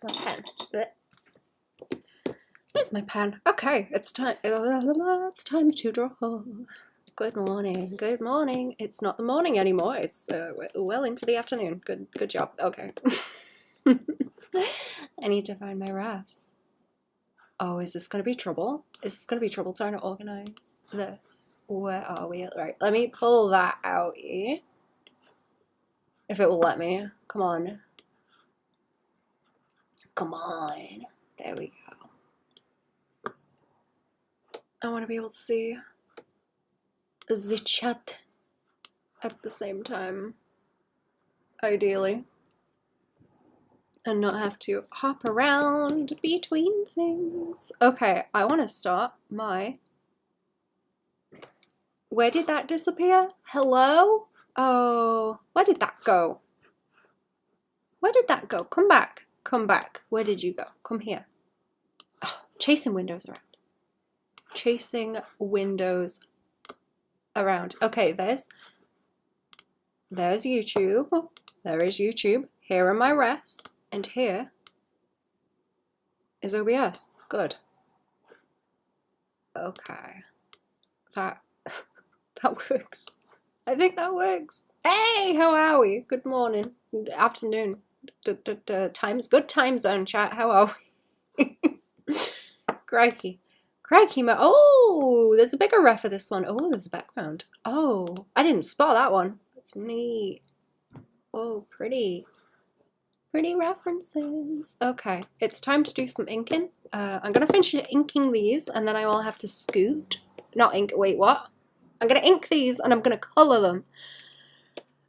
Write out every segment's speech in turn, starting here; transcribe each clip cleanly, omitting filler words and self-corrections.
My pen. There's my pen. Okay, it's time. It's time to draw. Good morning. Good morning. It's not the morning anymore. It's well into the afternoon. Good job. Okay. I need to find my rafts. Oh, is this gonna be trouble? Is this gonna be trouble trying to organize this? Where are we? Right, let me pull that out here. If it will let me. Come on. Come on. There we go. I want to be able to see the chat at the same time, ideally, and not have to hop around between things. Okay, I want to start my... Where did that disappear? Hello? Oh, where did that go? Where did that go? Come back. Come back. Where did you go? Come here. Oh, chasing windows around. Chasing windows around. Okay, there's YouTube. There is YouTube. Here are my refs. And here is OBS. Good. Okay. That works. I think that works. Hey, how are we? Good morning. Good afternoon. Good time zone chat. How are we? Crikey. Crikey, oh, there's a bigger ref for this one. Oh, there's a background. Oh, I didn't spot that one. That's neat. Oh, pretty. Pretty references. Okay, it's time to do some inking. I'm gonna finish inking these and then I will have to scoot. Not ink, wait, what? I'm gonna ink these and I'm gonna color them.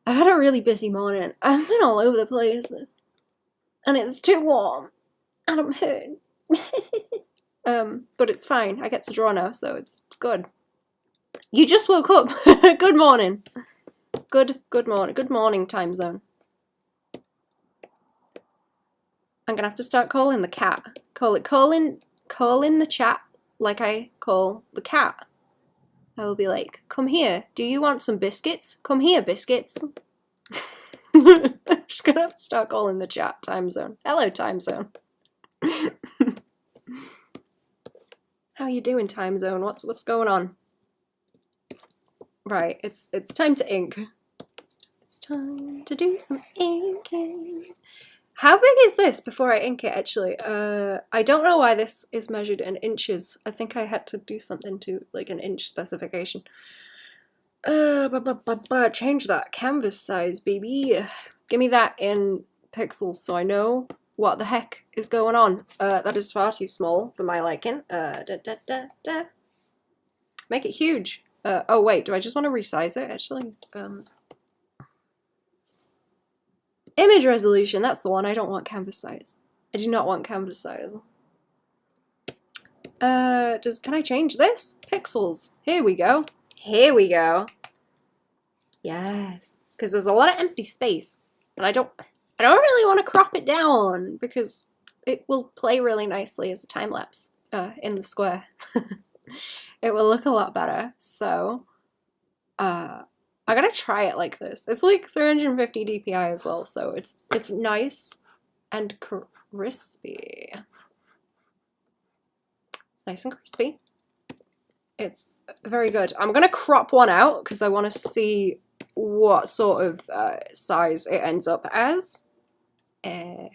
I've had a really busy morning. I've been all over the place. And it's too warm. And I'm hurt. But it's fine. I get to draw now, so it's good. You just woke up. Good morning. Good morning. Good morning, time zone. I'm gonna have to start calling the cat. Calling the chat like I call the cat. I will be like, come here. Do you want some biscuits? Come here, biscuits. I'm just gonna have to start calling the chat. Time zone. Hello, time zone. How you doing, time zone? What's going on? Right, it's time to ink. It's time to do some inking. How big is this before I ink it, actually? I don't know why this is measured in inches. I think I had to do something to, like, an inch specification. Change that canvas size, baby. Give me that in pixels so I know what the heck is going on. That is far too small for my liking. Make it huge. Oh wait, do I just want to resize it, actually? Image resolution, that's the one. I don't want canvas size. I do not want canvas size. Can I change this? Pixels. Here we go. Here we go. Yes. Because there's a lot of empty space. And I don't really want to crop it down because it will play really nicely as a time lapse in the square. It will look a lot better. So I gotta try it like this. It's like 350 DPI as well, so it's nice and crispy. It's nice and crispy. It's very good. I'm gonna crop one out because I want to see what sort of size it ends up as. You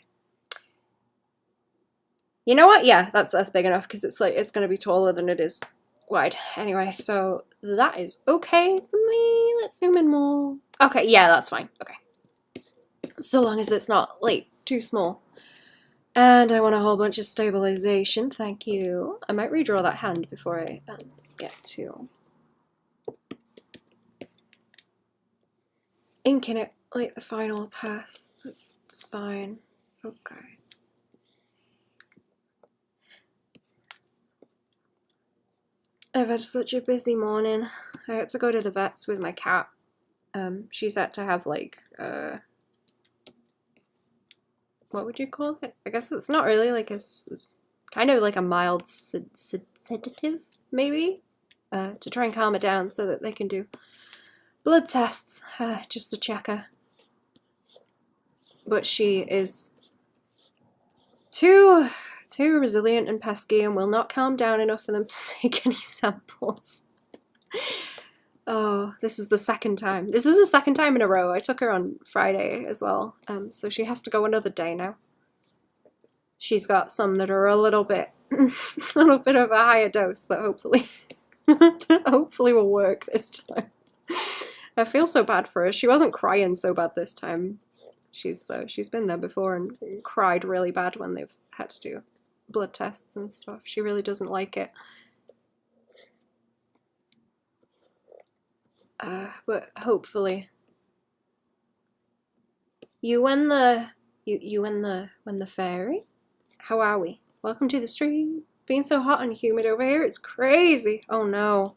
know what? Yeah, that's big enough because it's gonna be taller than it is wide. Anyway, so that is okay for me. Let's zoom in more. Okay, yeah, that's fine. Okay. So long as it's not, like, too small. And I want a whole bunch of stabilization. Thank you. I might redraw that hand before I get to inking it, like the final pass. It's fine. Okay. I've had such a busy morning. I had to go to the vets with my cat. She's had to have, like, what would you call it? I guess it's not really like kind of like a mild sedative, maybe, to try and calm it down so that they can do blood tests, just to check her. But she is too resilient and pesky and will not calm down enough for them to take any samples. Oh, this is the second time. This is the second time in a row. I took her on Friday as well, so she has to go another day now. She's got some that are a little bit of a higher dose that hopefully will work this time. I feel so bad for her. She wasn't crying so bad this time. She's been there before and cried really bad when they've had to do blood tests and stuff. She really doesn't like it. But hopefully, you and the fairy. How are we? Welcome to the street. Being so hot and humid over here, it's crazy. Oh no.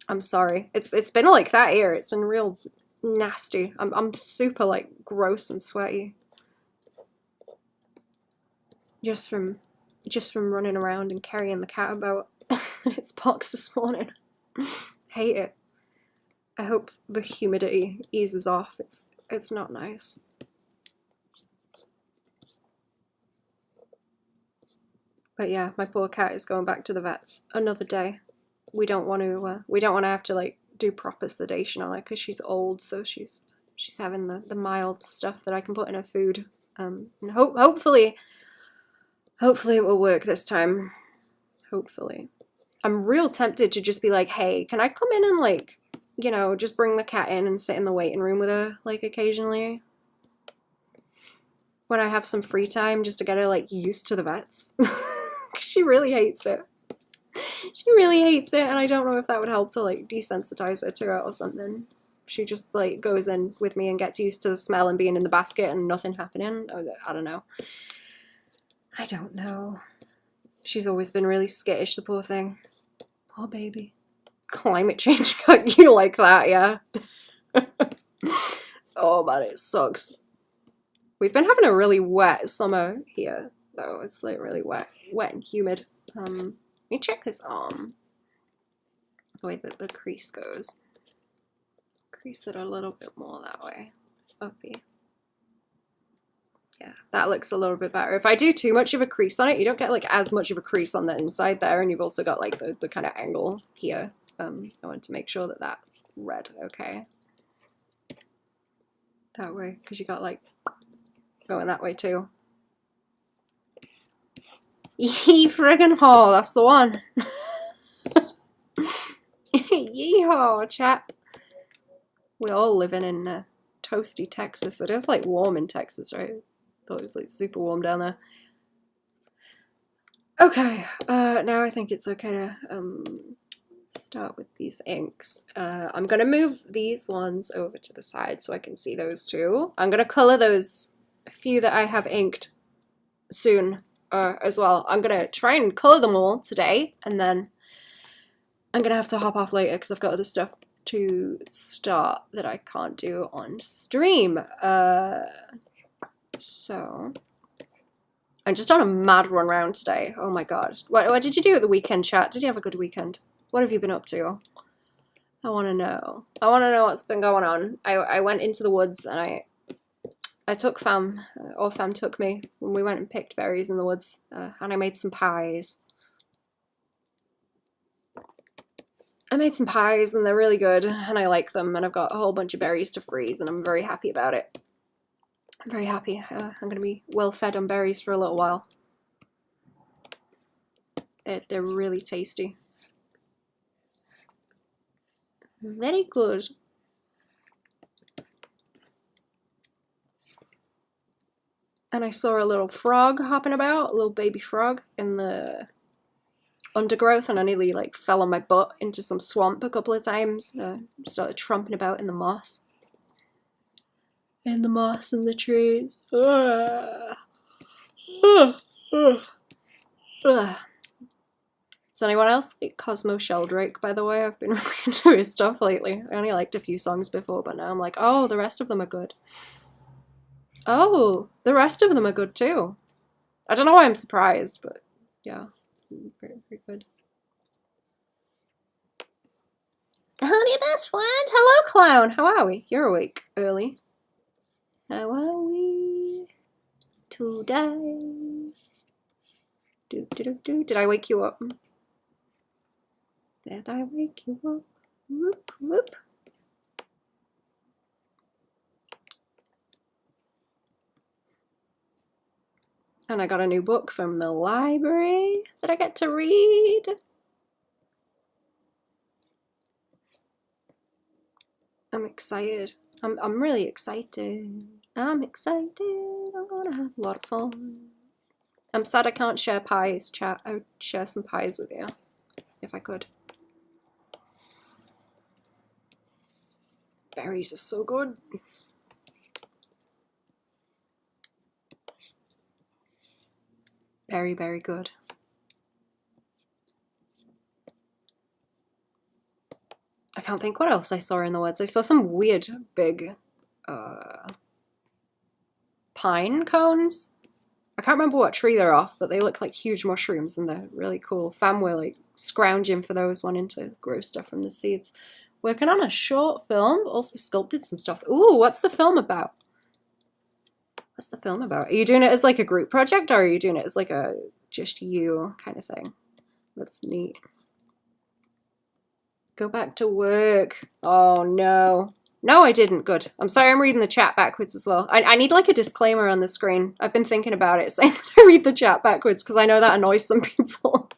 I'm sorry. It's been like that here. It's been real nasty. I'm super like gross and sweaty. Just from running around and carrying the cat about in its box this morning. Hate it. I hope the humidity eases off. It's not nice. But yeah, my poor cat is going back to the vets another day. We don't want to have to like do proper sedation on her because she's old, so she's having the mild stuff that I can put in her food. And hopefully it will work this time. Hopefully. I'm real tempted to just be like, hey, can I come in and like, you know, just bring the cat in and sit in the waiting room with her like occasionally when I have some free time, just to get her like used to the vets. She really hates it. She really hates it, and I don't know if that would help to like desensitize her to it or something. She just like goes in with me and gets used to the smell and being in the basket and nothing happening. I don't know. I don't know. She's always been really skittish, the poor thing. Poor baby. Climate change got you like that, yeah. Oh man, it sucks. We've been having a really wet summer here, though. It's like really wet and humid. Let me check this arm. The way that the crease goes. Crease it a little bit more that way. Uppy. Yeah, that looks a little bit better. If I do too much of a crease on it, you don't get like as much of a crease on the inside there, and you've also got like the kind of angle here. I wanted to make sure that read okay. That way, because you got like going that way too. Yee friggin' haw, that's the one. Yeehaw, chap. We all living in toasty Texas. It is like warm in Texas, right? Thought it was like super warm down there. Okay, now I think it's okay to start with these inks. I'm gonna move these ones over to the side so I can see those two. I'm gonna color those few that I have inked soon as well. I'm gonna try and color them all today, and then I'm gonna have to hop off later because I've got other stuff to start that I can't do on stream. So I'm just on a mad run round today. Oh my god. What did you do at the weekend, chat? Did you have a good weekend? What have you been up to? I want to know. I want to know what's been going on. I went into the woods and I took Fam, or Fam took me, when we went and picked berries in the woods, and I made some pies. I made some pies and they're really good and I like them, and I've got a whole bunch of berries to freeze and I'm very happy about it. I'm very happy. I'm going to be well fed on berries for a little while. They're really tasty. Very good. And I saw a little frog hopping about, a little baby frog in the undergrowth, and I nearly like fell on my butt into some swamp a couple of times. Started tromping about in the moss. In the moss and the trees. Is anyone else like Cosmo Sheldrake, by the way? I've been really into his stuff lately. I only liked a few songs before, but now I'm like, oh, the rest of them are good. Oh, the rest of them are good too. I don't know why I'm surprised, but yeah, very, very good. Honey, best friend. Hello, clown. How are we? You're awake early. How are we? to die. Did I wake you up? Did I wake you up? Whoop, whoop. And I got a new book from the library that I get to read. I'm excited. I'm really excited. I'm excited. I'm gonna have a lot of fun. I'm sad I can't share pies, chat. I would share some pies with you if I could. Berries are so good. Very, very good. I can't think what else I saw in the woods. I saw some weird big pine cones. I can't remember what tree they're off, but they look like huge mushrooms and they're really cool. Fam were like scrounging for those, wanting to grow stuff from the seeds. Working on a short film, also sculpted some stuff. Ooh, what's the film about? What's the film about? Are you doing it as like a group project or are you doing it as like a just you kind of thing? That's neat. Go back to work. Oh no. No, I didn't. Good. I'm sorry I'm reading the chat backwards as well. I need like a disclaimer on the screen. I've been thinking about it, saying that I read the chat backwards because I know that annoys some people.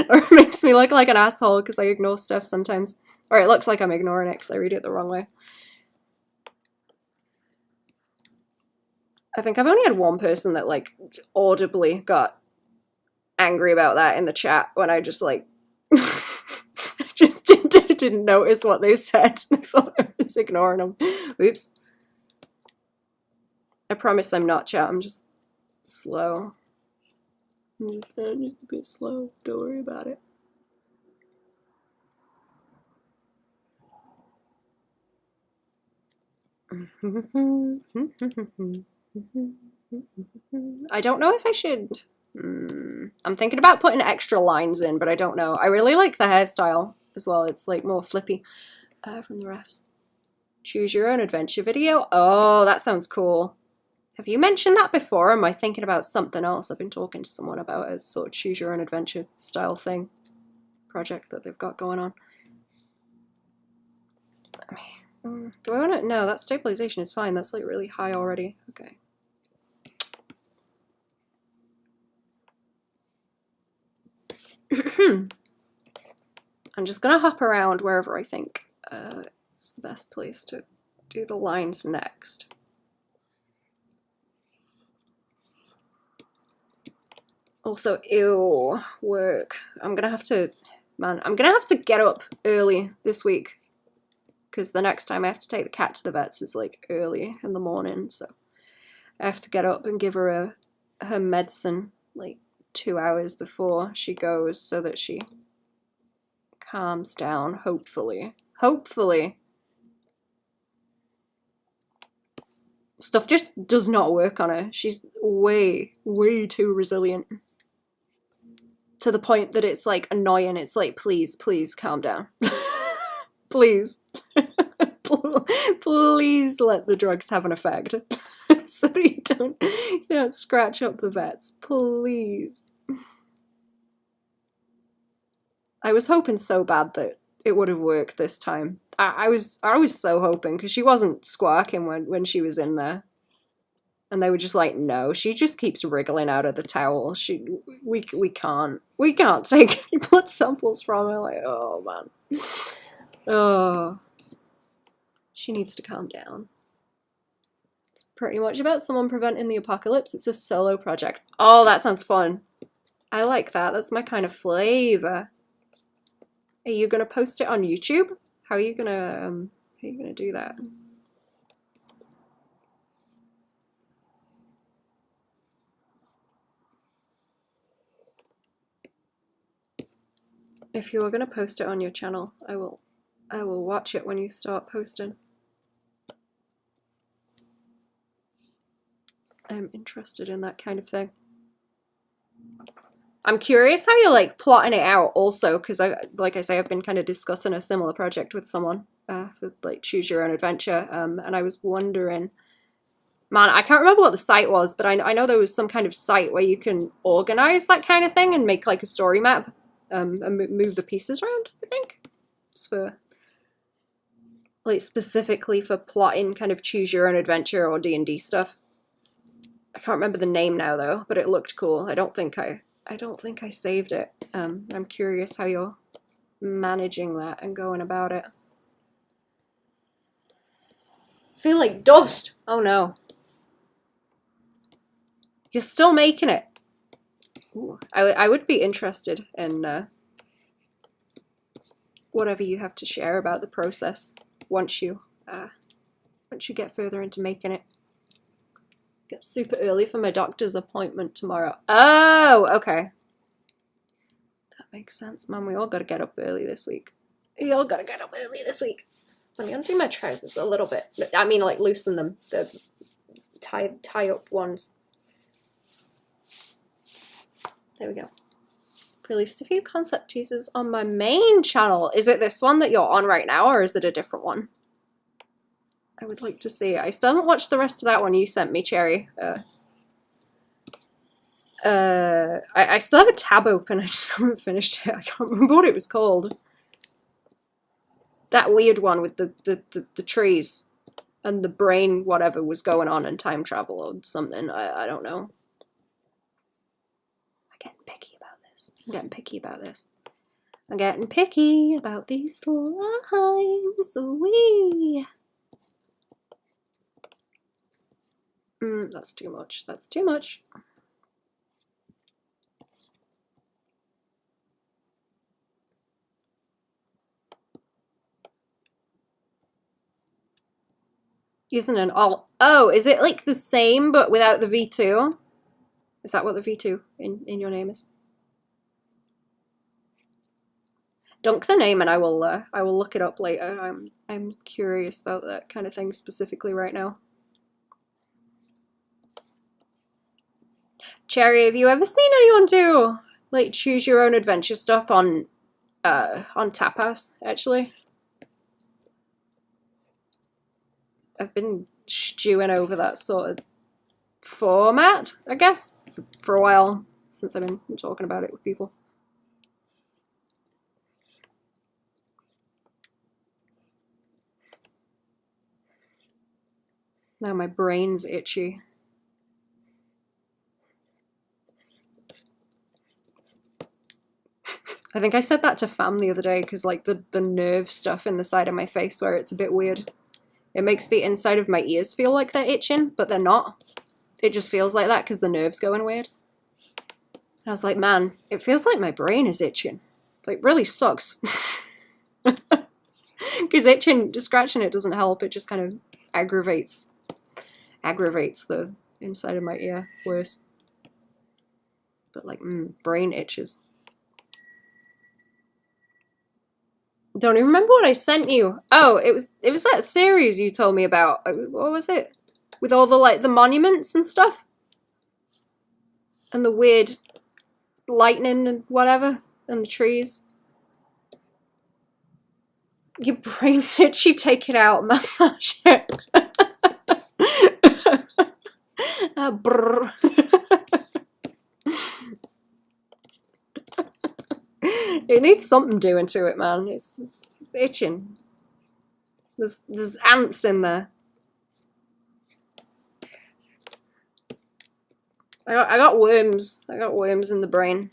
Or it makes me look like an asshole because I ignore stuff sometimes. Or it looks like I'm ignoring it because I read it the wrong way. I think I've only had one person that like audibly got angry about that in the chat when I just like just didn't notice what they said. I thought I was ignoring them. Oops. I promise I'm not chat, I'm just slow. I'm just a bit slow. Don't worry about it. I don't know if I should. I'm thinking about putting extra lines in, but I don't know. I really like the hairstyle as well. It's like more flippy from the refs. Choose your own adventure video. Oh, that sounds cool. Have you mentioned that before? Or am I thinking about something else? I've been talking to someone about a sort of choose your own adventure style thing project that they've got going on. Do I want to? No, that stabilization is fine. That's like really high already. Okay. I'm just gonna hop around wherever I think is the best place to do the lines next. Also, ew, work. I'm gonna have to get up early this week because the next time I have to take the cat to the vets is like early in the morning, so I have to get up and give her her medicine like 2 hours before she goes so that she calms down, hopefully. Hopefully. Stuff just does not work on her. She's way, way too resilient. To the point that it's like annoying. It's like, please, please calm down. Please. Please let the drugs have an effect. So that you don't scratch up the vets. Please. I was hoping so bad that it would have worked this time. I was so hoping because she wasn't squawking when she was in there. And they were just like, no, she just keeps wriggling out of the towel. We can't take any blood samples from her. Like, oh man. Oh. She needs to calm down. It's pretty much about someone preventing the apocalypse. It's a solo project. Oh, that sounds fun. I like that. That's my kind of flavor. Are you gonna post it on YouTube? How are you gonna do that? If you are gonna post it on your channel, I will watch it when you start posting. I'm interested in that kind of thing. I'm curious how you're like plotting it out also, because like I say, I've been kind of discussing a similar project with someone for like choose your own adventure, and I was wondering Man, I can't remember what the site was, but I know there was some kind of site where you can organize that kind of thing and make like a story map, and move the pieces around, I think. It's for, like, specifically for plotting kind of choose your own adventure or D&D stuff. I can't remember the name now though, but it looked cool. I don't think I saved it. I'm curious how you're managing that and going about it. I feel like dust. Oh no. You're still making it. Ooh, I would be interested in whatever you have to share about the process once you get further into making it. Get super early for my doctor's appointment tomorrow. Oh, okay. That makes sense, man. We all gotta get up early this week. We all gotta get up early this week. Let me undo my trousers a little bit. I mean, like, loosen them. The tie up ones. There we go. Released a few concept teasers on my main channel. Is it this one that you're on right now, or is it a different one? I would like to see it. I still haven't watched the rest of that one you sent me, Cherry. I still have a tab open. I just haven't finished it. I can't remember what it was called. That weird one with the trees and the brain, whatever was going on, and time travel or something. I don't know. I'm getting picky about this. I'm getting picky about these lines. Wee. That's too much. That's too much. Using an alt. Oh, is it like the same but without the V2? Is that what the V2 in your name is? Dunk the name and I will look it up later. I'm curious about that kind of thing specifically right now. Cherry, have you ever seen anyone do like choose your own adventure stuff on Tapas, actually? I've been stewing over that sort of format, I guess, for a while, since I've been talking about it with people. Now my brain's itchy. I think I said that to Fam the other day, because like the nerve stuff in the side of my face where it's a bit weird. It makes the inside of my ears feel like they're itching, but they're not. It just feels like that because the nerve's going weird. And I was like, man, it feels like my brain is itching. Like, really sucks. Because itching, just scratching it doesn't help. It just kind of aggravates the inside of my ear worse. But like, brain itches. Don't even remember what I sent you. Oh, it was that series you told me about. What was it? With all the like the monuments and stuff? And the weird lightning and whatever and the trees. Your brain's itchy, take it out, massage it. Brr. It needs something doing to it, man. It's itching. There's ants in there. I got worms. I got worms in the brain.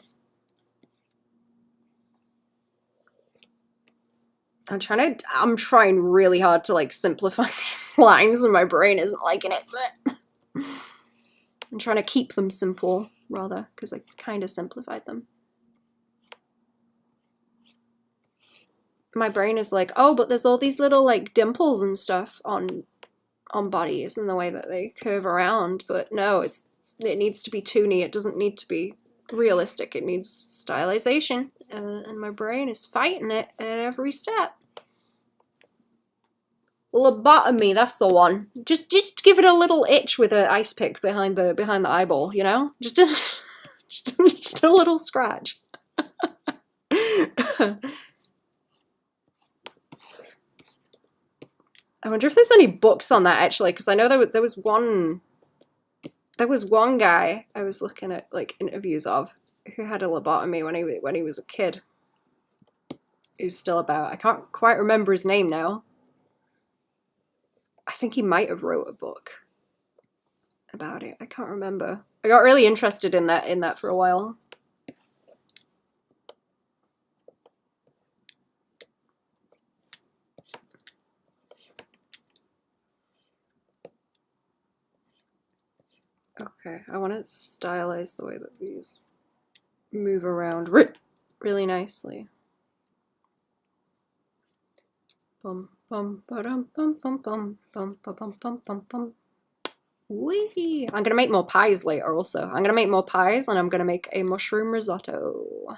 I'm trying really hard to like simplify these lines, and my brain isn't liking it. I'm trying to keep them simple, rather, because I kind of simplified them. My brain is like, oh, but there's all these little like dimples and stuff on bodies and the way that they curve around. But no, it needs to be toony. It doesn't need to be realistic. It needs stylization, and my brain is fighting it at every step. Lobotomy, that's the one. Just give it a little itch with an ice pick behind the eyeball, you know? Just a little scratch. I wonder if there's any books on that, actually, because I know there was one There was one guy I was looking at like interviews of who had a lobotomy when he was a kid. Who's still about. I can't quite remember his name now. I think he might have wrote a book about it. I can't remember. I got really interested in that for a while. Okay, I want to stylize the way that these move around really nicely. Bum bum ba-dum bum bum bum bum bum bum bum bum. Wee! I'm gonna make more pies later also. I'm gonna make more pies and I'm gonna make a mushroom risotto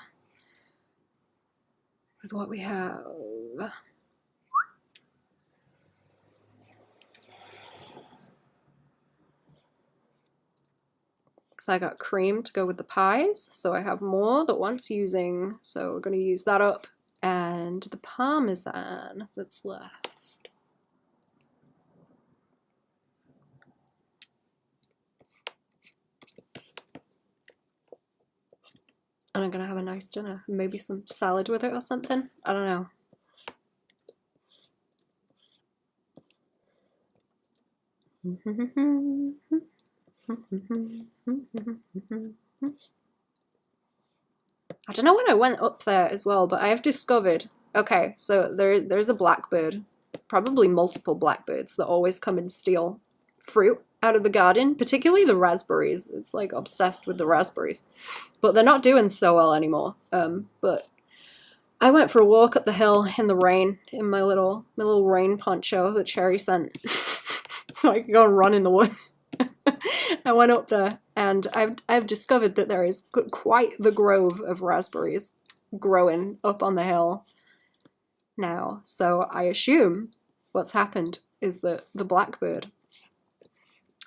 with what we have. Because I got cream to go with the pies, so I have more that wants using. So we're gonna use that up. And the parmesan that's left. And I'm gonna have a nice dinner. Maybe some salad with it or something. I don't know. I don't know when I went up there as well, but I have discovered, okay, so there's a blackbird, probably multiple blackbirds that always come and steal fruit out of the garden, particularly the raspberries. It's like obsessed with the raspberries, but they're not doing so well anymore. But I went for a walk up the hill in the rain in my little rain poncho that Cherry sent, so I could go and run in the woods. I went up there and I've discovered that there is quite the grove of raspberries growing up on the hill now. So I assume what's happened is that the blackbird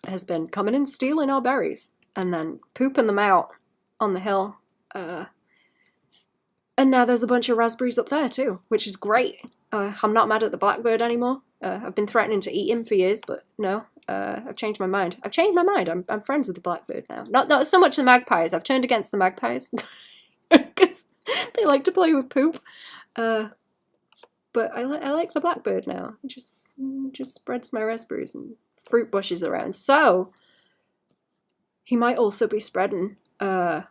has been coming and stealing our berries and then pooping them out on the hill. And now there's a bunch of raspberries up there too, which is great. I'm not mad at the blackbird anymore. I've been threatening to eat him for years, but no. I've changed my mind. I'm friends with the blackbird now. Not so much the magpies. I've turned against the magpies because they like to play with poop. But I like the blackbird now. It just spreads my raspberries and fruit bushes around. So he might also be spreading the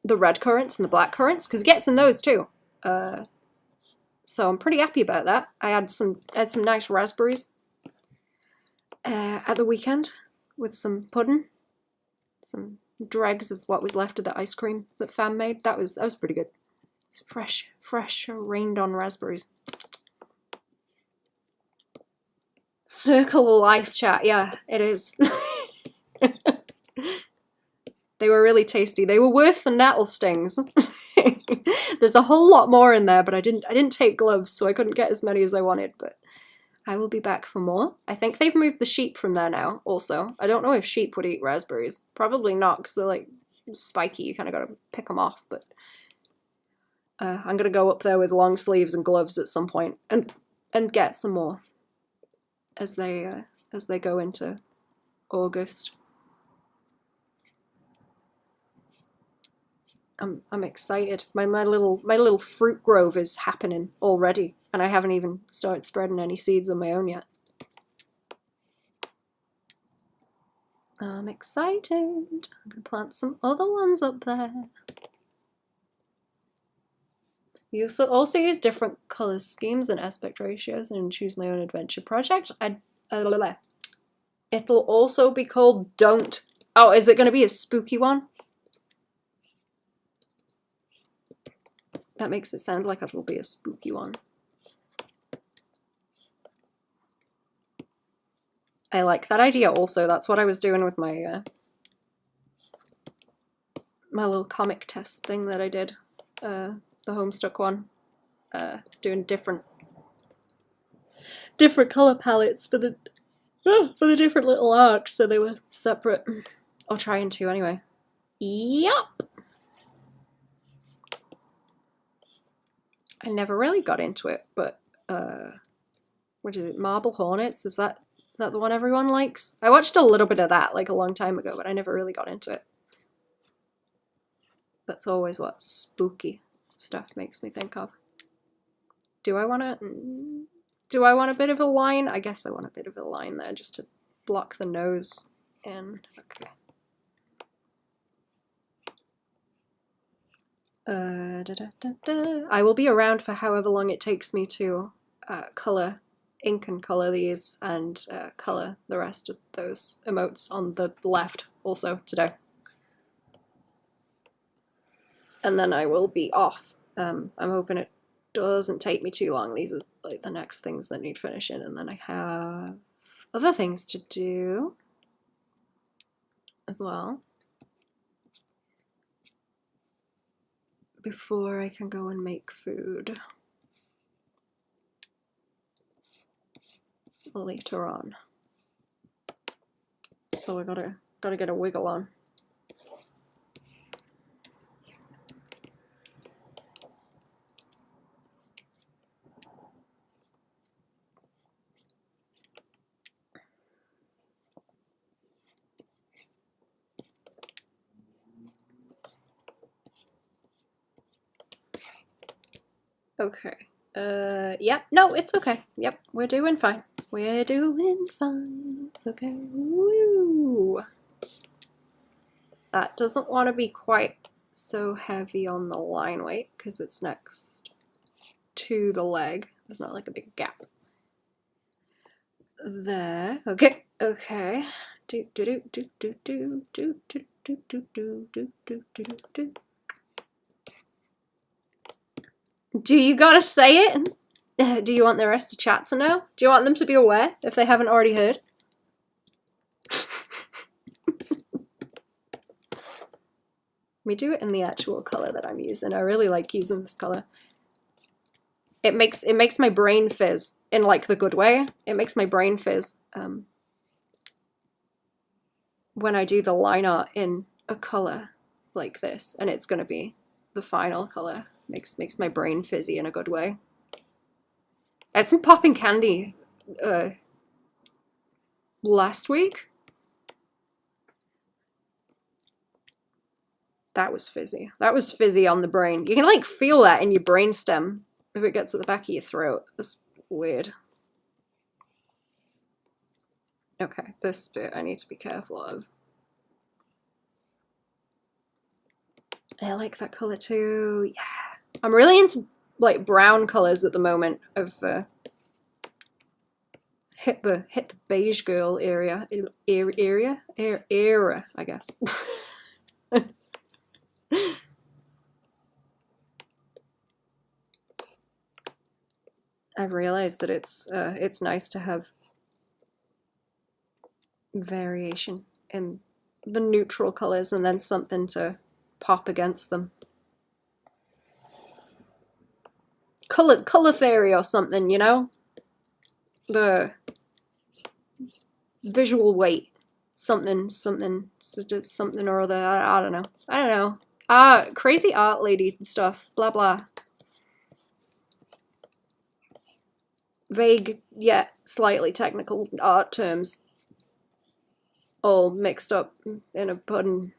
red currants and the black currants because he gets in those too. So I'm pretty happy about that. I had some nice raspberries at the weekend with some pudding, some dregs of what was left of the ice cream that Fam made. That was pretty good. It's fresh, rained on raspberries. Circle of life, chat. Yeah, it is. They were really tasty. They were worth the nettle stings. There's a whole lot more in there, but I didn't take gloves, so I couldn't get as many as I wanted, but I will be back for more. I think they've moved the sheep from there now, also. I don't know if sheep would eat raspberries. Probably not, because they're, like, spiky. You kind of got to pick them off, but I'm going to go up there with long sleeves and gloves at some point and get some more as they go into August. I'm excited. My little fruit grove is happening already, and I haven't even started spreading any seeds on my own yet. I'm excited. I'm gonna plant some other ones up there. You also use different color schemes and aspect ratios and choose my own adventure project. It'll also be called Don't. Oh, is it going to be a spooky one? That makes it sound like it'll be a spooky one. I like that idea also. That's what I was doing with my my little comic test thing that I did. The Homestuck one. I was doing different color palettes for the different little arcs, so they were separate. Or trying to anyway. Yup. I never really got into it, but what is it? Marble Hornets? Is that Is that the one everyone likes? I watched a little bit of that like a long time ago, but I never really got into it. That's always what spooky stuff makes me think of. Do I want a bit of a line? I guess I want a bit of a line there just to block the nose in. Okay. I will be around for however long it takes me to ink and color these and color the rest of those emotes on the left also today. And then I will be off. I'm hoping it doesn't take me too long. These are like the next things that need finishing, and then I have other things to do as well before I can go and make food later on. So I gotta get a wiggle on. Okay. Yep. No, it's okay. Yep, we're doing fine. We're doing fine. It's okay. Woo! That doesn't want to be quite so heavy on the line weight because it's next to the leg. There's not like a big gap. There. Okay. Okay. Do do do do do do do do do do do do do do do. Do you gotta say it? Do you want the rest of chat to know? Do you want them to be aware if they haven't already heard? We do it in the actual color that I'm using. I really like using this color. It makes my brain fizz in like the good way. It makes my brain fizz when I do the line art in a color like this, and it's gonna be the final color. Makes my brain fizzy in a good way. I had some popping candy last week. That was fizzy. That was fizzy on the brain. You can like feel that in your brainstem if it gets at the back of your throat. That's weird. Okay, this bit I need to be careful of. I like that color too. Yeah. I'm really into like brown colors at the moment. I've hit the beige girl era, I guess. I've realized that it's nice to have variation in the neutral colors and then something to pop against them. Color theory or something, you know? The visual weight. Something or other. I don't know. I don't know. Crazy art lady stuff. Blah blah. Vague yet slightly technical art terms all mixed up in a pudding.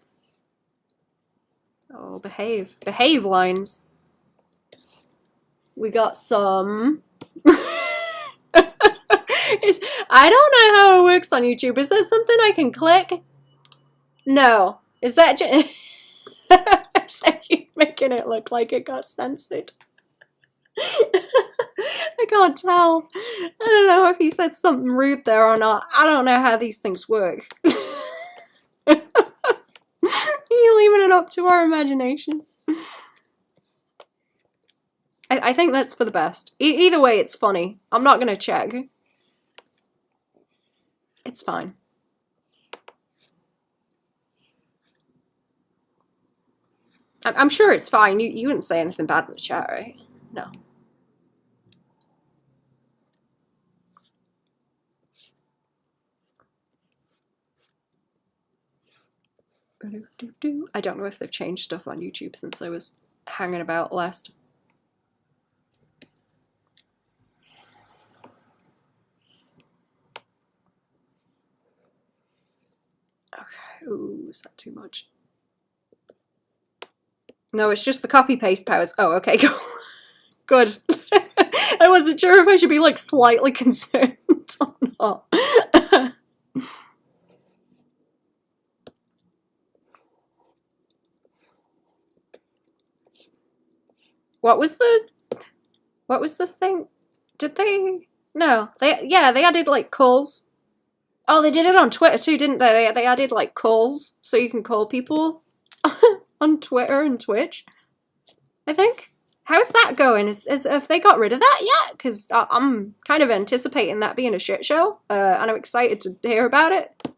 Oh, behave. Behave lines. We got some... I don't know how it works on YouTube. Is there something I can click? No. Is that just... you making it look like it got censored? I can't tell. I don't know if you said something rude there or not. I don't know how these things work. You're leaving it up to our imagination. I think that's for the best. Either way, it's funny. I'm not gonna check. It's fine. I'm sure it's fine. You wouldn't say anything bad in the chat, right? No. I don't know if they've changed stuff on YouTube since I was hanging about last. is that too much? No, it's just the copy-paste powers. Oh, okay, cool. Good. I wasn't sure if I should be, like, slightly concerned or not. What was the thing? Did they? No, they added like calls. Oh, they did it on Twitter too, didn't they? They added like calls so you can call people on Twitter and Twitch. I think. How's that going? Have they got rid of that yet? Because I'm kind of anticipating that being a shit show, and I'm excited to hear about it.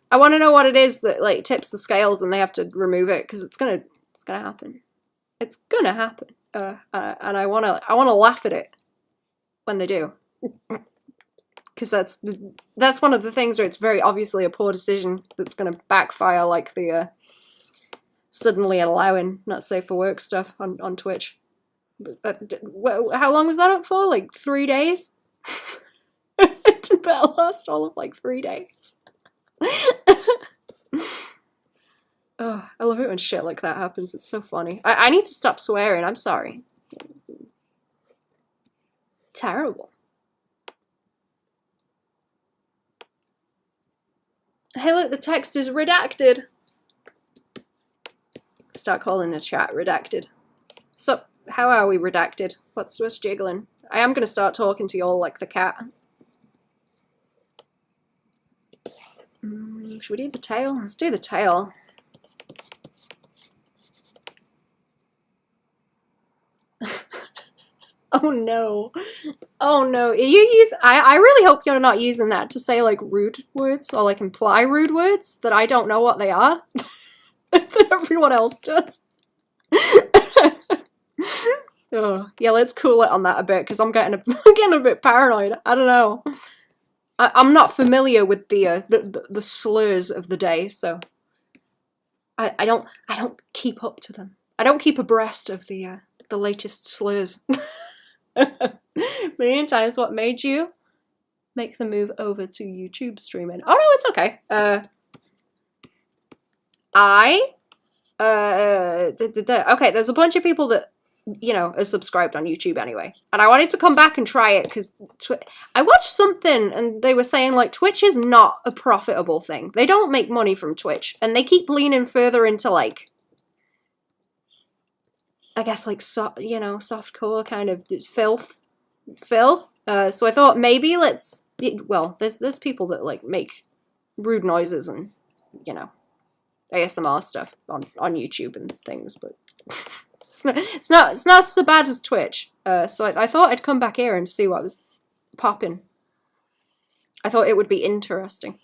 I want to know what it is that like tips the scales and they have to remove it because it's gonna happen. It's gonna happen. And I wanna laugh at it when they do, because that's one of the things where it's very obviously a poor decision that's gonna backfire, like the suddenly allowing not safe for work stuff on Twitch. How long was that up for? Like 3 days? It better last all of like 3 days. Oh, I love it when shit like that happens. It's so funny. I need to stop swearing. I'm sorry. Terrible. Hey, look, the text is redacted. Start calling the chat redacted. So, how are we redacted? What's jiggling? I am going to start talking to you all like the cat. Should we do the tail? Let's do the tail. Oh no. Oh no. I really hope you're not using that to say like rude words or like imply rude words that I don't know what they are. That everyone else does. Oh, yeah, let's cool it on that a bit because I'm getting a bit paranoid. I don't know. I'm not familiar with the slurs of the day, so I don't keep up to them. I don't keep abreast of the latest slurs. Million times what made you make the move over to YouTube streaming? Oh no, it's okay. Okay, there's a bunch of people that, you know, are subscribed on YouTube anyway. And I wanted to come back and try it because I watched something and they were saying like Twitch is not a profitable thing. They don't make money from Twitch and they keep leaning further into like, I guess like, you know, softcore kind of filth. So I thought maybe well, there's people that like make rude noises and, you know, ASMR stuff on YouTube and things, but it's not so bad as Twitch. So I thought I'd come back here and see what was popping. I thought it would be interesting.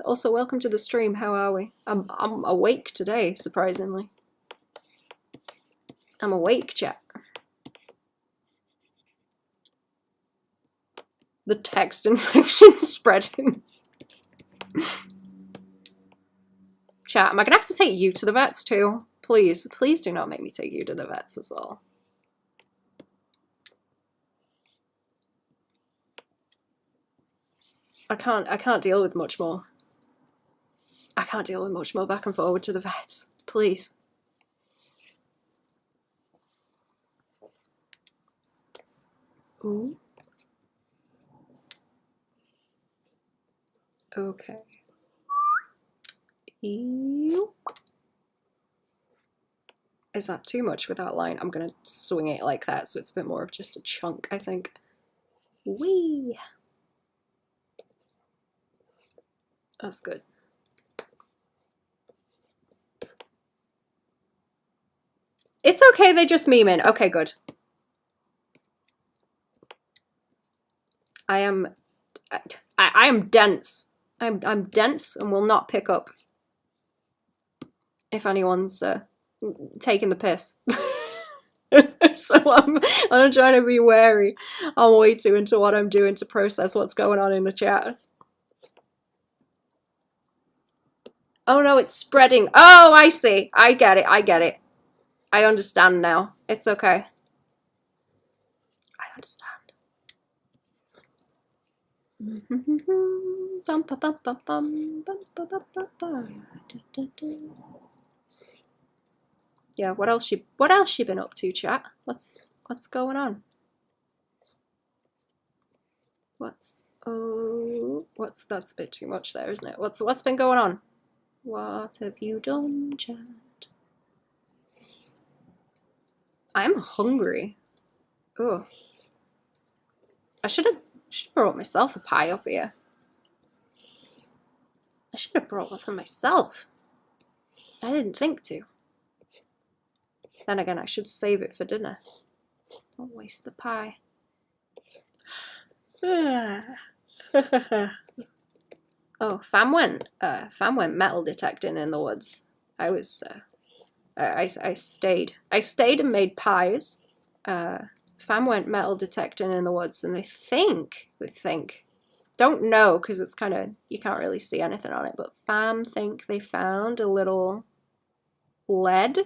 Also, welcome to the stream. How are we? I'm awake today, surprisingly. I'm awake, chat. The text infection spreading. Chat, am I gonna have to take you to the vets too? Please, please do not make me take you to the vets as well. I can't deal with much more. I can't deal with much more back and forward to the vets. Please. Ooh. Okay. Ew. Is that too much with that line? I'm gonna swing it like that so it's a bit more of just a chunk, I think. Whee! That's good. It's okay, they just memeing. Okay, good. I am dense. I'm dense and will not pick up if anyone's taking the piss. So I'm trying to be wary. I'm way too into what I'm doing to process what's going on in the chat. Oh no, it's spreading. Oh, I see. I get it. I get it. I understand now. It's okay. I understand. Yeah, what else you been up to, chat? What's going on? That's a bit too much there, isn't it? What's been going on? What have you done, chat? I'm hungry. Oh, I should have brought myself a pie up here. I should have brought one for myself. I didn't think to. Then again, I should save it for dinner. Don't waste the pie. Oh, Fam went metal detecting in the woods. I stayed and made pies. Fam went metal detecting in the woods, and they think, don't know because it's kind of, you can't really see anything on it, but Fam think they found a little lead,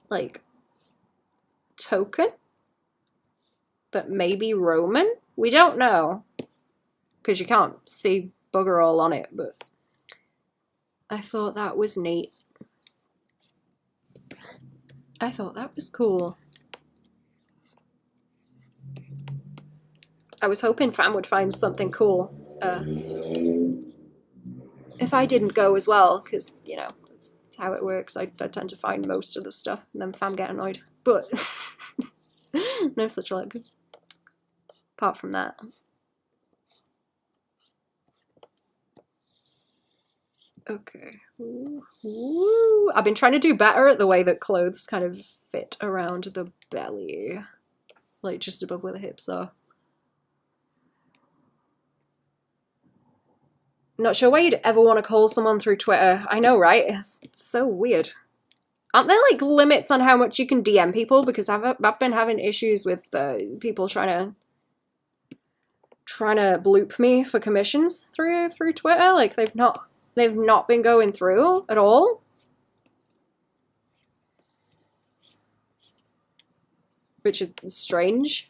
like, token that may be Roman. We don't know because you can't see bugger all on it, but I thought that was neat. I thought that was cool. I was hoping Fam would find something cool if I didn't go as well, because, you know, that's how it works. I tend to find most of the stuff, and then Fam get annoyed. But no such luck. Apart from that. Okay. Ooh. I've been trying to do better at the way that clothes kind of fit around the belly. Like, just above where the hips are. Not sure why you'd ever want to call someone through Twitter. I know, right? It's so weird. Aren't there, like, limits on how much you can DM people? Because I've been having issues with people trying to bloop me for commissions through Twitter. Like, they've not been going through at all. Which is strange.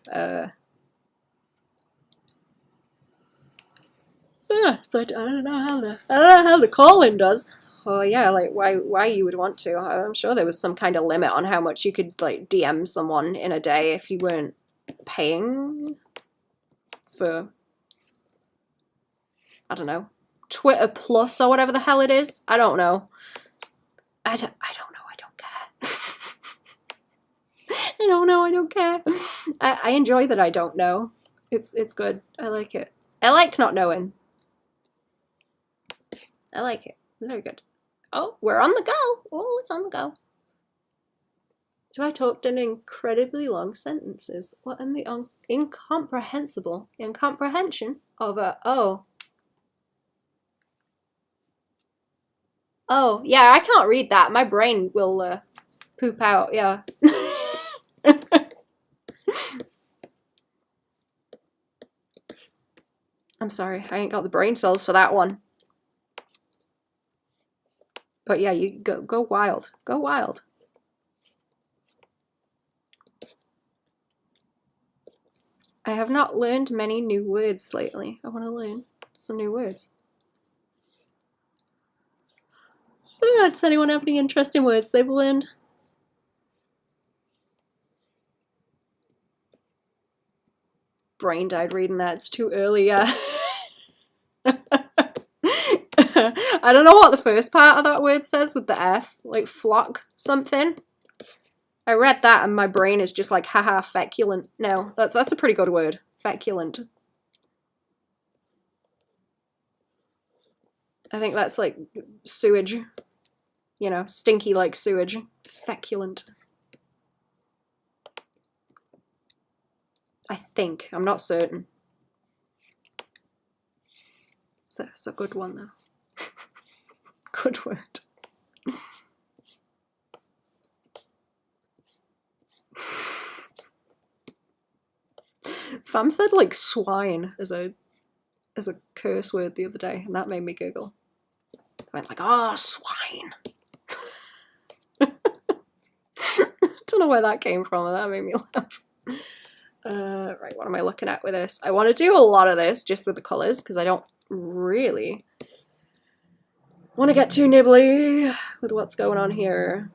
Yeah, so I don't know how the calling does. Oh yeah, like why you would want to. I'm sure there was some kind of limit on how much you could, like, DM someone in a day if you weren't paying for, I don't know, Twitter Plus or whatever the hell it is. I don't know. I don't know. I don't care. I don't know. I don't care. I enjoy that I don't know. It's good. I like it. I like not knowing. I like it. Very good. Oh, we're on the go. Oh, it's on the go. Do I talk in incredibly long sentences? What in the incomprehension of a oh. Oh, yeah, I can't read that. My brain will poop out, yeah. I'm sorry, I ain't got the brain cells for that one. But yeah, you go wild. Go wild. I have not learned many new words lately. I want to learn some new words. Does anyone have any interesting words they've learned? Brain died reading that. It's too early, yeah. I don't know what the first part of that word says with the F. Like flock something. I read that and my brain is just like, haha, feculent. No, that's a pretty good word. Feculent. I think that's like sewage. You know, stinky like sewage. Feculent. I think. I'm not certain. It's a good one though. Good word. Fam said like swine as a curse word the other day, and that made me giggle. I went like, oh, swine. Don't know where that came from, and that made me laugh. Right, what am I looking at with this? I want to do a lot of this just with the colours because I don't really want to get too nibbly with what's going on here.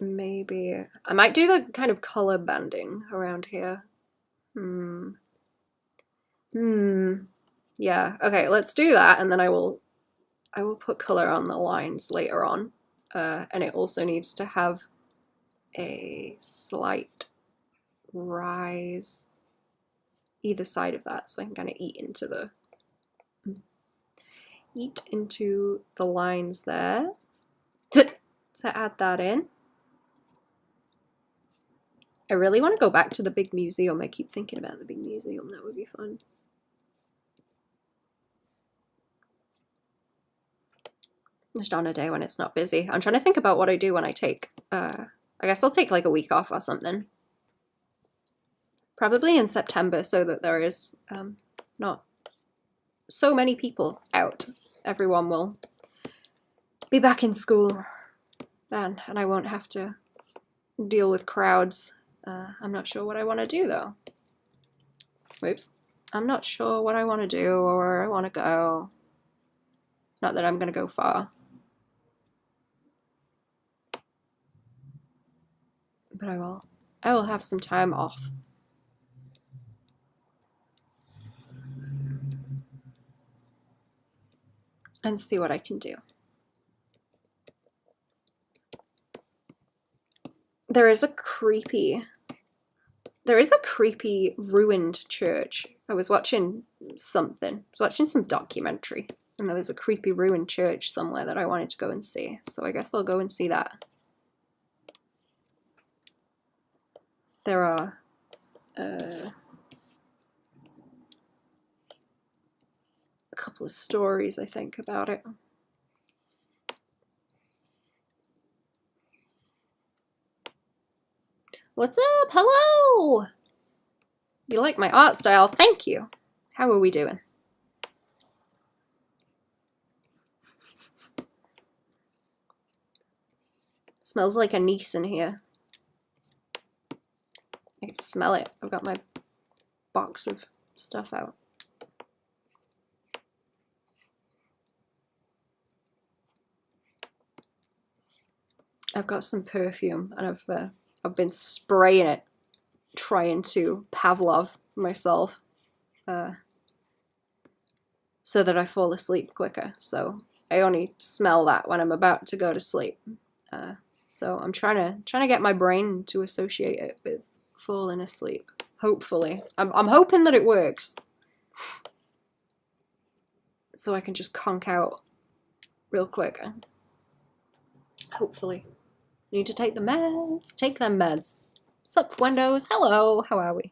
Maybe I might do the kind of color banding around here. Yeah, okay, let's do that, and then I will put color on the lines later on. And it also needs to have a slight rise either side of that, so I can kind of eat into the lines there to add that in. I really want to go back to the big museum. I keep thinking about the big museum. That would be fun. Just on a day when it's not busy. I'm trying to think about what I do when I take, I guess I'll take like a week off or something. Probably in September so that there is not so many people out. Everyone will be back in school then, and I won't have to deal with crowds. I'm not sure what I want to do though. Oops. I'm not sure what I want to do or where I want to go. Not that I'm going to go far. But I will have some time off. And see what I can do. There is a creepy ruined church. I was watching something. I was watching some documentary, and there was a creepy ruined church somewhere that I wanted to go and see. So I guess I'll go and see that. There are a couple of stories, I think, about it. What's up? Hello! You like my art style? Thank you. How are we doing? Smells like anise in here. I can smell it. I've got my box of stuff out. I've got some perfume, and I've been spraying it, trying to Pavlov myself, so that I fall asleep quicker. So I only smell that when I'm about to go to sleep. So I'm trying to get my brain to associate it with falling asleep. Hopefully, I'm hoping that it works, so I can just conk out real quick. Hopefully. Need to take the meds. Take them meds. Sup, Wendos? Hello, how are we?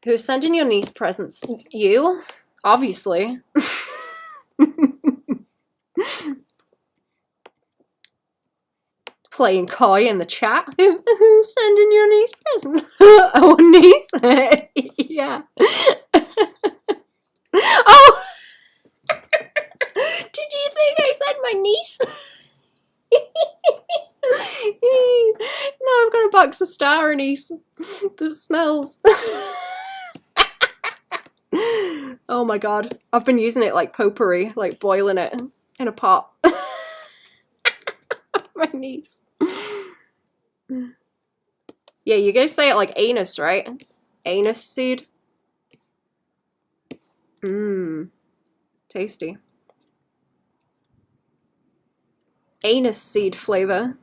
Who's sending your niece presents? You? Obviously. Playing coy in the chat. Who's sending your niece presents? Our niece? Yeah. Oh! Did you think I said my niece? No, I've got a box of star anise that smells. Oh my god. I've been using it like potpourri, like boiling it in a pot. My niece. Yeah, you guys say it like anus, right? Anus seed. Mmm. Tasty. Anus seed flavor.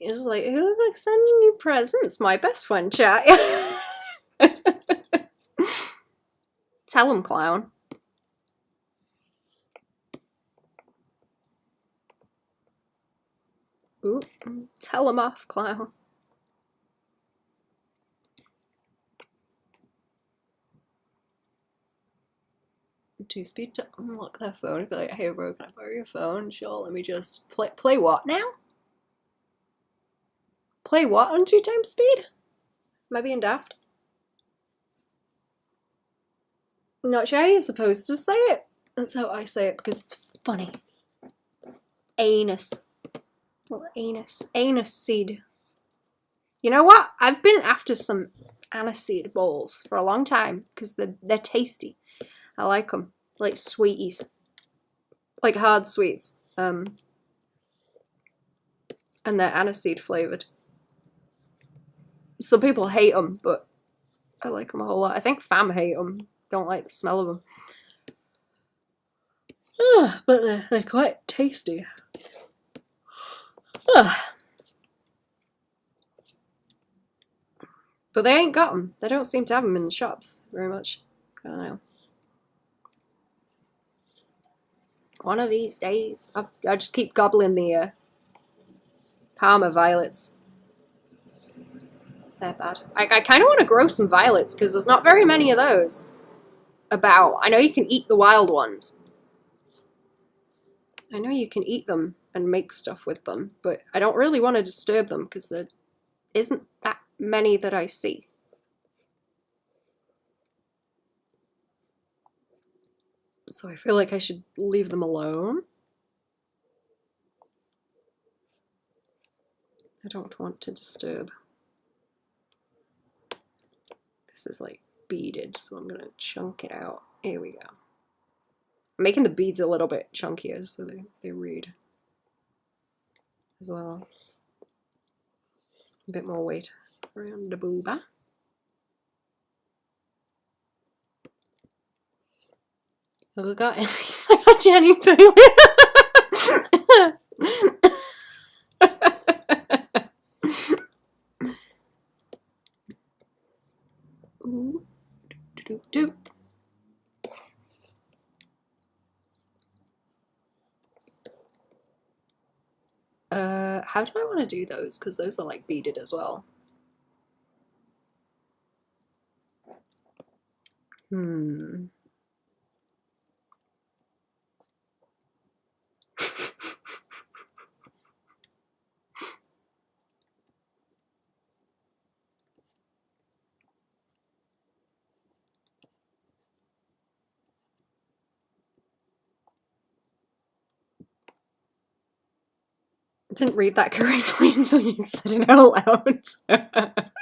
It's like, who's like sending you presents? My best friend, chat. Tell him, clown. Ooh, tell him off, clown. 2-speed to unlock their phone. I'd be like, hey bro, can I borrow your phone? Sure, let me just play what now? Play what on 2 times speed? Am I being daft? Not sure how you're supposed to say it. That's how I say it because it's funny. Anus. Well, anus. Anus seed. You know what? I've been after some aniseed balls for a long time because they're tasty. I like them. Like sweeties. Like hard sweets. And they're aniseed flavoured. Some people hate them, but I like them a whole lot. I think fam hate them. Don't like the smell of them. But they're quite tasty. But they ain't got them. They don't seem to have them in the shops very much. I don't know. One of these days, I just keep gobbling the Parma violets. They're bad. I kind of want to grow some violets because there's not very many of those about. I know you can eat the wild ones. I know you can eat them and make stuff with them, but I don't really want to disturb them because there isn't that many that I see. So I feel like I should leave them alone. I don't want to disturb. This is like beaded, so I'm gonna chunk it out. Here we go. I'm making the beads a little bit chunkier so they read as well. A bit more weight around the booba. Have we got any? It's like a Jenny Taylor. Ooh, do do do. How do I want to do those? Because those are like beaded as well. I didn't read that correctly until you said it out loud.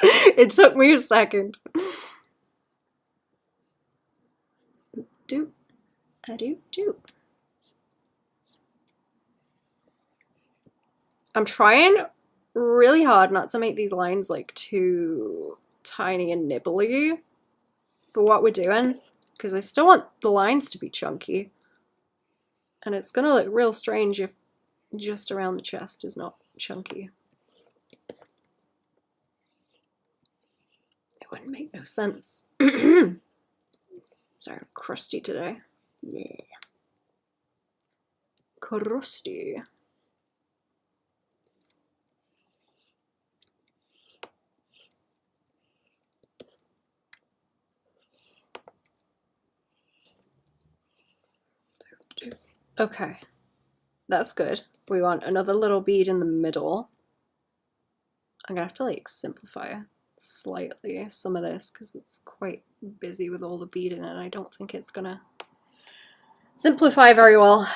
It took me a second. Do, do. I'm trying really hard not to make these lines like too tiny and nibbly for what we're doing, because I still want the lines to be chunky. And it's gonna look real strange if just around the chest is not chunky. It wouldn't make no sense. Sorry, I'm crusty today. Yeah. Crusty. Okay, that's good. We want another little bead in the middle. I'm gonna have to like simplify slightly some of this because it's quite busy with all the beading and I don't think it's gonna simplify very well.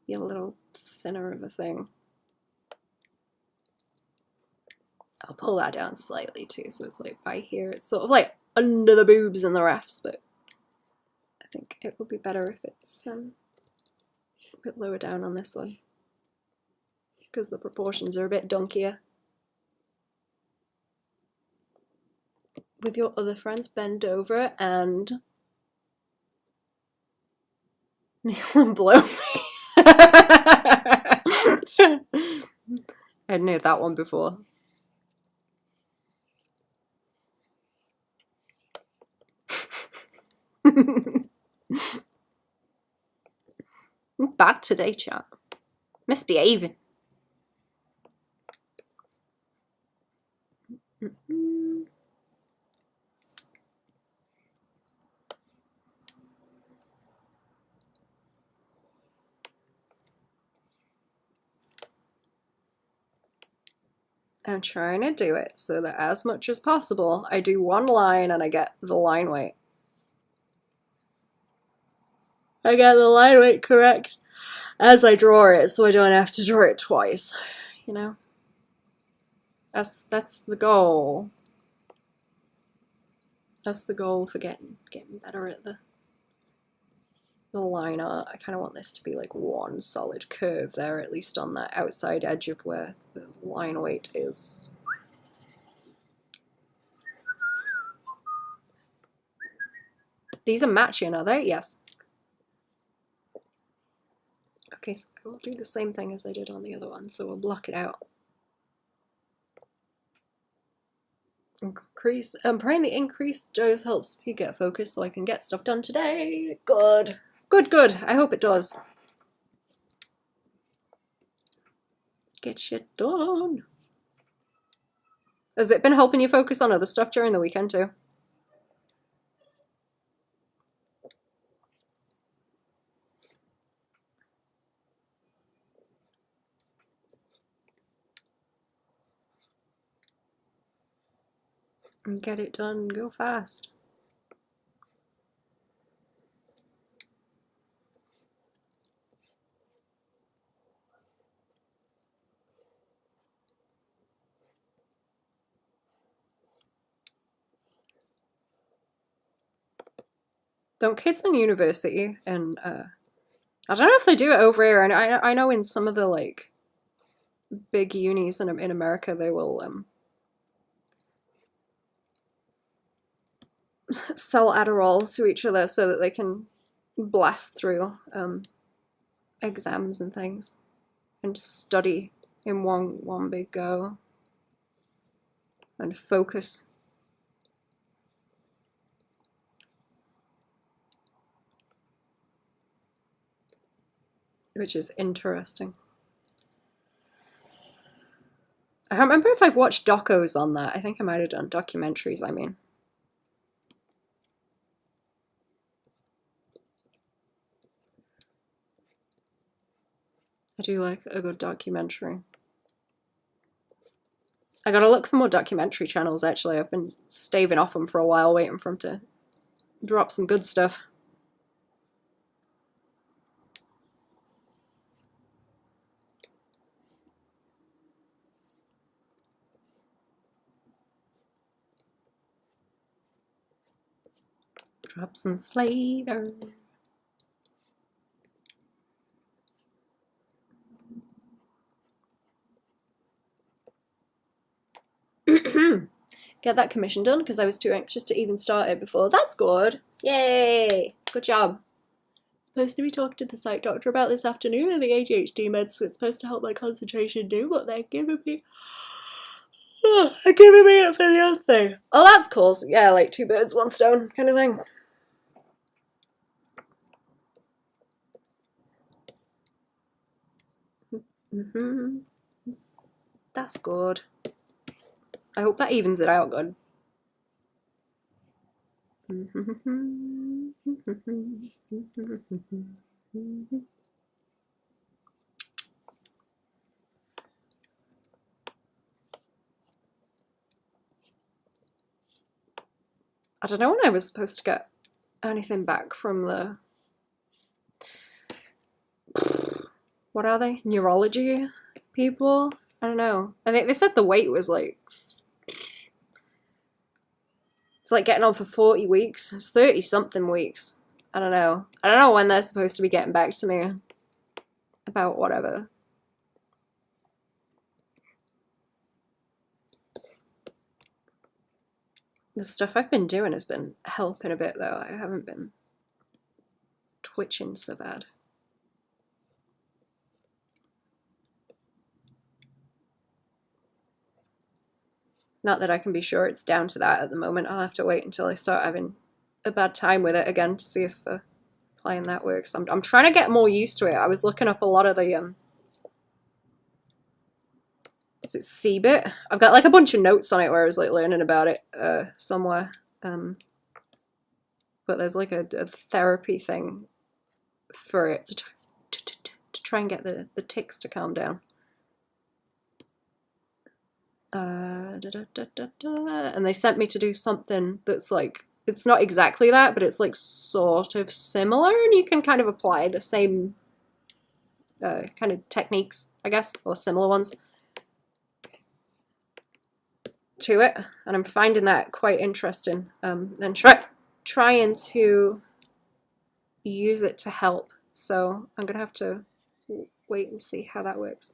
Be a little thinner of a thing. I'll pull that down slightly too, so it's like by here. It's sort of like under the boobs and the rafts, but I think it would be better if it's a bit lower down on this one because the proportions are a bit dunkier. With your other friends, bend over and kneel and blow me. I'd knew that one before. Bad today, chat. Misbehaving. I'm trying to do it so that as much as possible, I do one line and I get the line weight. I get the line weight correct as I draw it, so I don't have to draw it twice, you know? That's the goal. That's the goal for getting better at the line art. I kind of want this to be like one solid curve there, at least on that outside edge of where the line weight is. These are matching, are they? Yes. Okay, so I will do the same thing as I did on the other one, so we'll block it out. Apparently increased dose helps me get focused so I can get stuff done today. Good. Good, good. I hope it does. Get shit done. Has it been helping you focus on other stuff during the weekend too? And get it done. Go fast. Don't kids in university and I don't know if they do it over here, and I know in some of the like big unis in America they will sell Adderall to each other so that they can blast through exams and things and study in one big go and focus. Which is interesting. I don't remember if I've watched docos on that. I think I might have done documentaries, I mean. I do like a good documentary. I gotta look for more documentary channels, actually. I've been staving off them for a while, waiting for them to drop some good stuff. Drop some flavor. Get that commission done because I was too anxious to even start it before. That's good. Yay! Good job. Supposed to be talking to the psych doctor about this afternoon and the ADHD meds, so it's supposed to help my concentration do what they're giving me. They're giving me it for the other thing. Oh, that's cool. So, yeah, like 2 birds, 1 stone kind of thing. That's good. I hope that evens it out good. I don't know when I was supposed to get anything back from the... What are they? Neurology people? I don't know. I think they said the wait was like... It's like getting on for 40 weeks. It's 30 something weeks. I don't know. I don't know when they're supposed to be getting back to me about whatever. The stuff I've been doing has been helping a bit though. I haven't been twitching so bad. Not that I can be sure it's down to that at the moment. I'll have to wait until I start having a bad time with it again to see if applying that works. I'm trying to get more used to it. I was looking up a lot of the is it CBIT? I've got like a bunch of notes on it where I was like learning about it somewhere. But there's like a therapy thing for it to try and get the tics to calm down. And they sent me to do something that's like, it's not exactly that, but it's like sort of similar, and you can kind of apply the same kind of techniques, I guess, or similar ones to it, and I'm finding that quite interesting. And trying to use it to help. So I'm gonna have to wait and see how that works.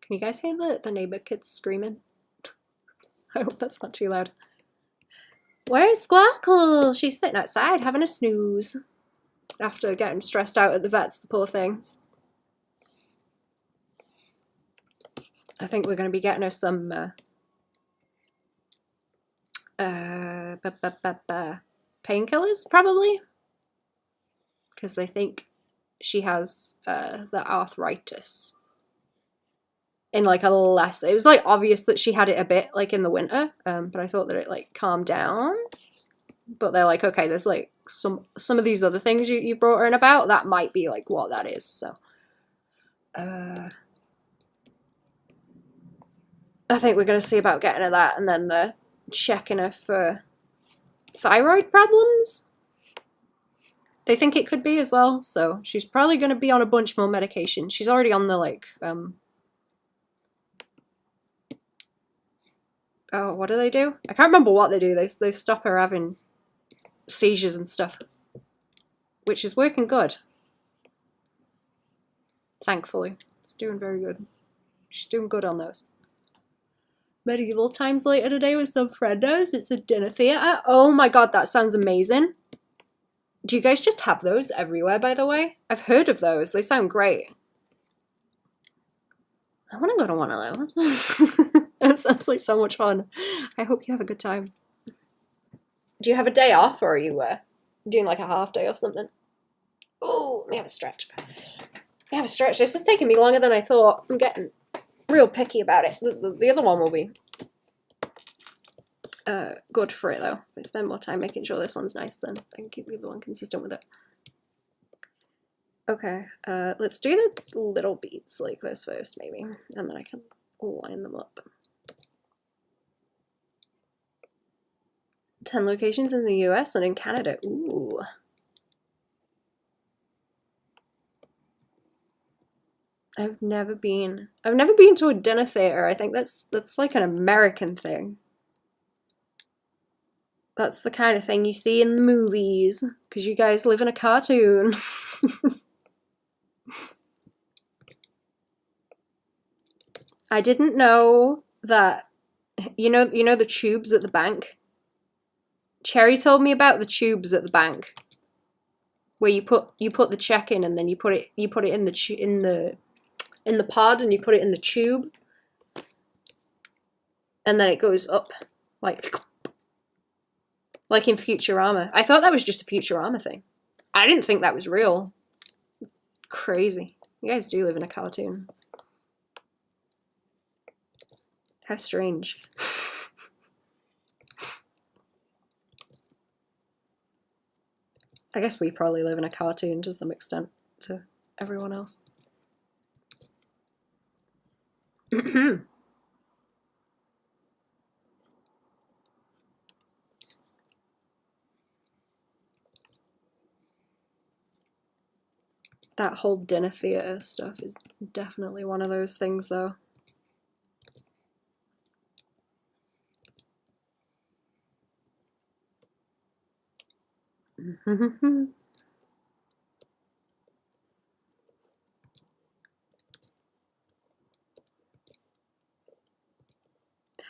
Can you guys hear the neighbor kids screaming? I hope that's not too loud. Where's Squawkle? She's sitting outside having a snooze after getting stressed out at the vets, the poor thing. I think we're going to be getting her some painkillers, probably, because they think she has the arthritis. In like a less, it was like obvious that she had it a bit like in the winter, but I thought that it like calmed down. But they're like, okay, there's like some of these other things you brought her in about, that might be like what that is. So I think we're gonna see about getting her that, and then the checking her for thyroid problems. They think it could be as well, so she's probably gonna be on a bunch more medication. She's already on the like oh, what do? I can't remember what they do. They stop her having seizures and stuff, which is working good. Thankfully, it's doing very good. She's doing good on those. Medieval times later today with some friendos. It's a dinner theatre. Oh my god, that sounds amazing. Do you guys just have those everywhere, by the way? I've heard of those. They sound great. I want to go to one of those. That sounds like so much fun. I hope you have a good time. Do you have a day off, or are you doing like a half day or something? Oh, let me have a stretch. This is taking me longer than I thought. I'm getting real picky about it. The other one will be good for it, though. If I spend more time making sure this one's nice, then I can keep the other one consistent with it. Okay, let's do the little beads like this first, maybe, and then I can line them up. 10 locations in the US and in Canada. Ooh. I've never been to a dinner theater. I think that's like an American thing. That's the kind of thing you see in the movies, because you guys live in a cartoon. I didn't know that, you know the tubes at the bank? Cherry told me about the tubes at the bank, where you put the check in, and then you put it in the pod, and you put it in the tube, and then it goes up like in Futurama. I thought that was just a Futurama thing. I didn't think that was real. It's crazy. You guys do live in a cartoon. How strange. I guess we probably live in a cartoon to some extent to everyone else. That whole dinner theater stuff is definitely one of those things, though.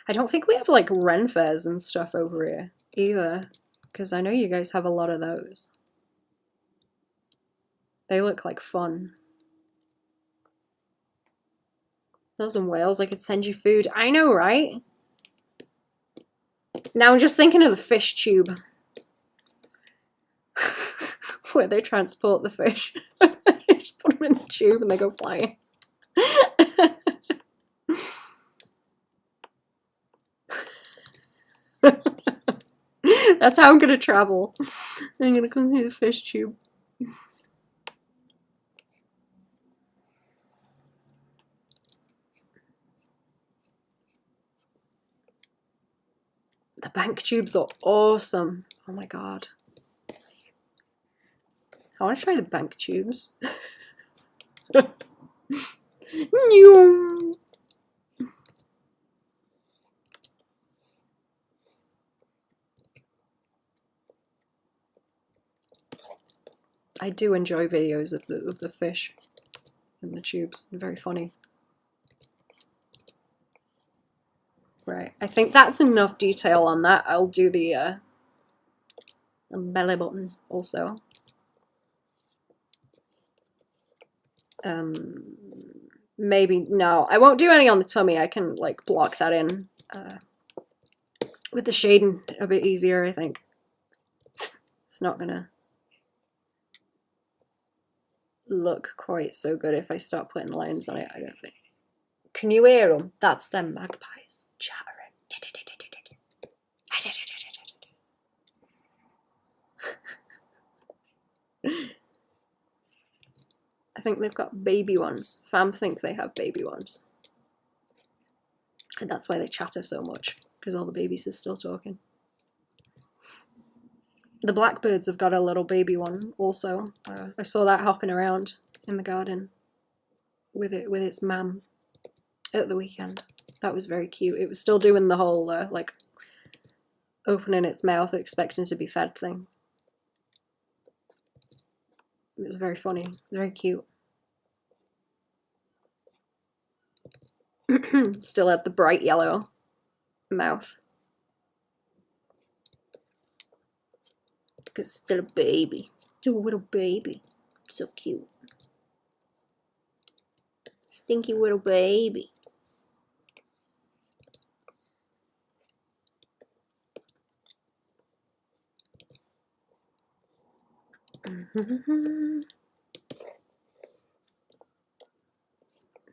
I don't think we have like Ren fairs and stuff over here either, because I know you guys have a lot of those. They look like fun. Those in Wales, I could send you food. I know, right? Now I'm just thinking of the fish tube. Where they transport the fish. Just put them in the tube and they go flying. That's how I'm gonna travel. I'm gonna come through the fish tube. The bank tubes are awesome. Oh my god. I want to try the bank tubes. I do enjoy videos of the fish in the tubes. They're very funny. Right, I think that's enough detail on that. I'll do the belly button also. Maybe, no, I won't do any on the tummy. I can like block that in with the shading a bit easier, I think. It's not gonna look quite so good if I start putting lines on it, I don't think. Can you hear them? That's them magpies chattering. I think they've got baby ones. Fam think they have baby ones. And that's why they chatter so much, because all the babies are still talking. The blackbirds have got a little baby one also. I saw that hopping around in the garden with its mam at the weekend. That was very cute. It was still doing the whole like opening its mouth expecting to be fed thing. It was very funny. It was very cute. Still had the bright yellow mouth. It's still a baby. Still a little baby. So cute. Stinky little baby.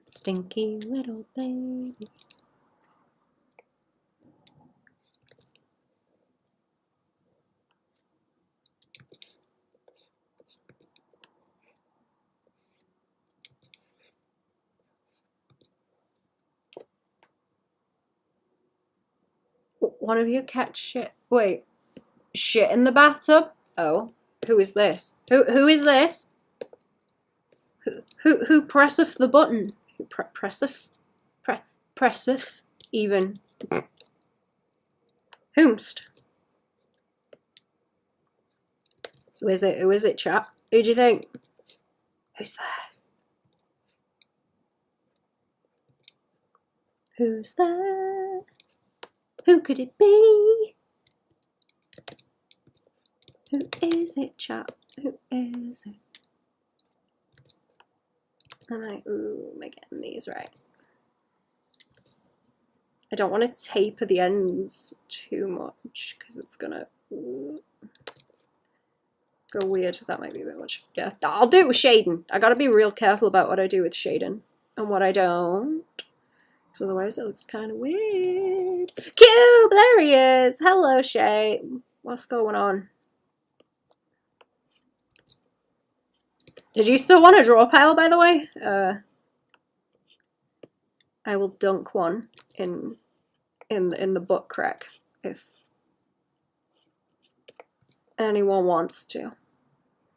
Stinky little baby. One of you catch shit. Wait, shit in the bathtub? Oh, who is this? Who is this? Who presseth the button? Who presseth even? Whomst? Who is it? Who is it, chap? Who do you think? Who's there? Who's there? Who could it be? Who is it, chap? Who is it? Am I getting these right? I don't want to taper the ends too much because it's gonna go weird. That might be a bit much. Yeah, I'll do it with shading. I gotta be real careful about what I do with shading and what I don't. Because otherwise it looks kind of weird. Cube, there he is. Hello, Shay. What's going on? Did you still want a draw pile, by the way? I will dunk one in the butt crack if anyone wants to.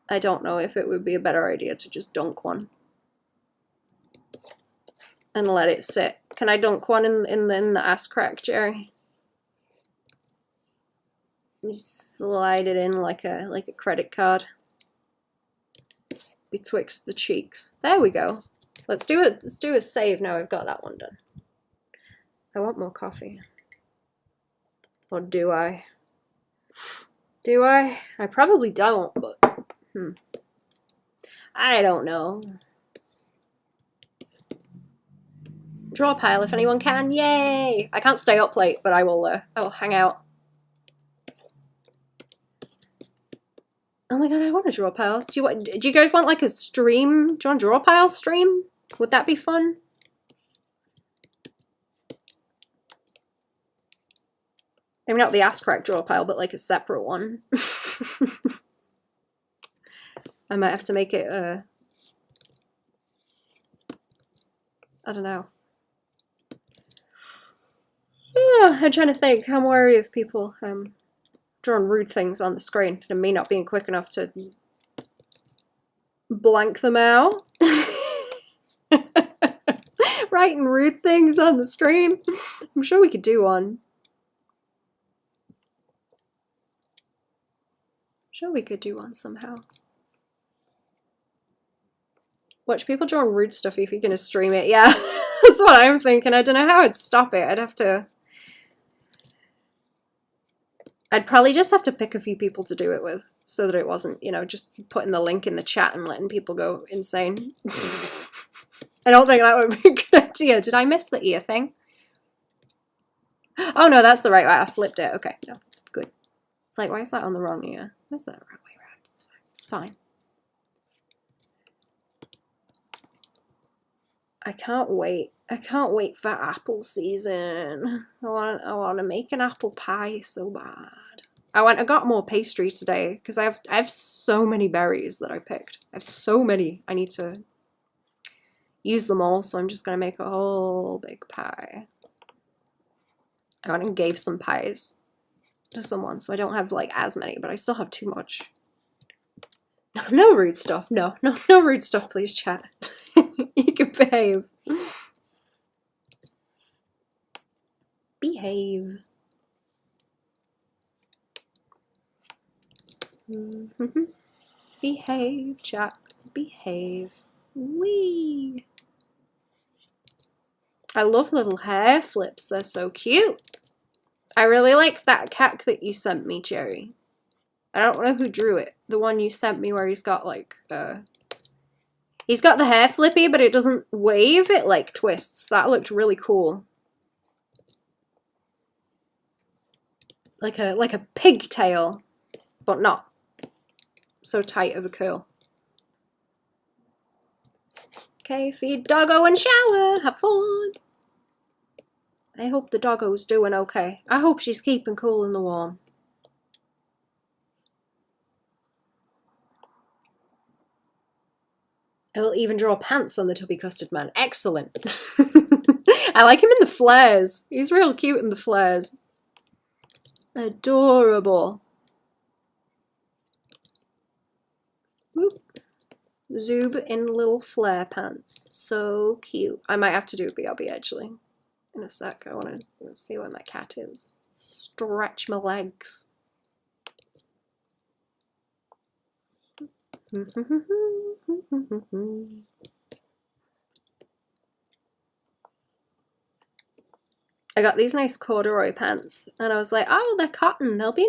I don't know if it would be a better idea to just dunk one and let it sit. Can I dunk one in the ass crack, Jerry? You slide it in like a credit card betwixt the cheeks. There we go. Let's do it. Let's do a save now. I've got that one done. I want more coffee. Or do I? Do I? I probably don't, but I don't know. Draw pile if anyone can. Yay! I can't stay up late, but I will hang out. Oh my god, I want a draw pile. Do you guys want like a stream? Do you want a draw pile stream? Would that be fun? Maybe not the ass crack draw pile, but like a separate one. I might have to make it I don't know. I'm trying to think. I'm wary of people drawing rude things on the screen and me not being quick enough to blank them out. Writing rude things on the screen. I'm sure we could do one. I'm sure we could do one somehow. Watch people drawing rude stuff if you're gonna stream it. Yeah, that's what I'm thinking. I don't know how I'd stop it. I'd probably just have to pick a few people to do it with so that it wasn't, you know, just putting the link in the chat and letting people go insane. I don't think that would be a good idea. Did I miss the ear thing? Oh no, that's the right way. I flipped it. Okay, no, it's good. It's like, why is that on the wrong ear? Why is that the right way around? It's fine. It's fine. I can't wait. I can't wait for apple season. I want to make an apple pie so bad. I got more pastry today because I have so many berries that I picked. I have so many. I need to use them all, so I'm just gonna make a whole big pie. I went and gave some pies to someone, so I don't have like as many, but I still have too much. No rude stuff. No rude stuff, please, chat. You can behave. Behave. Behave, chat. Behave. Wee. I love little hair flips. They're so cute. I really like that cat that you sent me, Jerry. I don't know who drew it. The one you sent me where he's got like he's got the hair flippy, but it doesn't wave, it like twists. That looked really cool. Like a pigtail, but not so tight of a curl. Okay, feed doggo and shower. Have fun. I hope the doggo's doing okay. I hope she's keeping cool in the warm. I'll even draw pants on the Tubby Custard Man. Excellent. I like him in the flares. He's real cute in the flares. Adorable. Whoop. Zoob in little flare pants. So cute. I might have to do a BRB actually. In a sec. I want to see where my cat is. Stretch my legs. I got these nice corduroy pants and I was like, oh, they're cotton. They'll be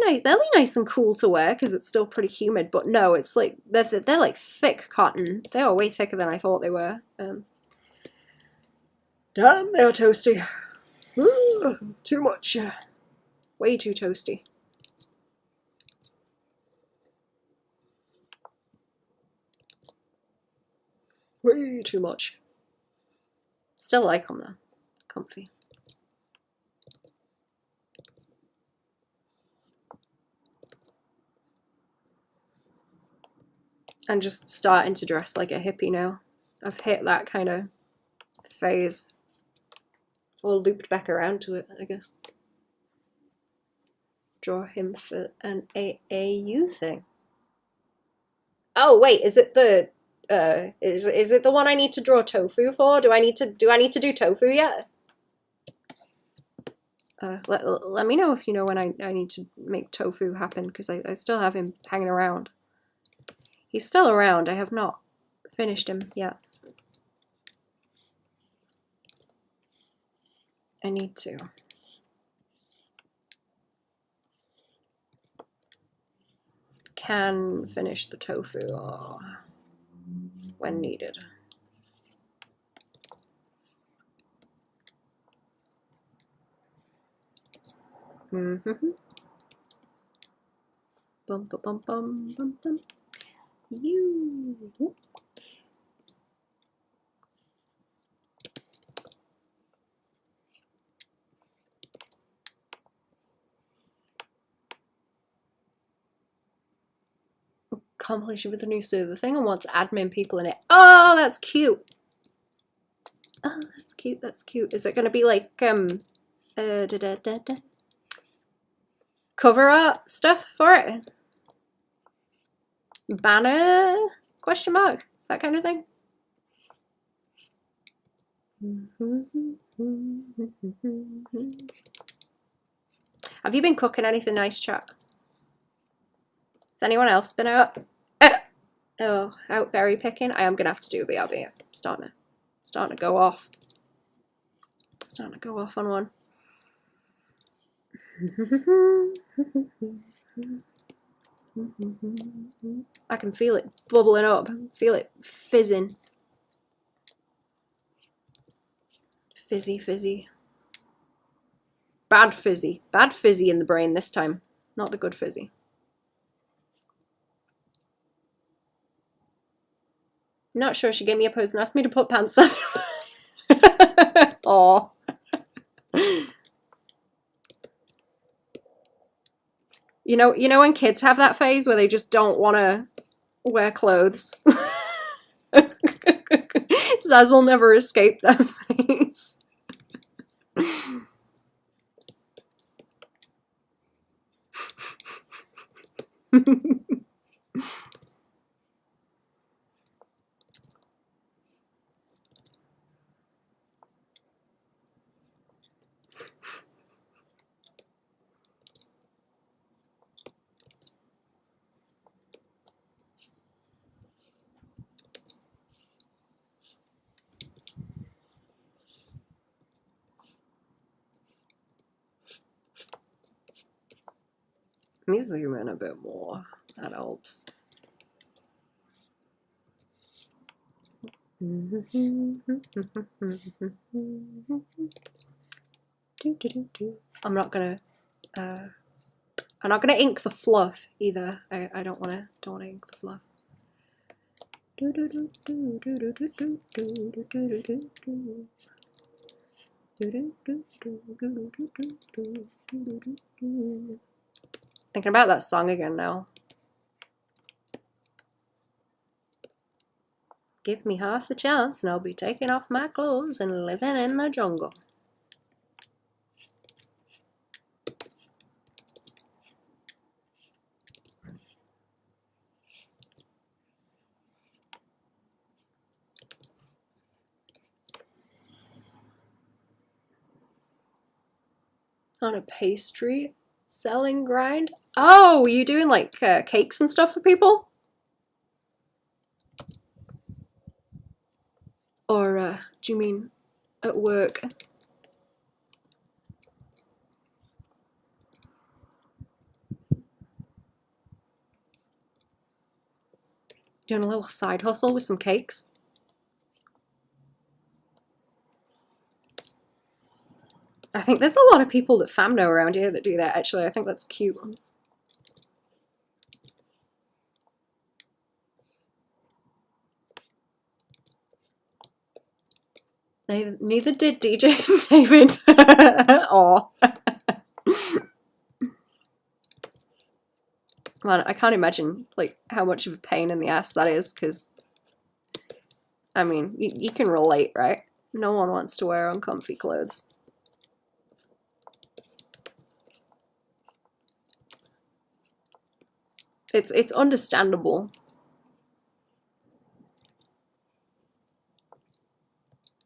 nice and cool to wear because it's still pretty humid. But no, it's like they're like thick cotton. They are way thicker than I thought they were. Damn, they are toasty. Ooh, too much. Way too toasty. Way too much. Still like them though. Comfy. I'm just starting to dress like a hippie now. I've hit that kind of phase. Or looped back around to it, I guess. Draw him for an AAU thing. Oh wait, is it the is it the one I need to draw tofu for? Do I need to do tofu yet? Let me know if you know when I need to make tofu happen, because I still have him hanging around. He's still around. I have not finished him yet. I need to. Can finish the tofu when needed. Mm-hmm. Bum bum bum bum bum bum. You. Compilation with the new server thing and wants admin people in it. Oh, that's cute. Oh, that's cute. That's cute. Is it going to be like Da, da, da, da. Cover art stuff for it. Banner? Question mark? That kind of thing. Have you been cooking anything nice, chat? Has anyone else been out? Out berry picking? I am gonna have to do a BRB. Starting to go off. Starting to go off on one. I can feel it bubbling up. Feel it fizzing. Fizzy, fizzy. Bad fizzy. Bad fizzy in the brain this time. Not the good fizzy. I'm not sure. She gave me a pose and asked me to put pants on. Aww. You know when kids have that phase where they just don't want to wear clothes? Zaz will never escape that phase. Let me zoom in a bit more. That helps. I'm not gonna ink the fluff either. I don't wanna ink the fluff. Thinking about that song again now. Give me half the chance and I'll be taking off my clothes and living in the jungle. On a pastry selling grind? Oh, were you doing like cakes and stuff for people? Or do you mean at work? Doing a little side hustle with some cakes? I think there's a lot of people that fam know around here that do that, actually. I think that's cute. Neither did DJ David. Aw. Man, I can't imagine like how much of a pain in the ass that is, because I mean, you can relate, right? No one wants to wear uncomfy clothes. It's understandable.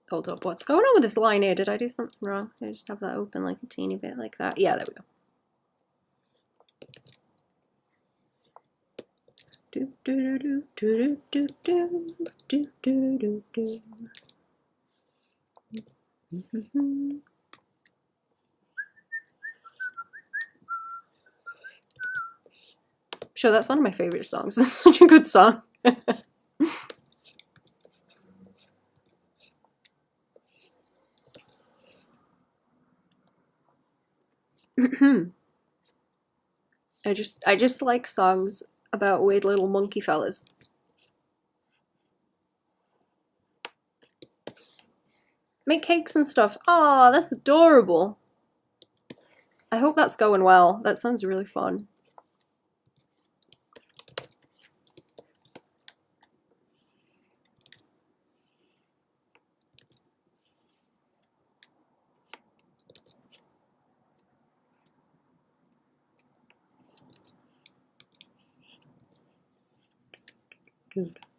Hold up, what's going on with this line here? Did I do something wrong? Did I just have that open like a teeny bit like that? Yeah, there we go. Do do do do do do do do do do. Sure, that's one of my favorite songs. It's such a good song. I just like songs about weird little monkey fellas. Make cakes and stuff. Aw, that's adorable. I hope that's going well. That sounds really fun.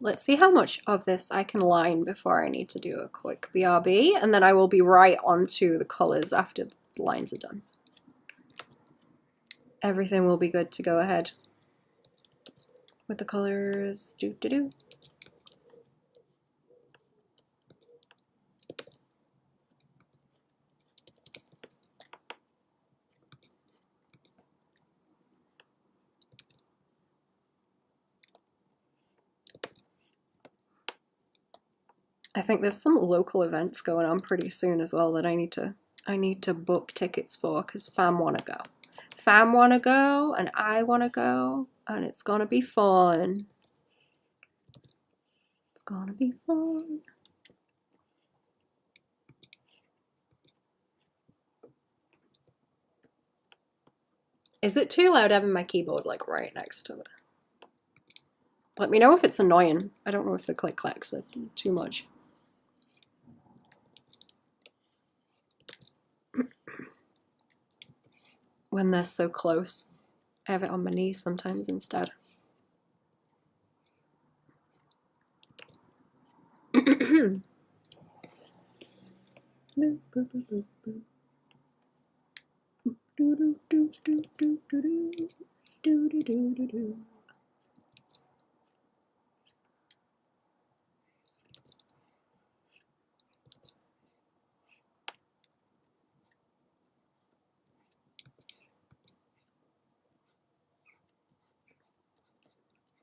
Let's see how much of this I can line before I need to do a quick BRB, and then I will be right onto the colours after the lines are done. Everything will be good to go ahead with the colours. I think there's some local events going on pretty soon as well that I need to book tickets for, because fam wanna go. Fam wanna go and I wanna go, and it's gonna be fun. It's gonna be fun. Is it too loud having my keyboard like right next to it? Let me know if it's annoying. I don't know if the click clacks are too much. When they're so close, I have it on my knees sometimes instead.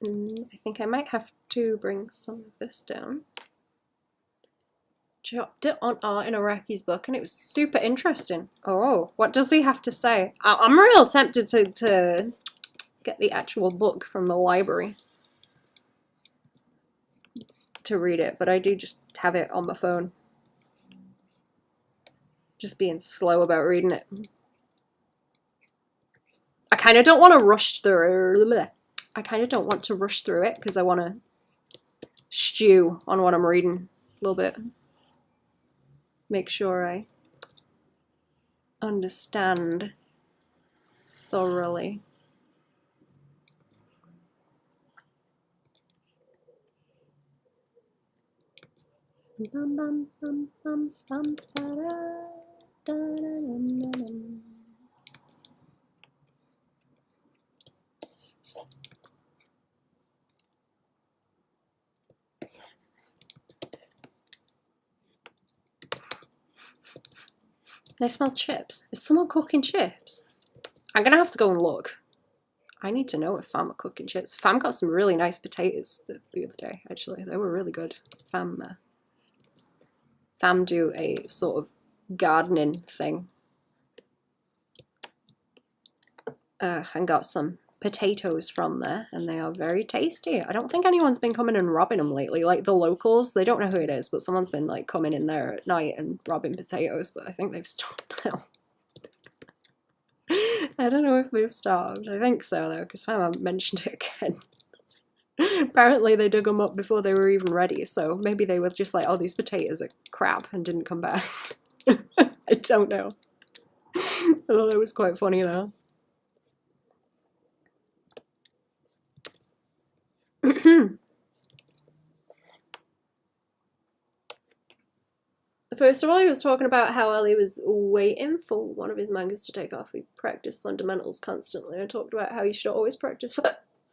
I think I might have to bring some of this down. Chopped it on art in Araki's book, and it was super interesting. Oh, what does he have to say? I'm real tempted to get the actual book from the library to read it, but I do just have it on my phone. Just being slow about reading it. I kind of don't want to rush through it. I kind of don't want to rush through it because I want to stew on what I'm reading a little bit. Make sure I understand thoroughly. I smell chips. Is someone cooking chips? I'm gonna have to go and look. I need to know if Fam are cooking chips. Fam got some really nice potatoes the other day, actually. They were really good. Fam do a sort of gardening thing. And got some potatoes from there, and they are very tasty. I don't think anyone's been coming and robbing them lately. Like the locals, they don't know who it is, but someone's been like coming in there at night and robbing potatoes, but I think they've stopped now. I don't know if they've stopped. I think so though, because Fam mentioned it again. Apparently they dug them up before they were even ready, so maybe they were just like, oh, these potatoes are crap, and didn't come back. I don't know. I thought that was quite funny though. First of all, he was talking about how Ellie was waiting for one of his mangas to take off. He practiced fundamentals constantly. I talked about how you should always practice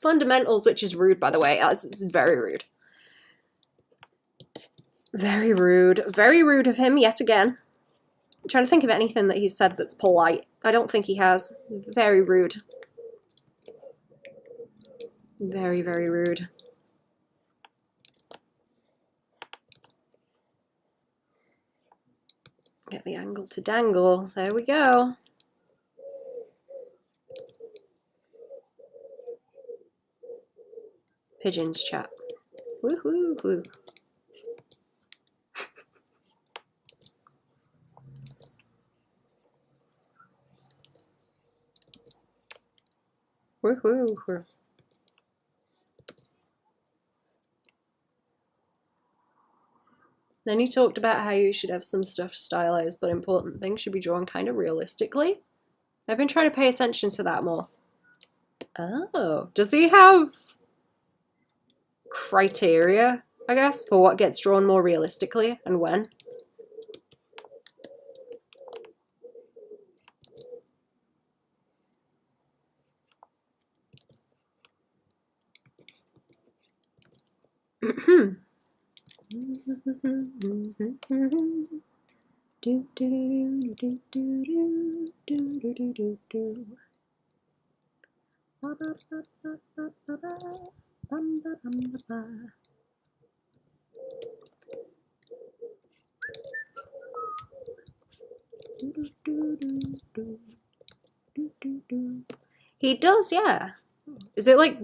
fundamentals, which is rude, by the way. It's very rude. Very rude. Very rude of him, yet again. I'm trying to think of anything that he's said that's polite. I don't think he has. Very rude. Very, very rude. Get the angle to dangle. There we go. Pigeons chat. Woohoo! Woo. Woohoo! Then he talked about how you should have some stuff stylized, but important things should be drawn kind of realistically. I've been trying to pay attention to that more. Oh, does he have criteria, I guess, for what gets drawn more realistically and when. He does, yeah. Is it like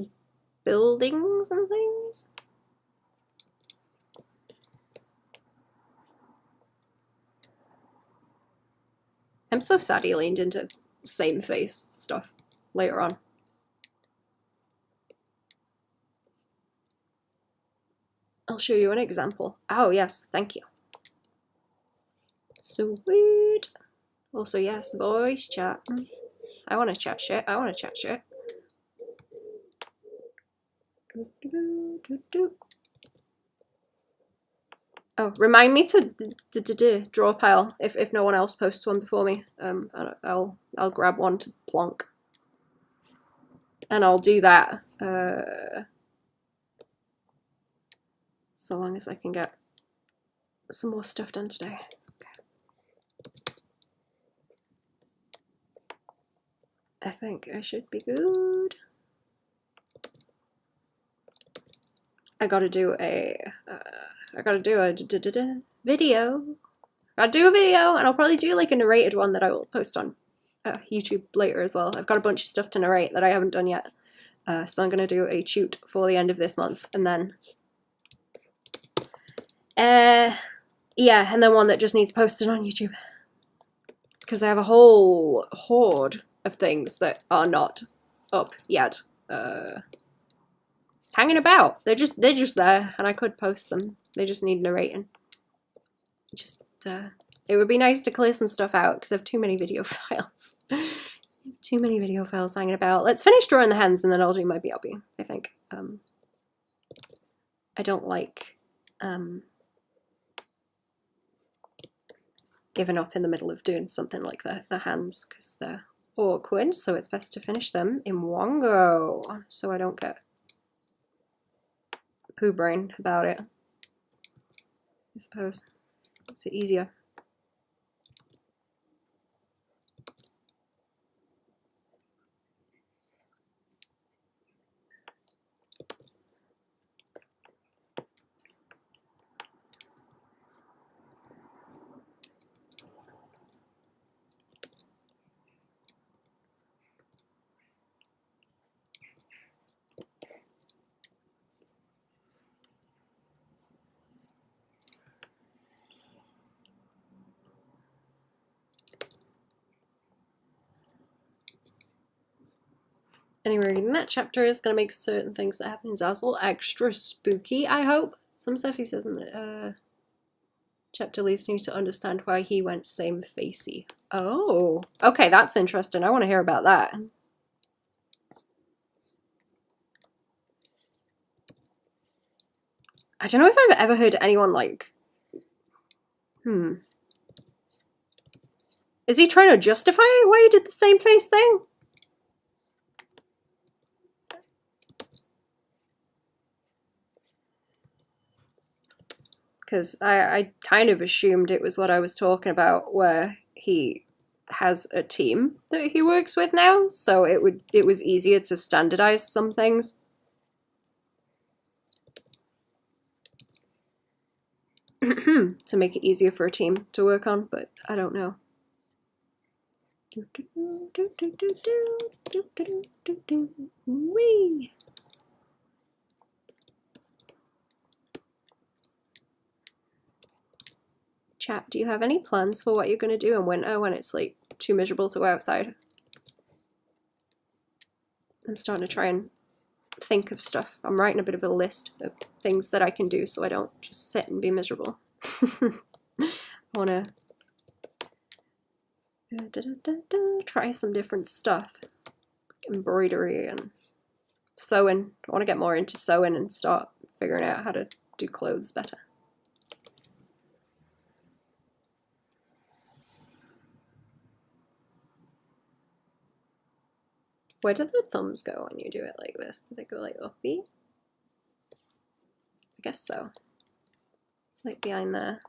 buildings and things? I'm so sad he leaned into same face stuff later on. I'll show you an example. Oh, yes, thank you. Sweet. Also, yes, voice chat. I want to chat shit. I want to chat shit. Oh, remind me to draw a pile if no one else posts one before me. I'll grab one to plonk, and I'll do that. So long as I can get some more stuff done today. Okay. I think I should be good. I gotta do a video. I gotta do a video, and I'll probably do like a narrated one that I will post on YouTube later as well. I've got a bunch of stuff to narrate that I haven't done yet. So I'm gonna do a shoot for the end of this month, and then yeah, and then one that just needs posted on YouTube. Because I have a whole horde of things that are not up yet. Hanging about. They're just there, and I could post them. They just need narrating. It would be nice to clear some stuff out because I have too many video files. Too many video files hanging about. Let's finish drawing the hands, and then I'll do my BRB, I think. I don't like giving up in the middle of doing something like the hands because they're awkward, so it's best to finish them in one go so I don't get poo brain about it. I suppose makes it easier. Anyway, reading that chapter is going to make certain things that happen in Zazzle extra spooky, I hope. Some stuff he says in the chapter leads me to understand why he went same-facey. Oh, okay, that's interesting. I want to hear about that. I don't know if I've ever heard anyone like... Is he trying to justify why he did the same face thing? Because I kind of assumed it was what I was talking about, where he has a team that he works with now, so it was easier to standardize some things. To make it easier for a team to work on, but I don't know. Wee! Chat, do you have any plans for what you're going to do in winter when it's like too miserable to go outside? I'm starting to try and think of stuff. I'm writing a bit of a list of things that I can do so I don't just sit and be miserable. I want to try some different stuff. Embroidery and sewing. I want to get more into sewing and start figuring out how to do clothes better. Where do the thumbs go when you do it like this? Do they go like uppy? I guess so. It's like behind there.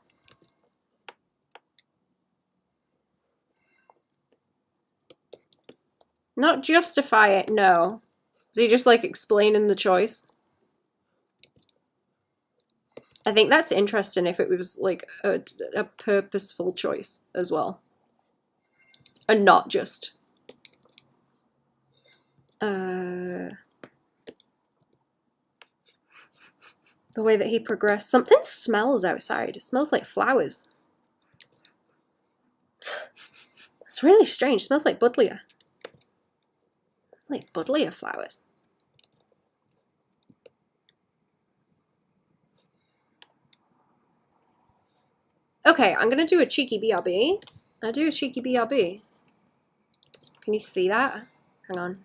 Not justify it, no. Is he just like explaining the choice? I think that's interesting if it was like a purposeful choice as well. And not just the way that he progressed. Something smells outside. It smells like flowers. It's really strange. It smells like buddleia. It's like buddleia flowers. Okay, I'm gonna do a cheeky BRB. I'll do a cheeky BRB. Can you see that? Hang on.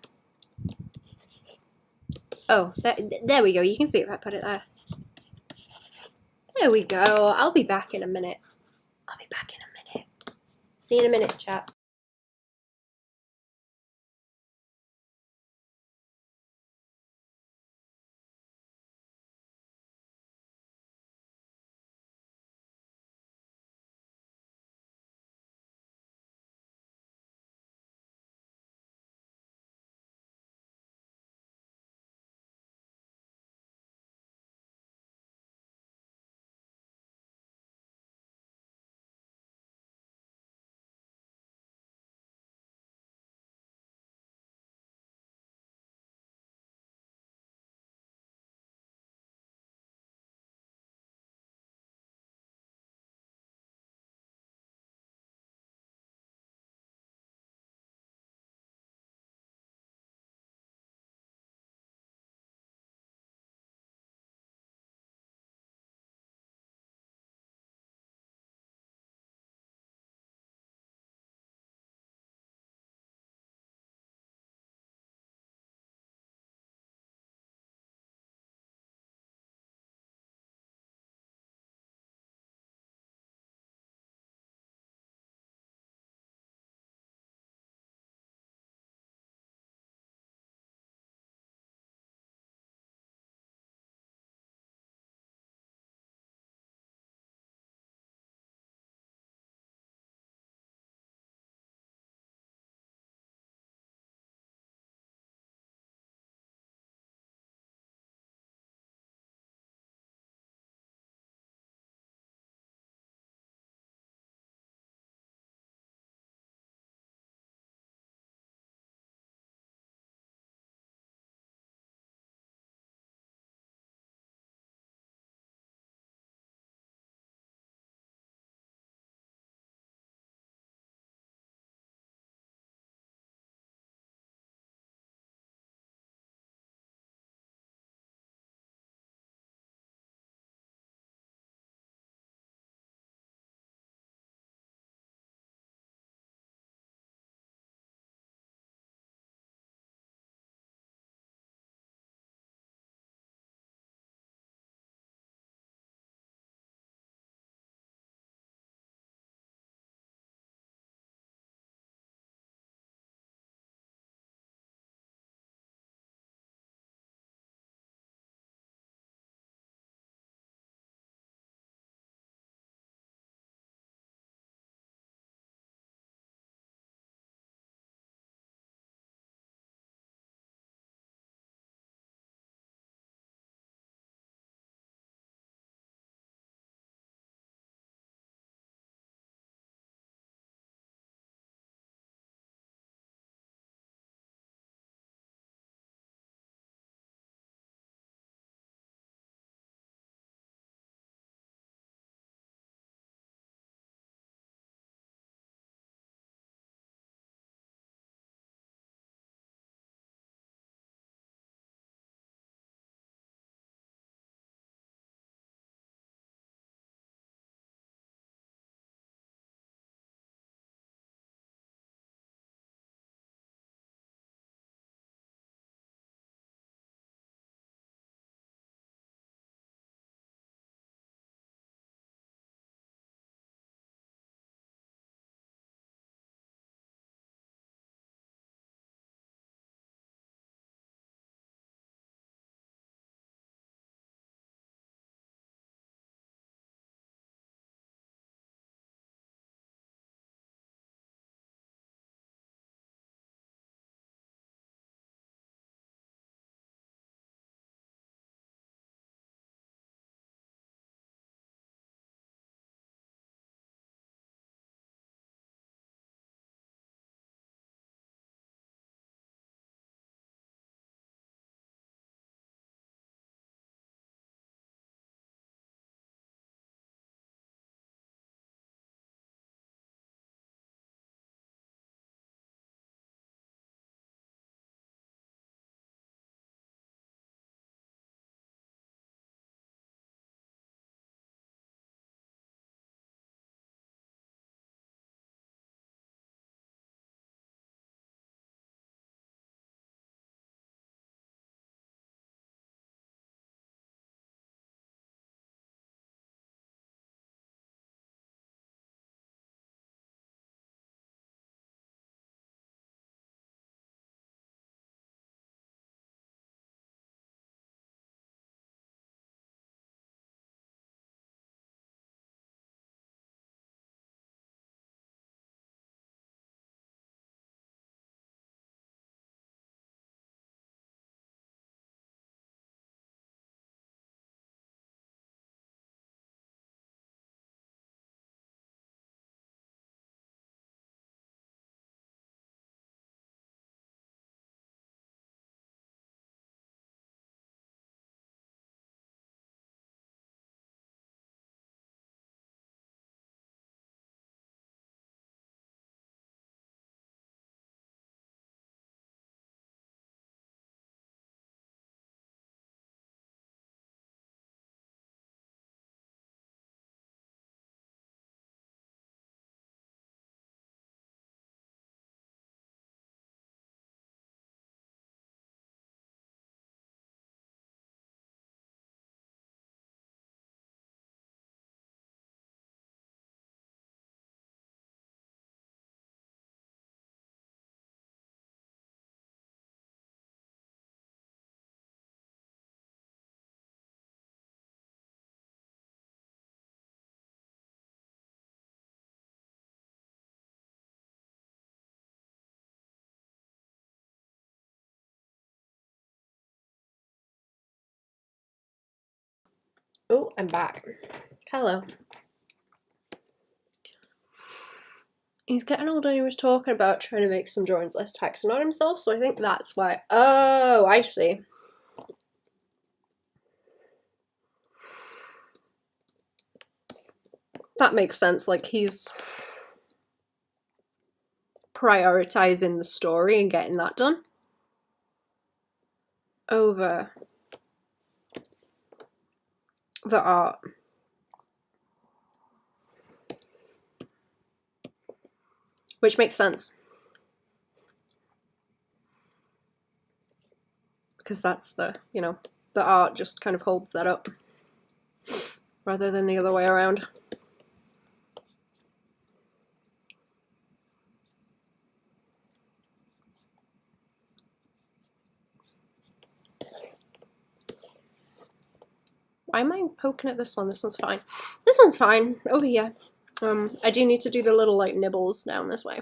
Oh, there we go. You can see it if I put it there. There we go. I'll be back in a minute. I'll be back in a minute. See you in a minute, chat. Oh, I'm back. Hello. He's getting older and he was talking about trying to make some drawings less taxing on himself, so I think that's why. Oh, I see. That makes sense. Like, he's prioritizing the story and getting that done over the art. Which makes sense. Because that's the, you know, the art just kind of holds that up. Rather than the other way around. Why am I poking at this one? This one's fine. This one's fine. Over here. I do need to do the little, like, nibbles down this way.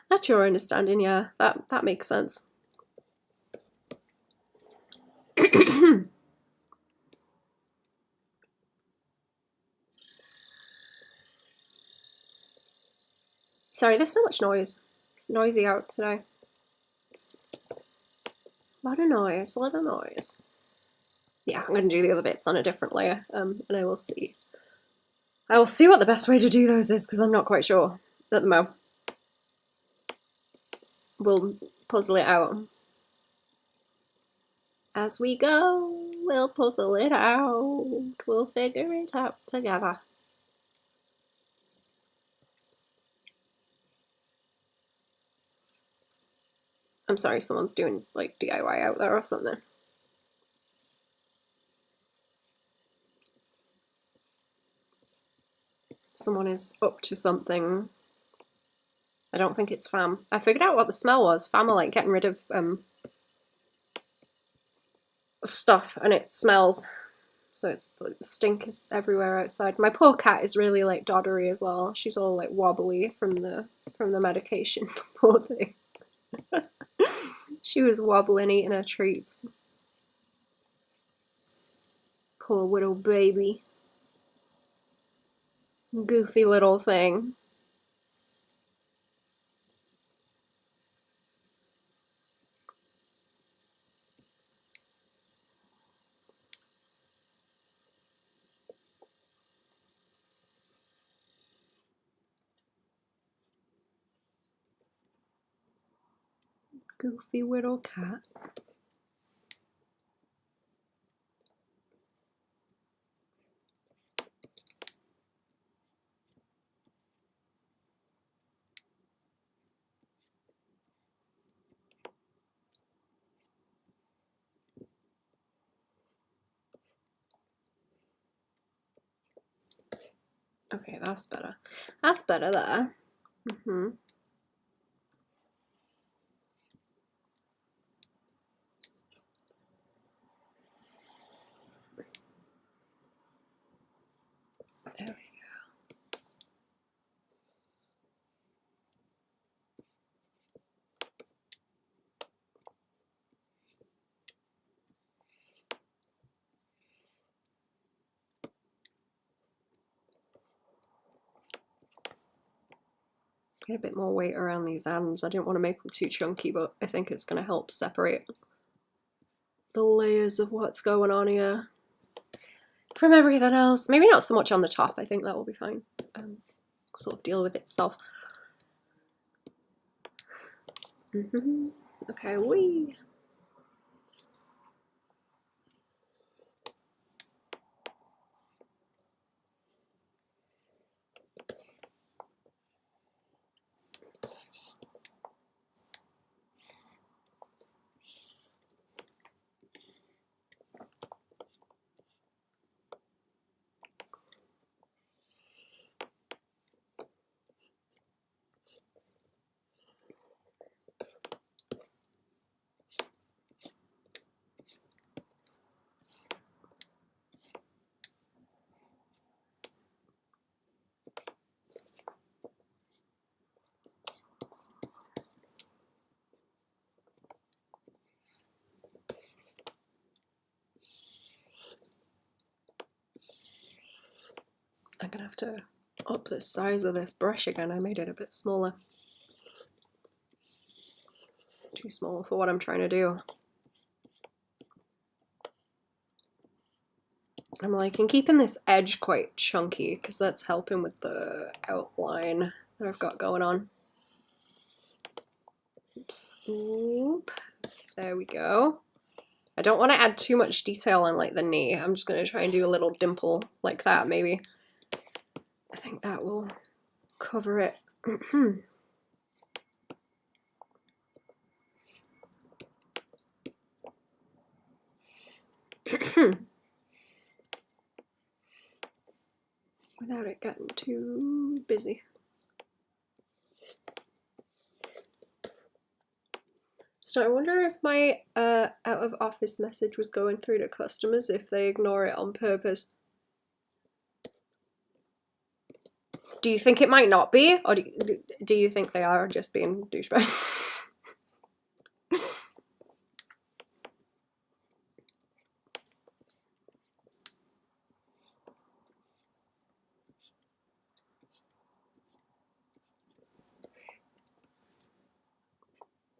That's your understanding, yeah. That makes sense. Sorry, there's so much noise. It's noisy out today. A lot of noise, a lot of noise. Yeah, I'm going to do the other bits on a different layer, and I will see. I will see what the best way to do those is, because I'm not quite sure at the moment. We'll puzzle it out. As we go, we'll puzzle it out. We'll figure it out together. I'm sorry, someone's doing, like, DIY out there or something. Someone is up to something. I don't think it's Fam. I figured out what the smell was. Fam are, like, getting rid of stuff, and it smells. So it's like the stink is everywhere outside. My poor cat is really, like, doddery as well. She's all, like, wobbly from the medication. Poor thing. She was wobbling, eating her treats. Poor little baby. Goofy little thing. Goofy little cat. Okay, that's better. That's better there. There we go. Get a bit more weight around these ends. I didn't want to make them too chunky, but I think it's going to help separate the layers of what's going on here from everything else. Maybe not so much on the top. I think that will be fine. Sort of deal with itself. Okay, wee. I'm gonna have to up the size of this brush again. I made it a bit smaller. Too small for what I'm trying to do. I'm liking keeping this edge quite chunky because that's helping with the outline that I've got going on. Oops. Oop. There we go. I don't want to add too much detail on like the knee. I'm just going to try and do a little dimple like that maybe. I think that will cover it. Without it getting too busy. So I wonder if my out of office message was going through to customers if they ignore it on purpose. Do you think it might not be? Or do you think they are just being douchebags?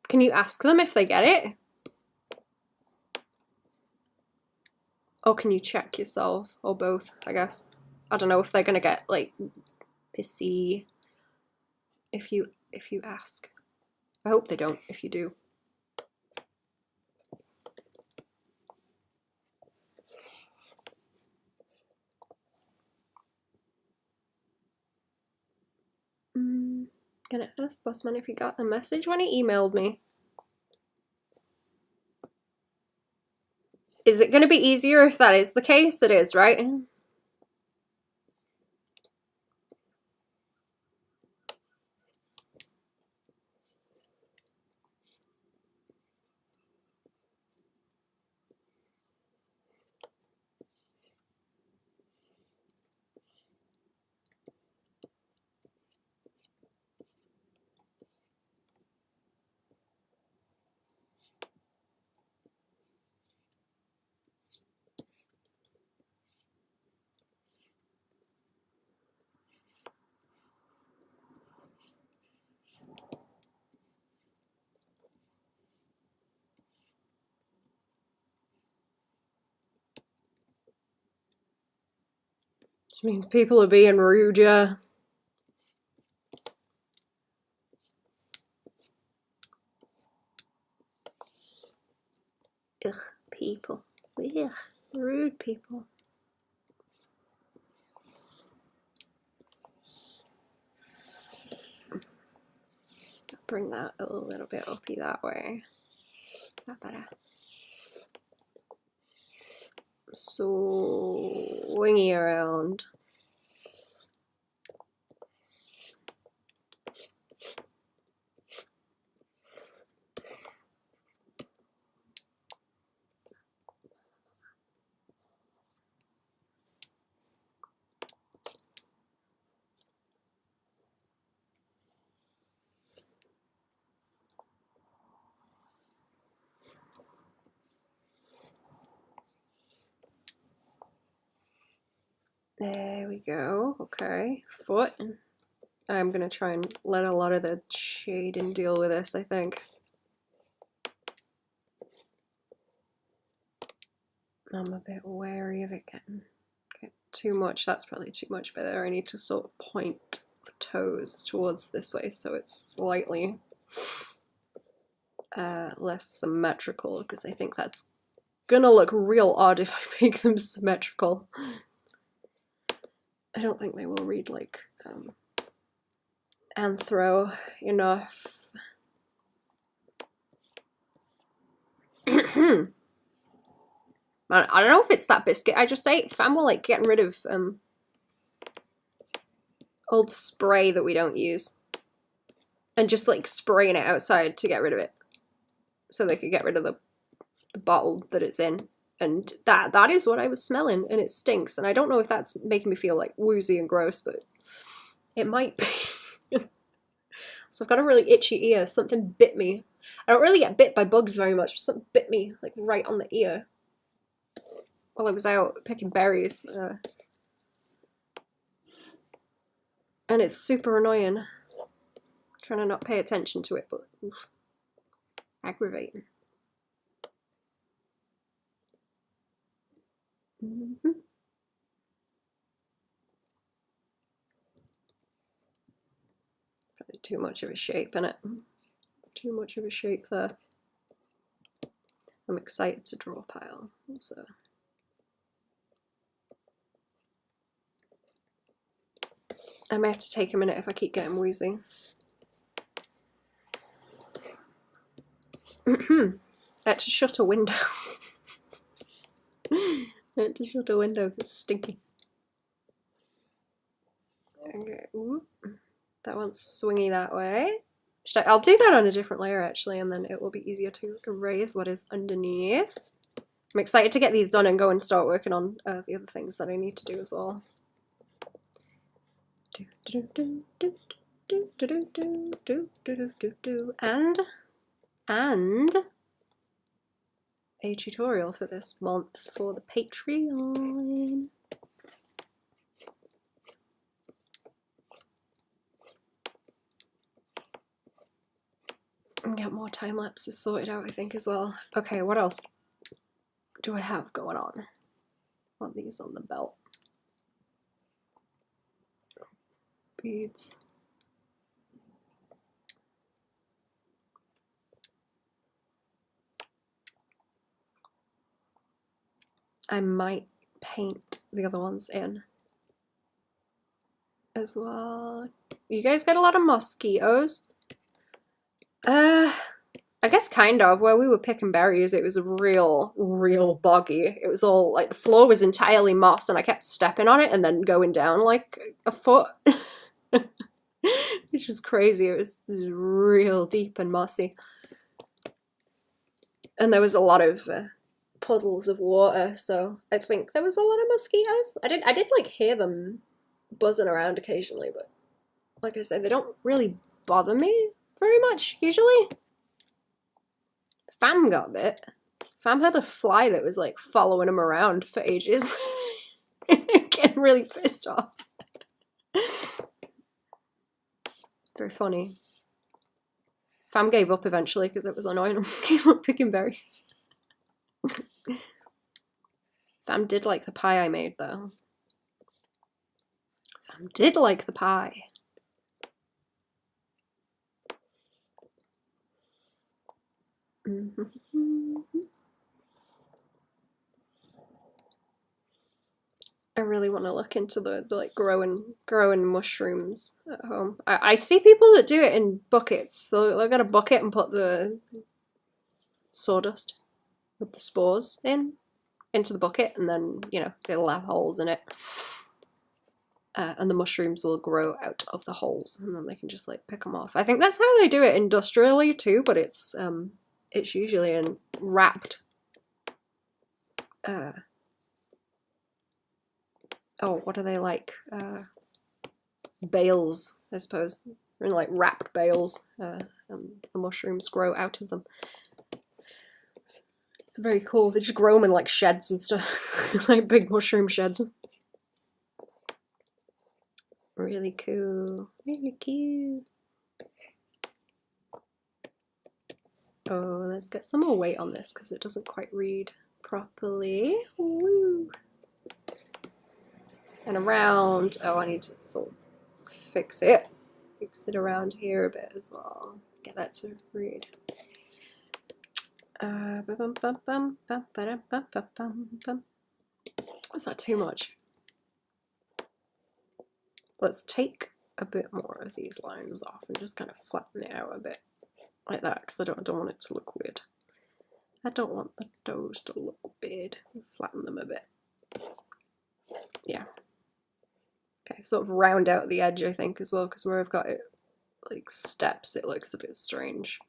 Can you ask them if they get it? Or can you check yourself? Or both, I guess. I don't know if they're gonna get like pissy if you ask. I hope they don't if you do. Gonna ask Bossman if he got the message when he emailed me. Is it gonna be easier if that is the case? It is, right? Which means people are being rude, yeah. Ugh, people. Ugh, rude people. Bring that a little bit uppy that way. That better. Swingy around. There we go. Okay, foot. I'm gonna try and let a lot of the shading deal with this, I think. I'm a bit wary of it getting too much. That's probably too much, but there I need to sort of point the toes towards this way so it's slightly less symmetrical, because I think that's gonna look real odd if I make them symmetrical. I don't think they will read like anthro enough. Man, I don't know if it's that biscuit I just ate. Fam will like getting rid of old spray that we don't use and just like spraying it outside to get rid of it so they could get rid of the bottle that it's in. And that is what I was smelling, and it stinks. And I don't know if that's making me feel like woozy and gross, but it might be. So I've got a really itchy ear. Something bit me. I don't really get bit by bugs very much, but something bit me like right on the ear while I was out picking berries. And it's super annoying. I'm trying to not pay attention to it, but oof, aggravating. Mm-hmm. Probably too much of a shape, innit? It's too much of a shape there. I'm excited to draw a pile, so. I may have to take a minute if I keep getting woozy. I had to shut a window. I had to shut a window because it's stinky. Okay, ooh. That one's swingy that way. I'll do that on a different layer actually, and then it will be easier to erase what is underneath. I'm excited to get these done and go and start working on the other things that I need to do as well. And a tutorial for this month for the Patreon. And get more time lapses sorted out, I think, as well. Okay, what else do I have going on? I want these on the belt. Beads. I might paint the other ones in as well. You guys get a lot of mosquitoes? I guess kind of. Where we were picking berries, it was real boggy. It was all like the floor was entirely moss, and I kept stepping on it and then going down like a foot, which was crazy. It was real deep and mossy, and there was a lot of puddles of water. So I think there was a lot of mosquitoes. I did like hear them buzzing around occasionally, but like I said, they don't really bother me very much usually. Fam got bit. Fam had a fly that was like following him around for ages. Getting really pissed off. Very funny. Fam gave up eventually because it was annoying him. Gave up picking berries. Fam did like the pie I made though. Fam did like the pie. I really want to look into the like growing mushrooms at home. I see people that do it in buckets. They'll get a bucket and put the sawdust with the spores into the bucket, and then they'll have holes in it, and the mushrooms will grow out of the holes, and then they can just like pick them off. I think that's how they do it industrially too, but it's usually in wrapped. Oh, what are they like? Bales, I suppose. They're in like wrapped bales, and the mushrooms grow out of them. It's very cool. They just grow them in like sheds and stuff, like big mushroom sheds. Really cool. Really cute. Oh, let's get some more weight on this because it doesn't quite read properly. Woo! And around, oh, I need to sort of fix it around here a bit as well. Get that to read. Was that too much? Let's take a bit more of these lines off and just kind of flatten it out a bit like that, because I don't want it to look weird. I don't want the toes to look weird. Flatten them a bit. Yeah. Okay, sort of round out the edge, I think, as well, because where I've got it like steps, it looks a bit strange.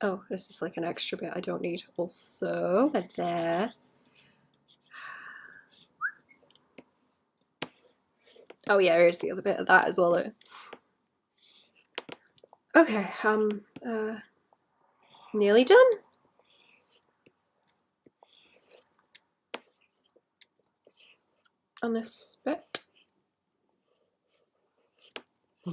Oh, this is like an extra bit I don't need. Also, there. Oh yeah, here's the other bit of that as well though. Okay, nearly done. On this bit. I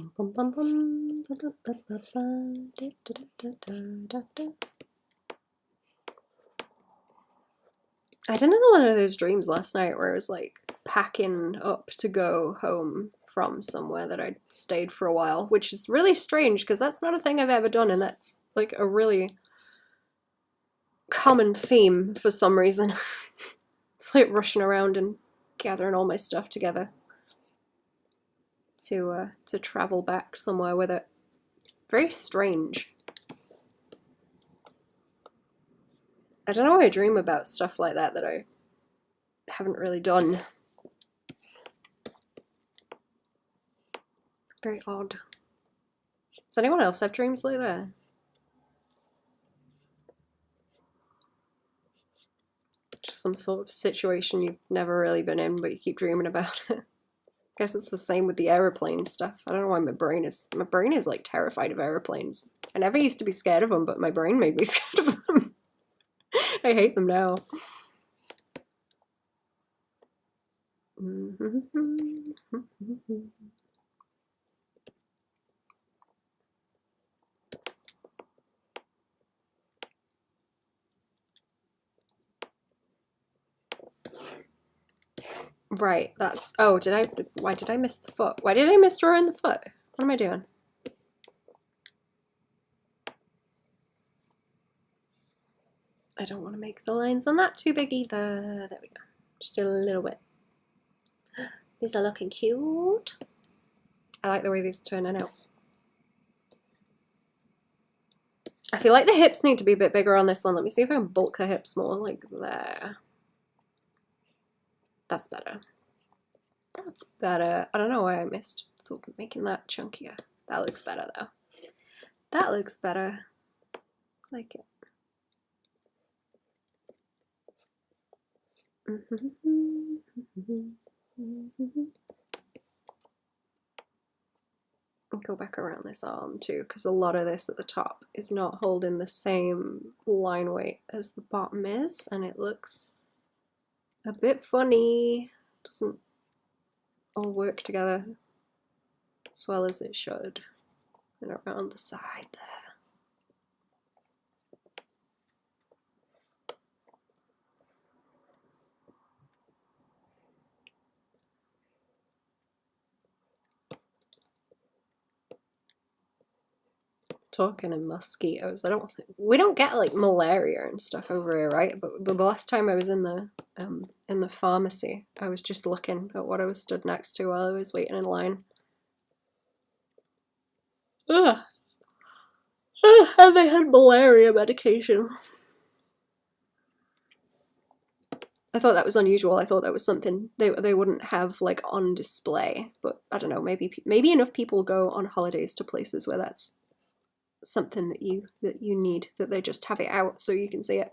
had another one of those dreams last night where I was like packing up to go home from somewhere that I'd stayed for a while, which is really strange because that's not a thing I've ever done, and that's like a really common theme for some reason. It's like rushing around and gathering all my stuff together to travel back somewhere with it. Very strange. I don't know why I dream about stuff like that I haven't really done. Very odd. Does anyone else have dreams like that? Just some sort of situation you've never really been in, but you keep dreaming about it. Guess it's the same with the aeroplane stuff. I don't know why my brain is like terrified of aeroplanes. I never used to be scared of them, but my brain made me scared of them. I hate them now. Right, that's... Oh, why did I miss the foot? Why did I miss drawing the foot? What am I doing? I don't want to make the lines on that too big either. There we go. Just a little bit. These are looking cute. I like the way these are turning out. I feel like the hips need to be a bit bigger on this one. Let me see if I can bulk the hips more, like there. That's better. That's better. I don't know why I missed sort of making that chunkier. That looks better though. That looks better. I like it. Go back around this arm too, because a lot of this at the top is not holding the same line weight as the bottom is, and it looks a bit funny. Doesn't all work together as well as it should. And around the side there. Talking of mosquitoes, we don't get like malaria and stuff over here, right? But the last time I was in the pharmacy, I was just looking at what I was stood next to while I was waiting in line. Ugh. And they had malaria medication. I thought that was unusual. I thought that was something they wouldn't have like on display. But I don't know. Maybe enough people go on holidays to places where that's something that you need, that they just have it out so you can see it.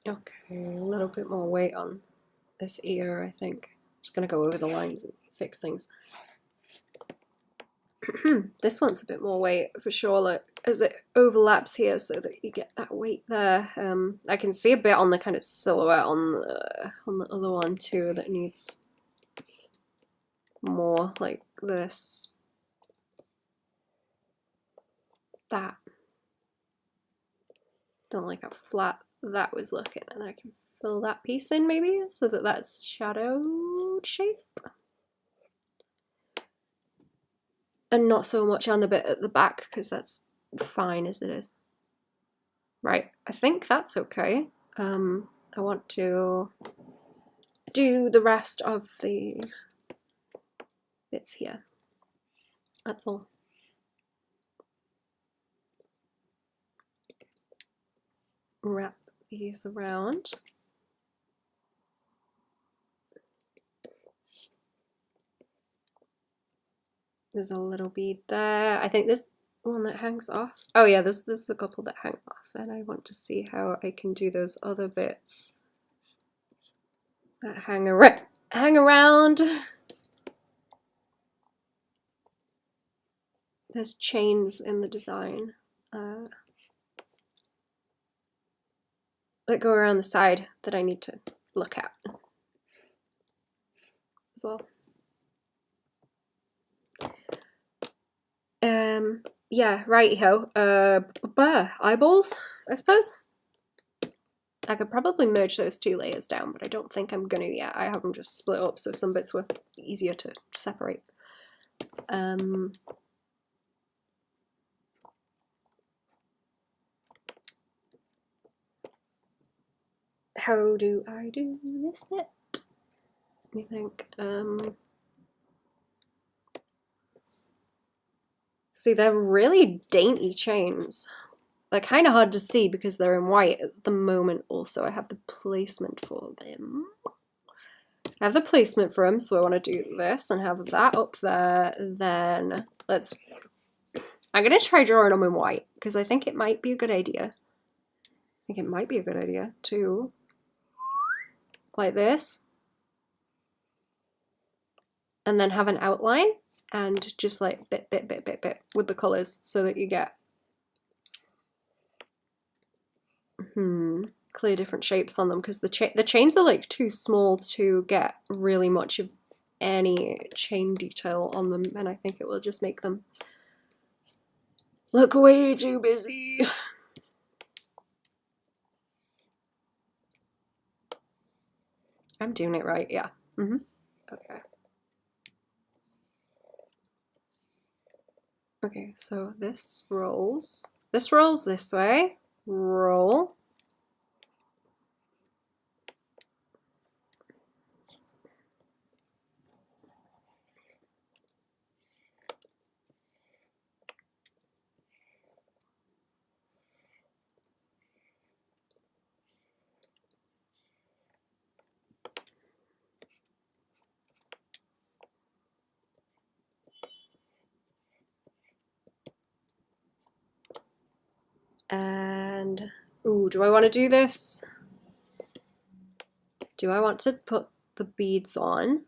Okay, a little bit more weight on this ear, I think. Just gonna go over the lines and fix things. This one's a bit more weight for sure, like, as it overlaps here so that you get that weight there. I can see a bit on the kind of silhouette on the other one too that needs more like this. That. Don't like how flat that was looking, and I can fill that piece in maybe so that that's shadowed shape. And not so much on the bit at the back because that's fine as it is. Right, I think that's okay. I want to do the rest of the bits here. That's all. Wrap these around. There's a little bead there. I think this one that hangs off. Oh yeah, there's a couple that hang off, and I want to see how I can do those other bits that hang around. There's chains in the design that go around the side that I need to look at as well. Yeah, righty-ho. Eyeballs, I suppose. I could probably merge those two layers down, but I don't think I'm gonna yet. I have them just split up so some bits were easier to separate. How do I do this bit? Let me think. See, they're really dainty chains. They're kind of hard to see because they're in white at the moment. Also, I have the placement for them. I have the placement for them, so I want to do this and have that up there. Then I'm going to try drawing them in white because I think it might be a good idea. I think it might be a good idea to, like this, and then have an outline and just like bit with the colors so that you get clear different shapes on them, because the chains are like too small to get really much of any chain detail on them, and I think it will just make them look way too busy. I'm doing it right, yeah. Okay. Okay, so this rolls this way, roll. And, ooh, do I want to do this? Do I want to put the beads on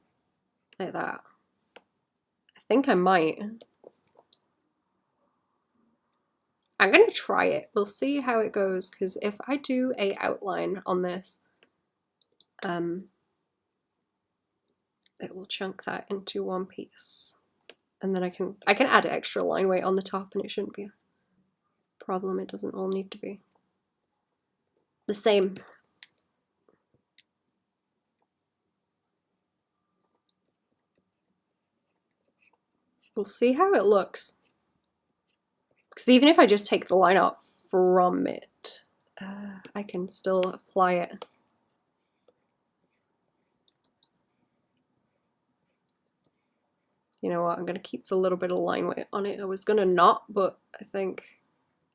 like that? I think I might. I'm gonna try it. We'll see how it goes, because if I do a outline on this, it will chunk that into one piece. And then I can add extra line weight on the top and it shouldn't be a problem. It doesn't all need to be the same. We'll see how it looks. Because even if I just take the line out from it, I can still apply it. You know what, I'm going to keep the little bit of line weight on it. I was going to not, but I think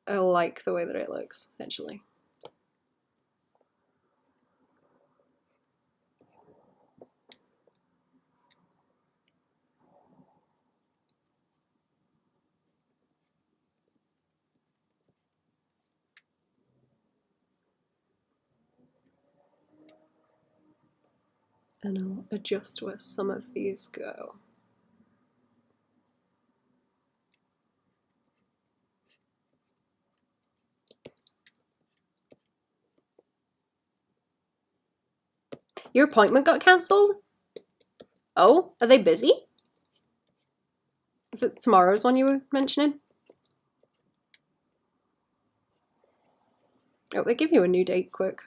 I like the way that it looks, essentially. And I'll adjust where some of these go. Your appointment got cancelled? Oh, are they busy? Is it tomorrow's one you were mentioning? Oh, they give you a new date quick.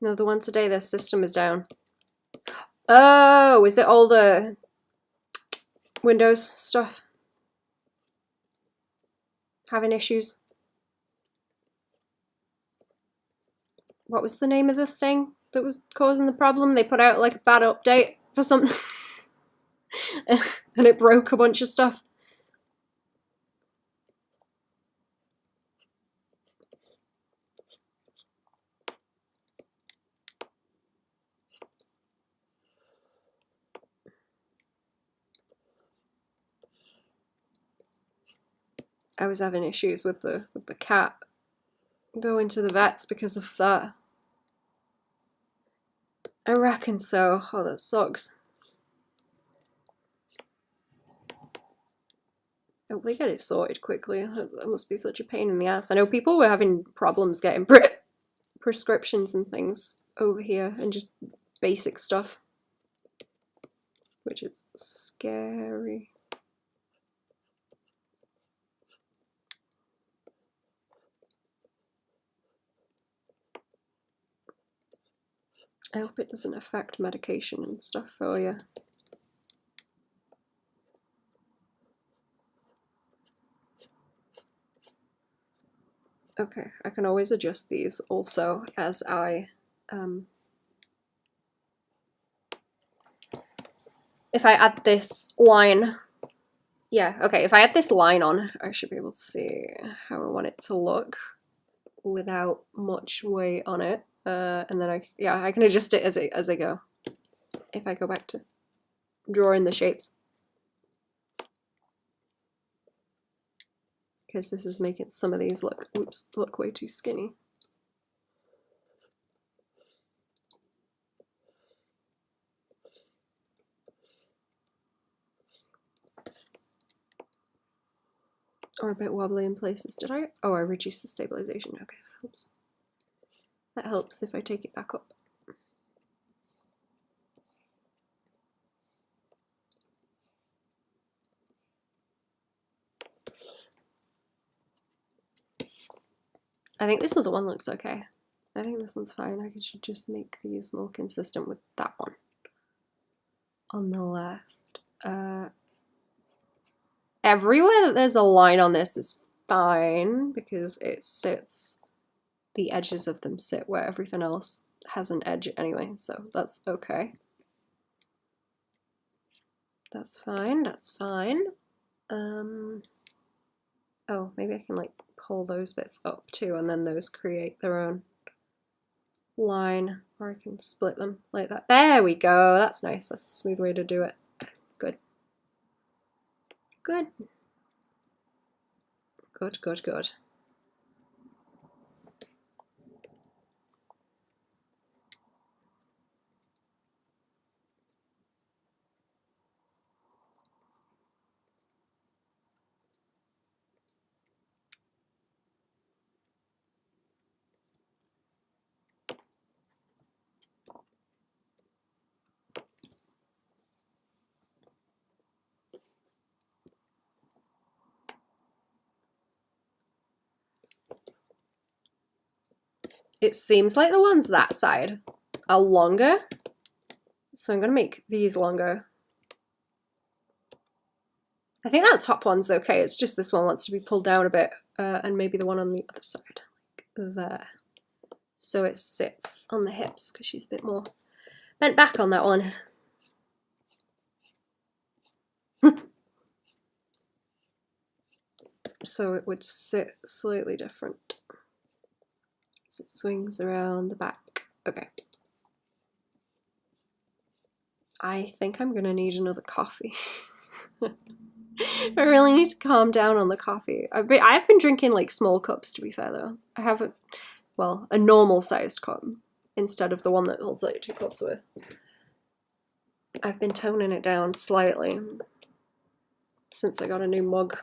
No, the one today, their system is down. Oh, is it all the Windows stuff? Having issues? What was the name of the thing that was causing the problem? They put out like a bad update for something and it broke a bunch of stuff. I was having issues with the cat going to the vets because of that. I reckon so. Oh, that sucks. I hope they get it sorted quickly. That must be such a pain in the ass. I know people were having problems getting prescriptions and things over here, and just basic stuff, which is scary. I hope it doesn't affect medication and stuff for you. Okay, I can always adjust these also as I if I add this line, yeah, okay, if I add this line on, I should be able to see how I want it to look without much weight on it. And then I can adjust it as I go. If I go back to drawing the shapes. Because this is making some of these look way too skinny. Or a bit wobbly in places. Did I? Oh, I reduced the stabilization. Okay, that helps. That helps if I take it back up. I think this other one looks okay. I think this one's fine. I should just make these more consistent with that one. On the left. Everywhere that there's a line on this is fine because it sits, the edges of them sit where everything else has an edge anyway, so that's okay. That's fine, that's fine. Oh, maybe I can like pull those bits up too and then those create their own line, or I can split them like that. There we go, that's nice, that's a smooth way to do it. Good. Good. Good, good, good. It seems like the ones that side are longer, so I'm going to make these longer. I think that top one's okay, it's just this one wants to be pulled down a bit, and maybe the one on the other side, like there. So it sits on the hips, because she's a bit more bent back on that one. So it would sit slightly different. So it swings around the back. Okay. I think I'm gonna need another coffee. I really need to calm down on the coffee. I've been drinking like small cups, to be fair though. I have a normal sized cup instead of the one that holds like 2 cups worth. I've been toning it down slightly since I got a new mug.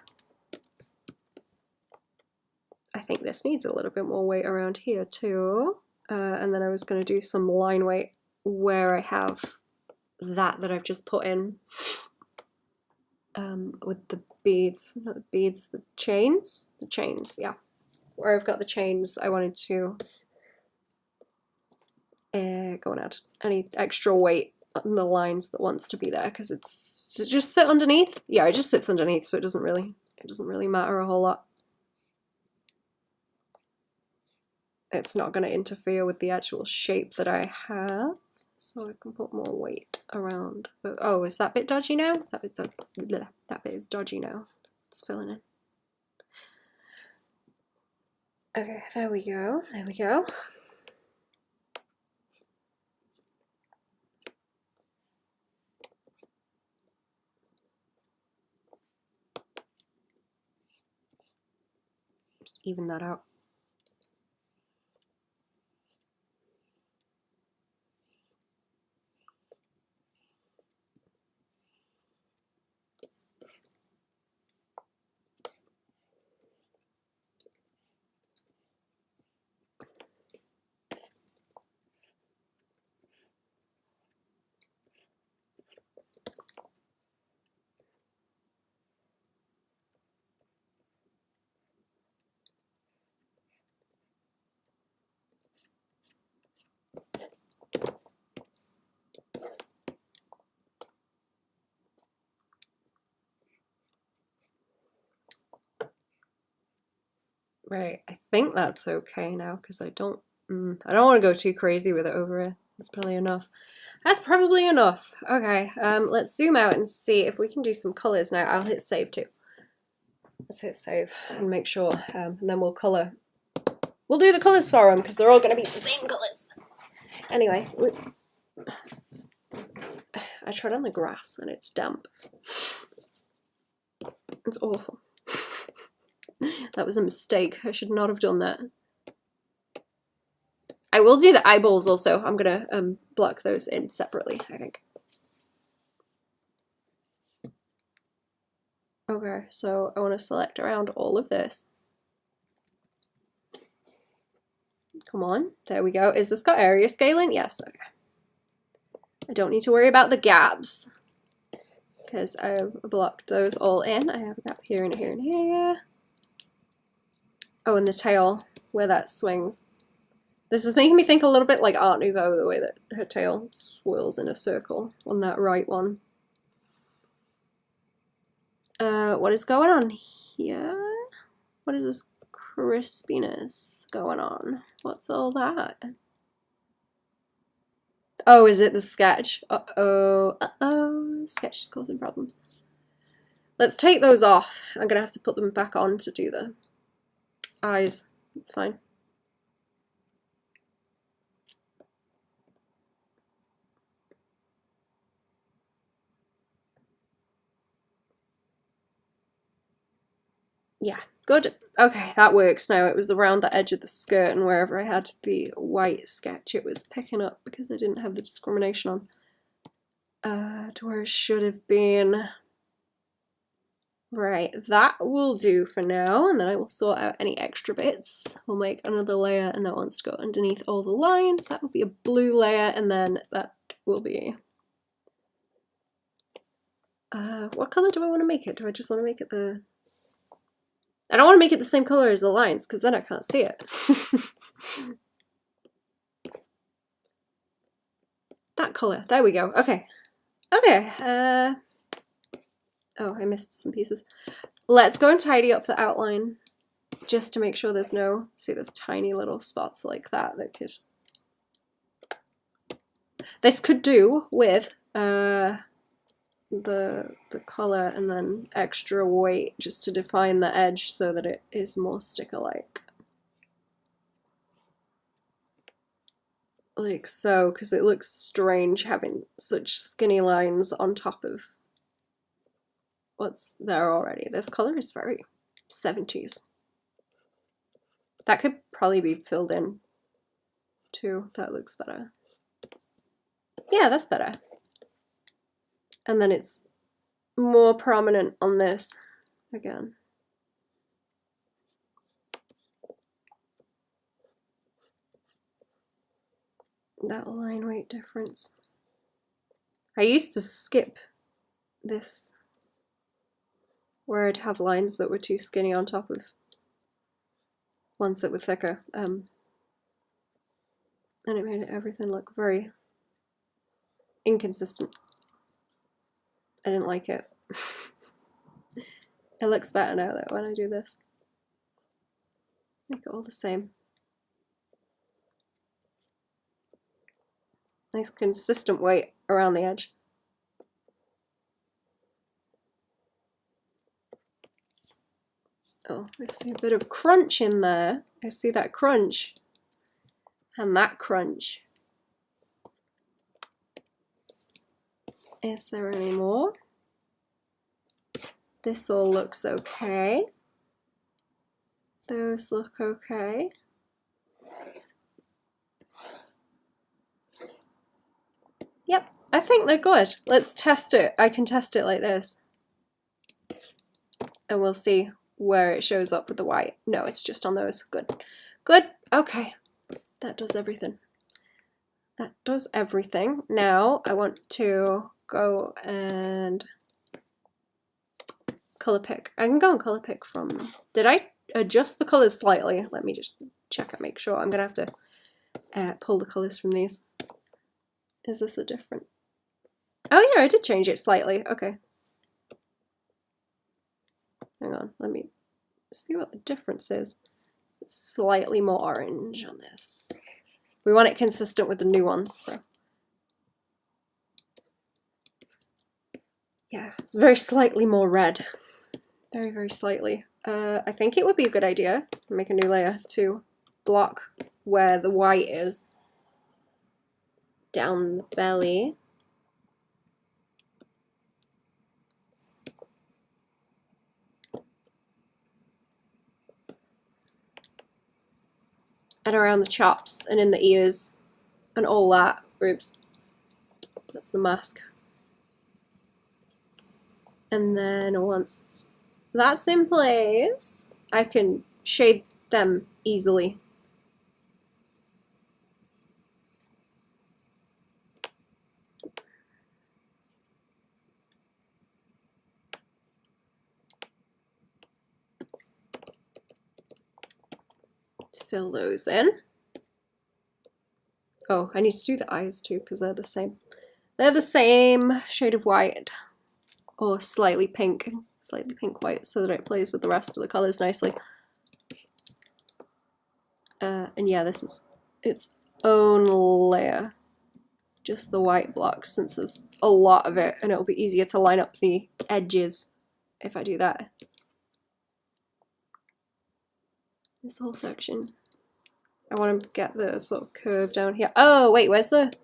I think this needs a little bit more weight around here too. And then I was going to do some line weight where I have that I've just put in with the beads, not the beads, the chains, yeah. Where I've got the chains, I wanted to Go and add any extra weight on the lines that wants to be there, because does it just sit underneath? Yeah, it just sits underneath, so it doesn't really matter a whole lot. It's not going to interfere with the actual shape that I have, so I can put more weight around. Oh, is that bit dodgy now? That bit is dodgy now. It's filling in. Okay, there we go. There we go. Just even that out. Right, I think that's okay now, because I don't want to go too crazy with it over here. That's probably enough. That's probably enough. Okay, let's zoom out and see if we can do some colors now. I'll hit save too. Let's hit save and make sure, and then we'll color. We'll do the colors for them, because they're all going to be the same colors. Anyway, whoops. I trod on the grass and it's damp. It's awful. That was a mistake. I should not have done that. I will do the eyeballs also. I'm gonna block those in separately, I think. Okay, so I want to select around all of this. Come on, there we go. Is this got area scaling? Yes, okay. I don't need to worry about the gaps, because I've blocked those all in. I have a gap here and here and here. Oh, and the tail, where that swings. This is making me think a little bit like Art Nouveau, the way that her tail swirls in a circle on that right one. What is going on here? What is this crispiness going on? What's all that? Oh, is it the sketch? Uh-oh, the sketch is causing problems. Let's take those off. I'm gonna have to put them back on to do the eyes. It's fine. Yeah, good. Okay, that works now. It was around the edge of the skirt, and wherever I had the white sketch, it was picking up because I didn't have the discrimination on. To where it should have been. Right, that will do for now, and then I will sort out any extra bits. We'll make another layer, and that wants to go underneath all the lines. That will be a blue layer, and then that will be... what colour do I want to make it? Do I just want to make it the... I don't want to make it the same color as the lines, because then I can't see it. That color. There we go. Okay. Okay. Oh, I missed some pieces. Let's go and tidy up the outline, just to make sure there's no... See, there's tiny little spots like that that could... This could do with the color and then extra weight just to define the edge so that it is more sticker-like. Like so, because it looks strange having such skinny lines on top of what's there already. This color is very 70s. That could probably be filled in too. That looks better. Yeah, that's better. And then it's more prominent on this again. That line weight difference. I used to skip this where I'd have lines that were too skinny on top of ones that were thicker. And it made everything look very inconsistent. I didn't like it. It looks better now though when I do this. Make it all the same. Nice consistent weight around the edge. Oh, I see a bit of crunch in there. I see that crunch. And that crunch. Is there any more? This all looks okay. Those look okay. Yep, I think they're good. Let's test it. I can test it like this. And we'll see where it shows up with the white. No, it's just on those. Good. Good. Okay. That does everything. That does everything. Now I want to go and color pick. I can go and color pick from... Did I adjust the colors slightly? Let me just check and make sure. I'm going to have to pull the colors from these. Is this a different... Oh yeah, I did change it slightly. Okay. Hang on, let me see what the difference is. It's slightly more orange on this. We want it consistent with the new ones, so. Yeah, it's very slightly more red. Very, very slightly. I think it would be a good idea to make a new layer to block where the white is. Down the belly. And around the chops and in the ears and all that. Oops. That's the mask. And then once that's in place, I can shade them easily. Fill those in. Oh, I need to do the eyes too because they're the same. They're the same shade of white or slightly pink white so that it plays with the rest of the colors nicely. And yeah, this is its own layer. Just the white blocks since there's a lot of it and it'll be easier to line up the edges if I do that. This whole section. I want to get the sort of curve down here. Oh, wait, where's that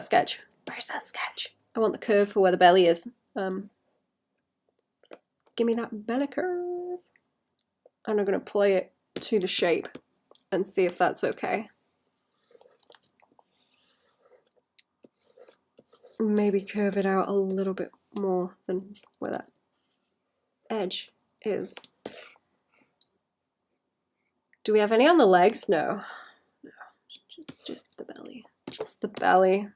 sketch? Where's that sketch? I want the curve for where the belly is. Give me that belly curve. And I'm going to play it to the shape and see if that's okay. Maybe curve it out a little bit more than where that edge is. Do we have any on the legs? No. No, just the belly. Just the belly.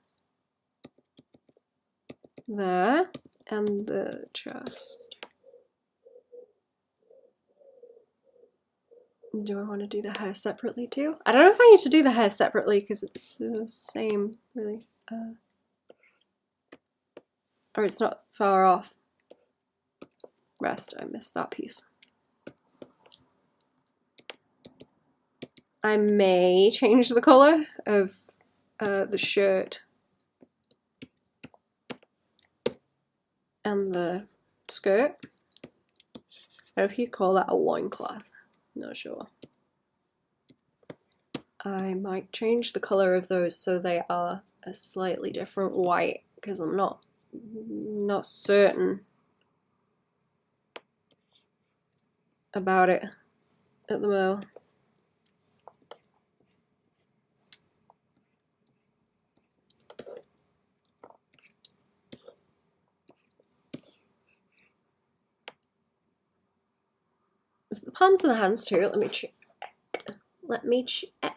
There. And the chest. Do I want to do the hair separately too? I don't know if I need to do the hair separately because it's the same, really. Or it's not far off. Rest, I missed that piece. I may change the color of the shirt and the skirt. I don't know if you'd call that a loincloth. Not sure. I might change the color of those so they are a slightly different white because I'm not certain about it at the moment. Is the palms of the hands too? Let me check. Let me check.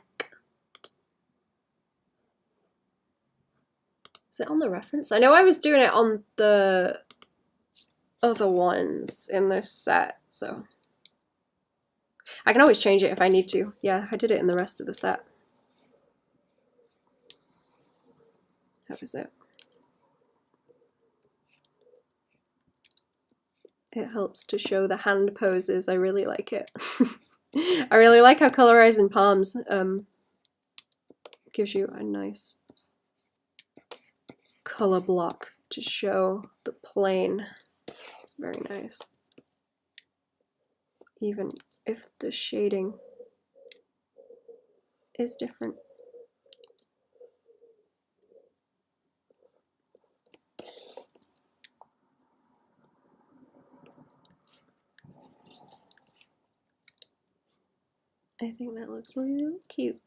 Is it on the reference? I know I was doing it on the other ones in this set, so I can always change it if I need to. Yeah, I did it in the rest of the set. That was it. It helps to show the hand poses. I really like it. I really like how colorizing palms gives you a nice color block to show the plane. It's very nice. Even if the shading is different. I think that looks really cute.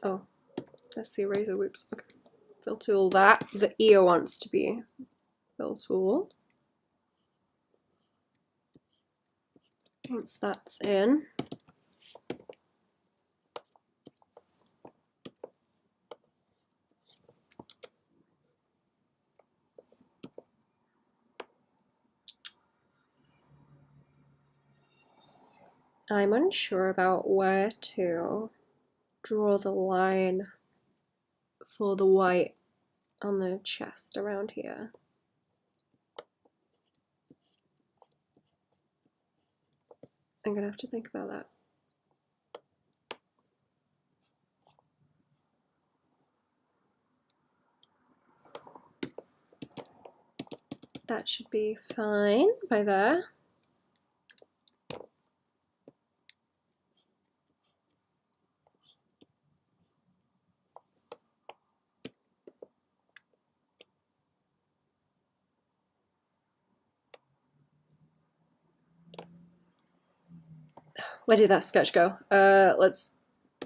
Oh, that's the eraser. Whoops. Okay. Fill tool that. The ear wants to be fill tool. Once that's in, I'm unsure about where to draw the line for the white on the chest around here. I'm gonna have to think about that. That should be fine by there. Where did that sketch go? Let's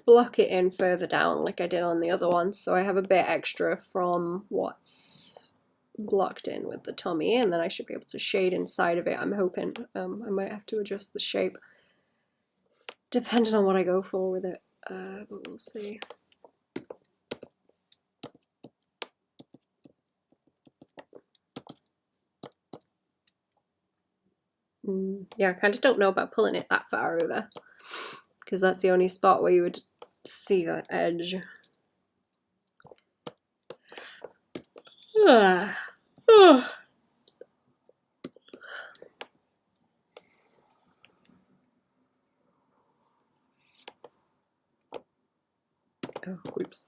block it in further down like I did on the other one, so I have a bit extra from what's blocked in with the tummy, and then I should be able to shade inside of it. I'm hoping. I might have to adjust the shape depending on what I go for with it, but we'll see. Yeah, I kind of don't know about pulling it that far over, because that's the only spot where you would see the edge. Oh, whoops.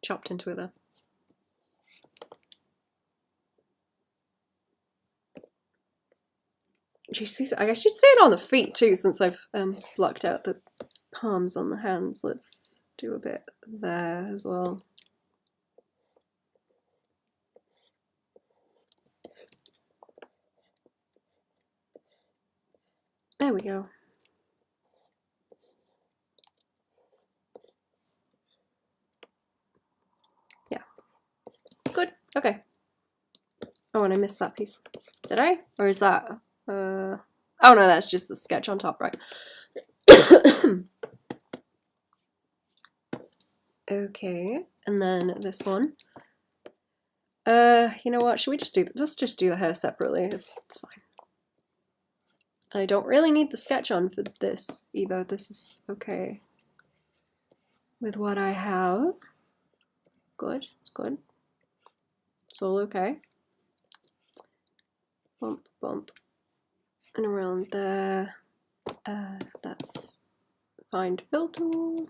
Chopped into it there. Jeez, I guess you'd see it on the feet too, since I've blocked out the palms on the hands. Let's do a bit there as well. There we go. Yeah. Good. Okay. Oh, and I missed that piece. Did I? Or is that... oh no, that's just the sketch on top, right? Okay, and then this one. You know what? Should we just do? Let's just do the hair separately. It's fine. And I don't really need the sketch on for this either. This is okay with what I have. Good. It's good. It's all okay. Bump, bump, and around there. That's find fill tool.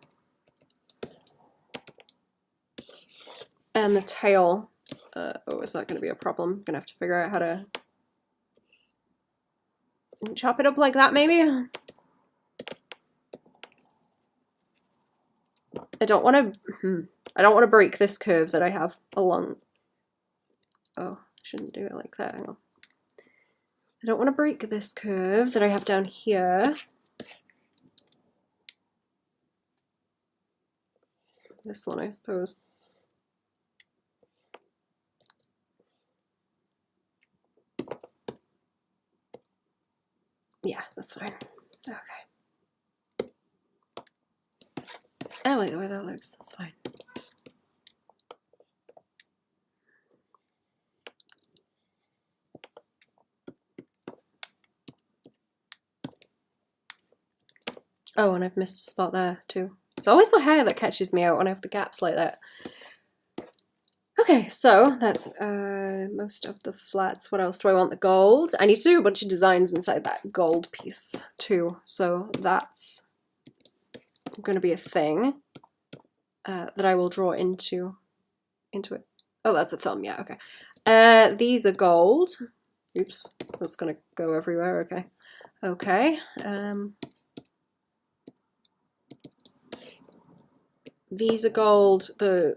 And the tail. Oh, is that going to be a problem? I'm going to have to figure out how to chop it up like that, maybe? I don't want to break this curve that I have along. Oh, I shouldn't do it like that. Hang on. I don't want to break this curve that I have down here. This one, I suppose. Yeah, that's fine. Okay. I like the way that looks, that's fine. Oh, and I've missed a spot there too. It's always the hair that catches me out when I have the gaps like that. Okay, so that's most of the flats. What else do I want? The gold. I need to do a bunch of designs inside that gold piece too. So that's going to be a thing that I will draw into it. Oh, that's a thumb. Yeah, okay. These are gold. Oops, that's going to go everywhere. Okay. Okay. These are gold. Those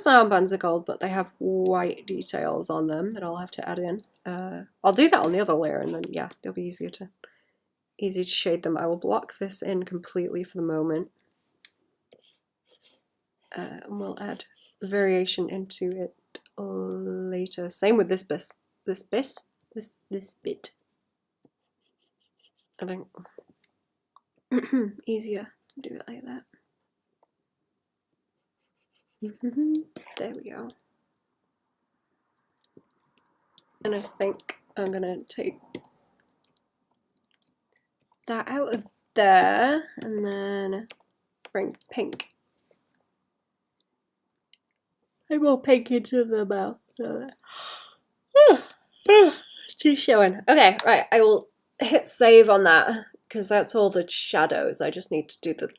armbands are gold, but they have white details on them that I'll have to add in. I'll do that on the other layer, and then yeah, it'll be easy to shade them. I will block this in completely for the moment, and we'll add variation into it later. Same with this bit. I think easier to do it like that. There we go. And I think I'm gonna take that out of there and then bring pink. I more pink into the mouth, so too showing. Okay, right, I will hit save on that because that's all the shadows. I just need to do the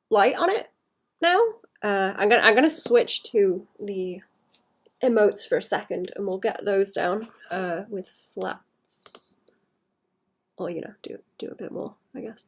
light on it now. I'm gonna switch to the emotes for a second, and we'll get those down with flats, or you know, do a bit more, I guess.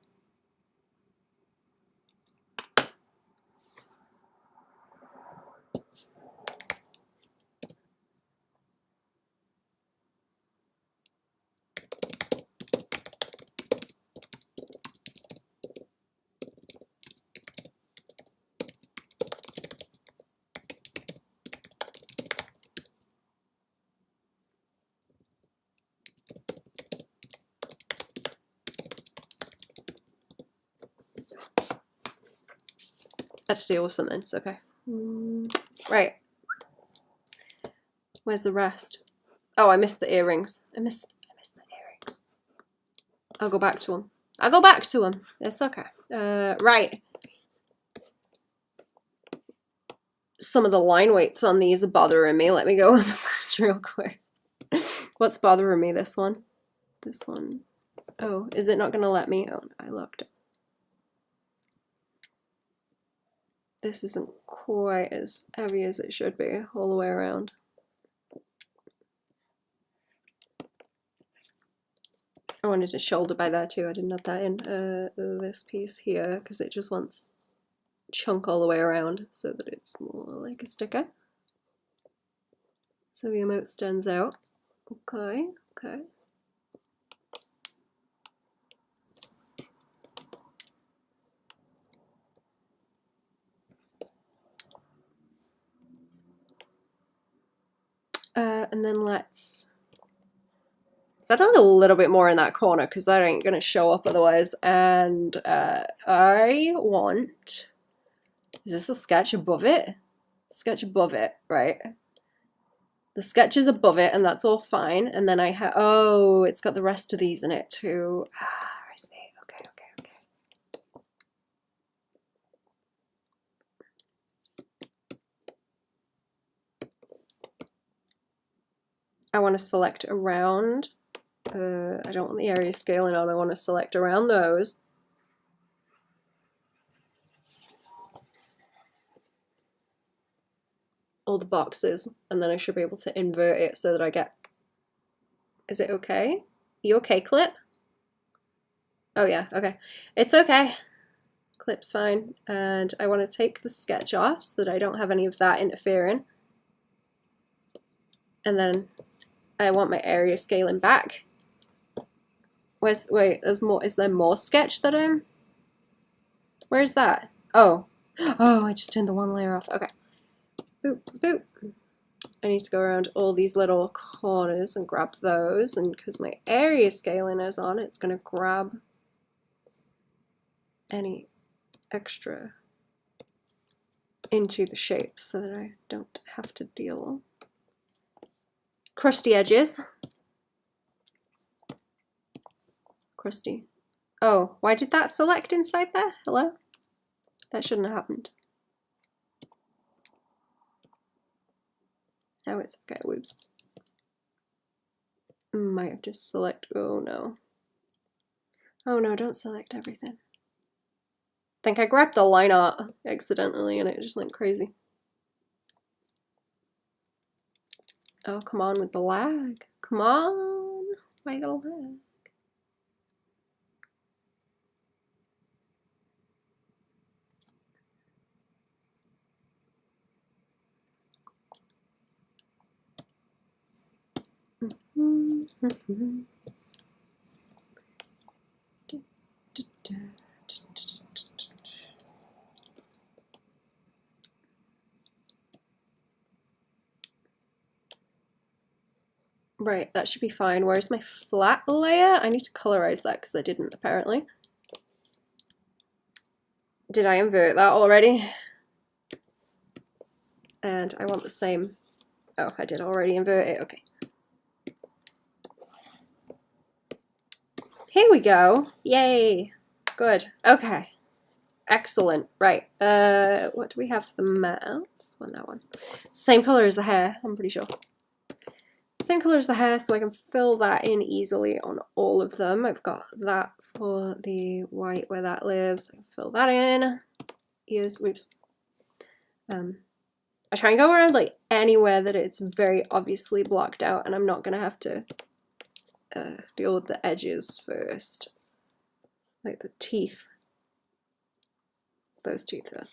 I had to deal with something, it's okay. Right. Where's the rest? Oh, I missed the earrings. I missed the earrings. I'll go back to them. I'll go back to them. It's okay. Right. Some of the line weights on these are bothering me. Let me go over this real quick. What's bothering me? This one? This one? Oh, is it not going to let me? Oh, I looked. This isn't quite as heavy as it should be all the way around. I wanted a shoulder by there too. I didn't add that in. This piece here, because it just wants chunk all the way around so that it's more like a sticker. So the emote stands out. Okay, okay. And then let's set a little bit more in that corner because that ain't gonna show up otherwise. And I want, is this a sketch above it? Sketch above it, right? The sketch is above it and that's all fine. And then I have, oh, it's got the rest of these in it too. Ah, I see, okay, okay, okay. I want to select around, I don't want the area scaling on, I want to select around those. All the boxes, and then I should be able to invert it so that I get, is it okay? You okay, clip? Oh yeah, okay. It's okay. Clip's fine. And I want to take the sketch off so that I don't have any of that interfering. And then I want my area scaling back. Wait, there's more, is there more sketch that I'm, where's that? Oh, I just turned the one layer off, okay. Boop, boop. I need to go around all these little corners and grab those, and because my area scaling is on, it's gonna grab any extra into the shape so that I don't have to deal crusty edges. Crusty. Oh, why did that select inside there? Hello? That shouldn't have happened. Oh, it's okay. Whoops. Might have just select. Oh no. Oh no, don't select everything. I think I grabbed the line art accidentally and it just went crazy. Oh, come on with the lag. Come on. Why the lag? Right, that should be fine. Where's my flat layer? I need to colorize that because I didn't apparently. Did I invert that already? And I want the same. Oh, I did already invert it. Okay. Here we go. Yay. Good. Okay. Excellent. Right. What do we have for the mouth? On that one. Same color as the hair, I'm pretty sure. Same color as the hair, so I can fill that in easily on all of them. I've got that for the white where that lives. I can fill that in. Ears, whoops. I try and go around like anywhere that it's very obviously blocked out, and I'm not gonna have to deal with the edges first, like the teeth. Those teeth are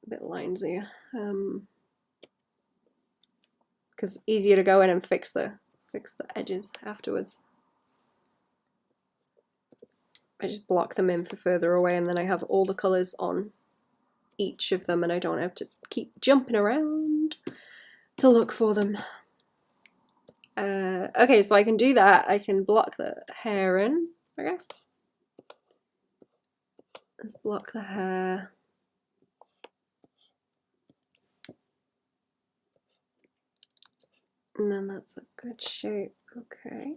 a bit linesy, because easier to go in and fix the edges afterwards. I just block them in for further away, and then I have all the colours on each of them, and I don't have to keep jumping around to look for them. Okay, so I can do that. I can block the hair in, I guess. Let's block the hair. And then that's a good shape. Okay.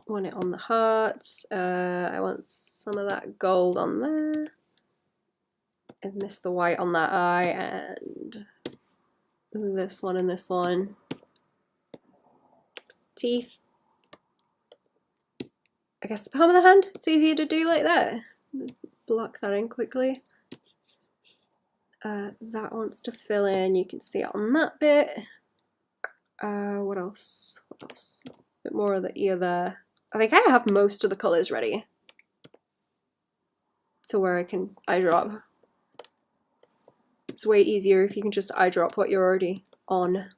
Want it on the hearts. I want some of that gold on there. I've missed the white on that eye, and this one and this one. Teeth. I guess the palm of the hand, it's easier to do like that. Block that in quickly. That wants to fill in, you can see it on that bit. What else? What else? A bit more of the ear there. I think I have most of the colours ready to where I can eye drop. It's way easier if you can just eye drop what you're already on.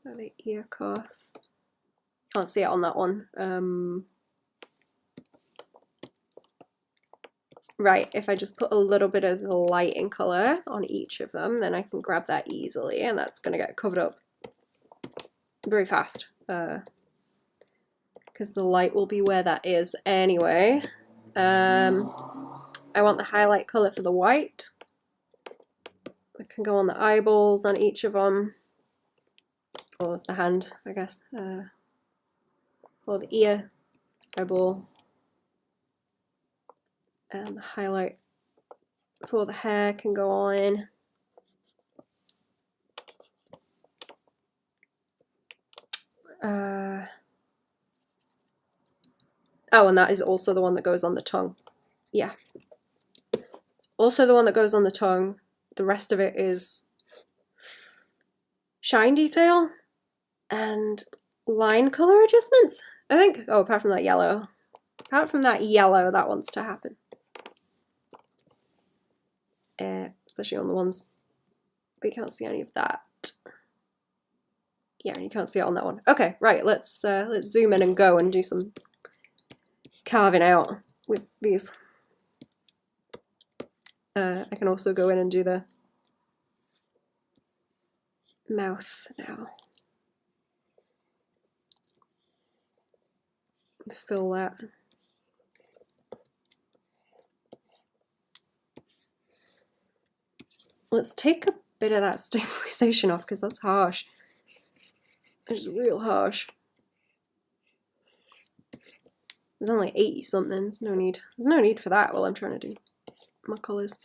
The ear cuff. Can't see it on that one. Right, if I just put a little bit of the light in colour on each of them, then I can grab that easily, and that's going to get covered up very fast. Because the light will be where that is anyway. I want the highlight colour for the white. I can go on the eyeballs on each of them, or the hand, I guess, or the ear, eyeball, and the highlight for the hair can go on. Oh, and that is also the one that goes on the tongue. Yeah. It's also the one that goes on the tongue. The rest of it is shine detail and line color adjustments, I think. Oh, apart from that yellow. Apart from that yellow, that wants to happen. Especially on the ones we can't see any of that. Yeah, and you can't see it on that one. Okay, right, let's zoom in and go and do some carving out with these. I can also go in and do the mouth now. Fill that. Let's take a bit of that stabilization off because that's harsh. It's real harsh. There's only 80 something. There's no need. There's no need for that while I'm trying to do my colours.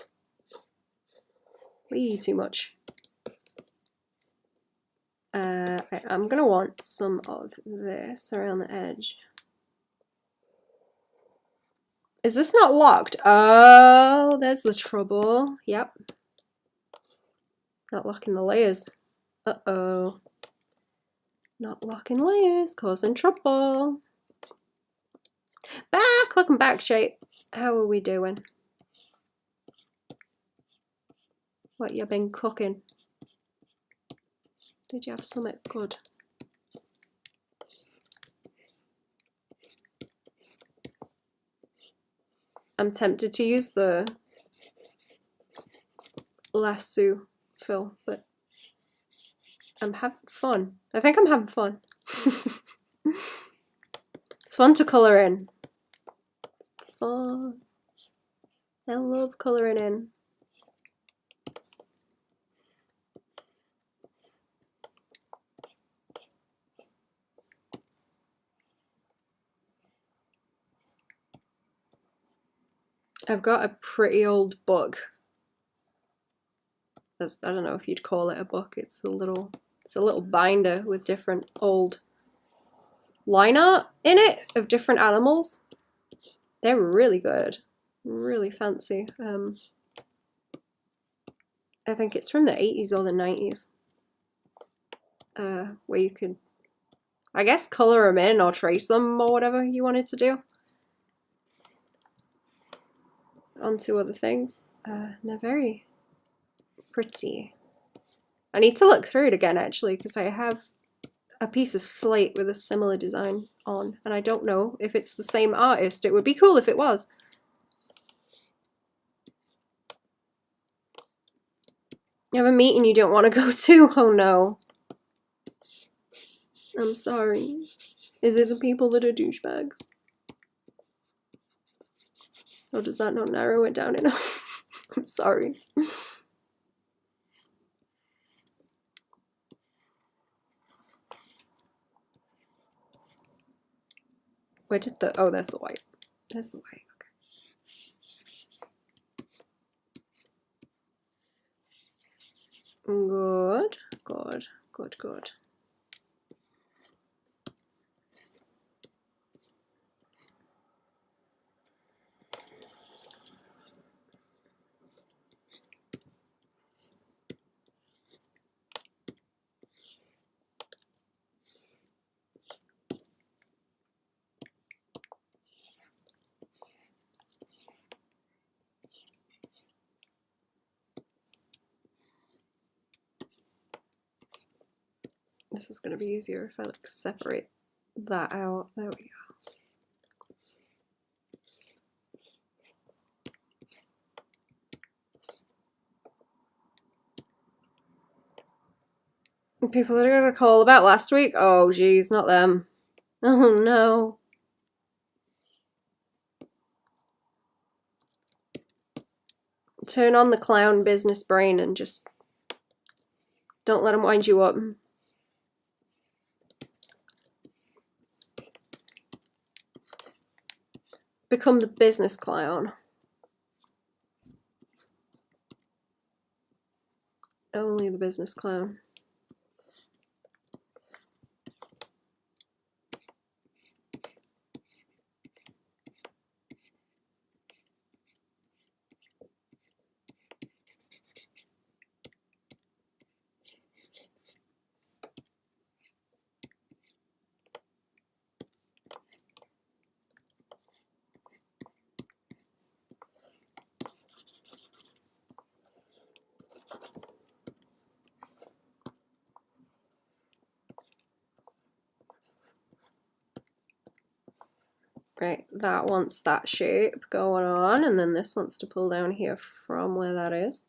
Way too much. I'm gonna want some of this around the edge. Is this not locked? Oh, there's the trouble. Yep. Not locking the layers. Uh-oh. Not locking layers, causing trouble. Back, welcome back, Shape. How are we doing? What you been cooking? Did you have something good? I'm tempted to use the lasso fill, but I'm having fun. I think I'm having fun. It's fun to colour in. Fun. I love colouring in. I've got a pretty old book. I don't know if you'd call it a book. It's a little binder with different old line art in it of different animals. They're really good, really fancy. I think it's from the 80s or the 90s, where you could, I guess, colour them in or trace them or whatever you wanted to do onto other things. They're very pretty. I need to look through it again actually because I have a piece of slate with a similar design on and I don't know if it's the same artist. It would be cool if it was. You have a meeting you don't want to go to? Oh no. I'm sorry. Is it the people that are douchebags? Or does that not narrow it down enough? I'm sorry. Where did the, oh, there's the white. There's the white, okay. Good, good, good, good. This is going to be easier if I like separate that out. There we go. People that are going to call about last week? Oh geez, not them. Oh no. Turn on the clown business brain and just don't let them wind you up. Become the business clown. Only the business clown. Right, that wants that shape going on, and then this wants to pull down here from where that is.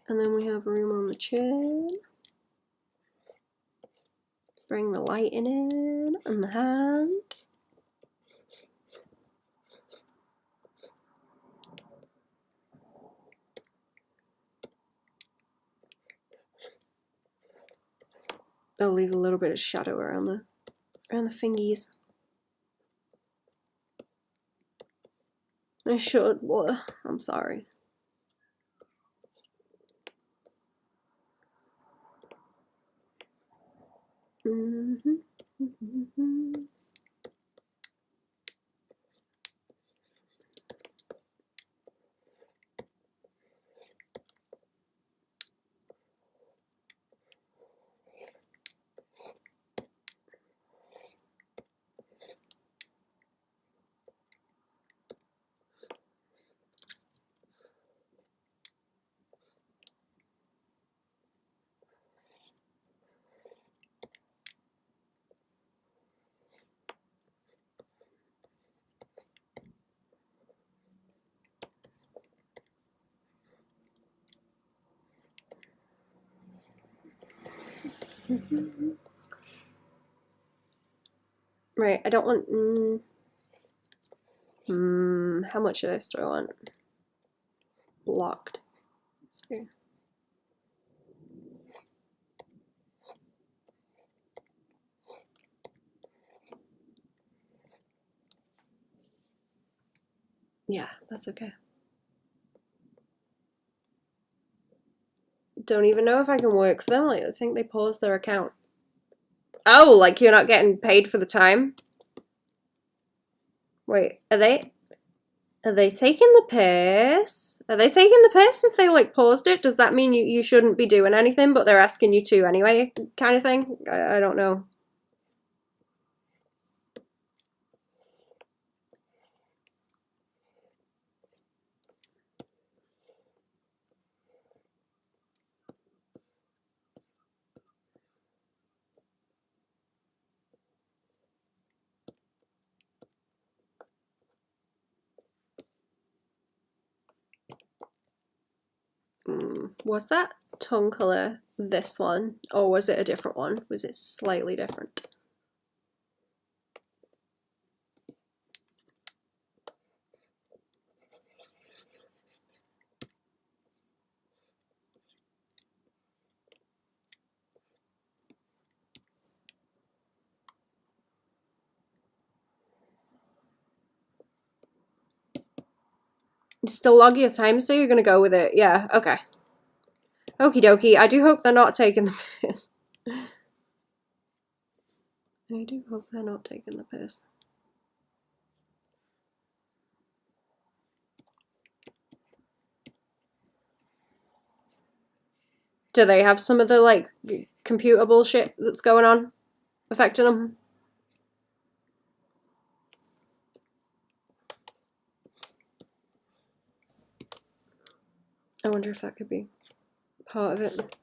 And then we have room on the chin. Bring the lighting in, and the hand. I'll leave a little bit of shadow around the fingies. I should, but I'm sorry. Right, I don't want. How much of this do I want? Locked. So. Yeah, that's okay. Don't even know if I can work for them. Like, I think they paused their account. Oh, like you're not getting paid for the time? Wait, are they taking the piss? Are they taking the piss if they like paused it? Does that mean you shouldn't be doing anything, but they're asking you to anyway, kind of thing? I don't know. Was that tongue colour this one, or was it a different one? Was it slightly different? You still log your time, so you're gonna go with it? Yeah, okay. Okie dokie. I do hope they're not taking the piss. I do hope they're not taking the piss. Do they have some of the, like, computer bullshit that's going on affecting them? I wonder if that could be part of it.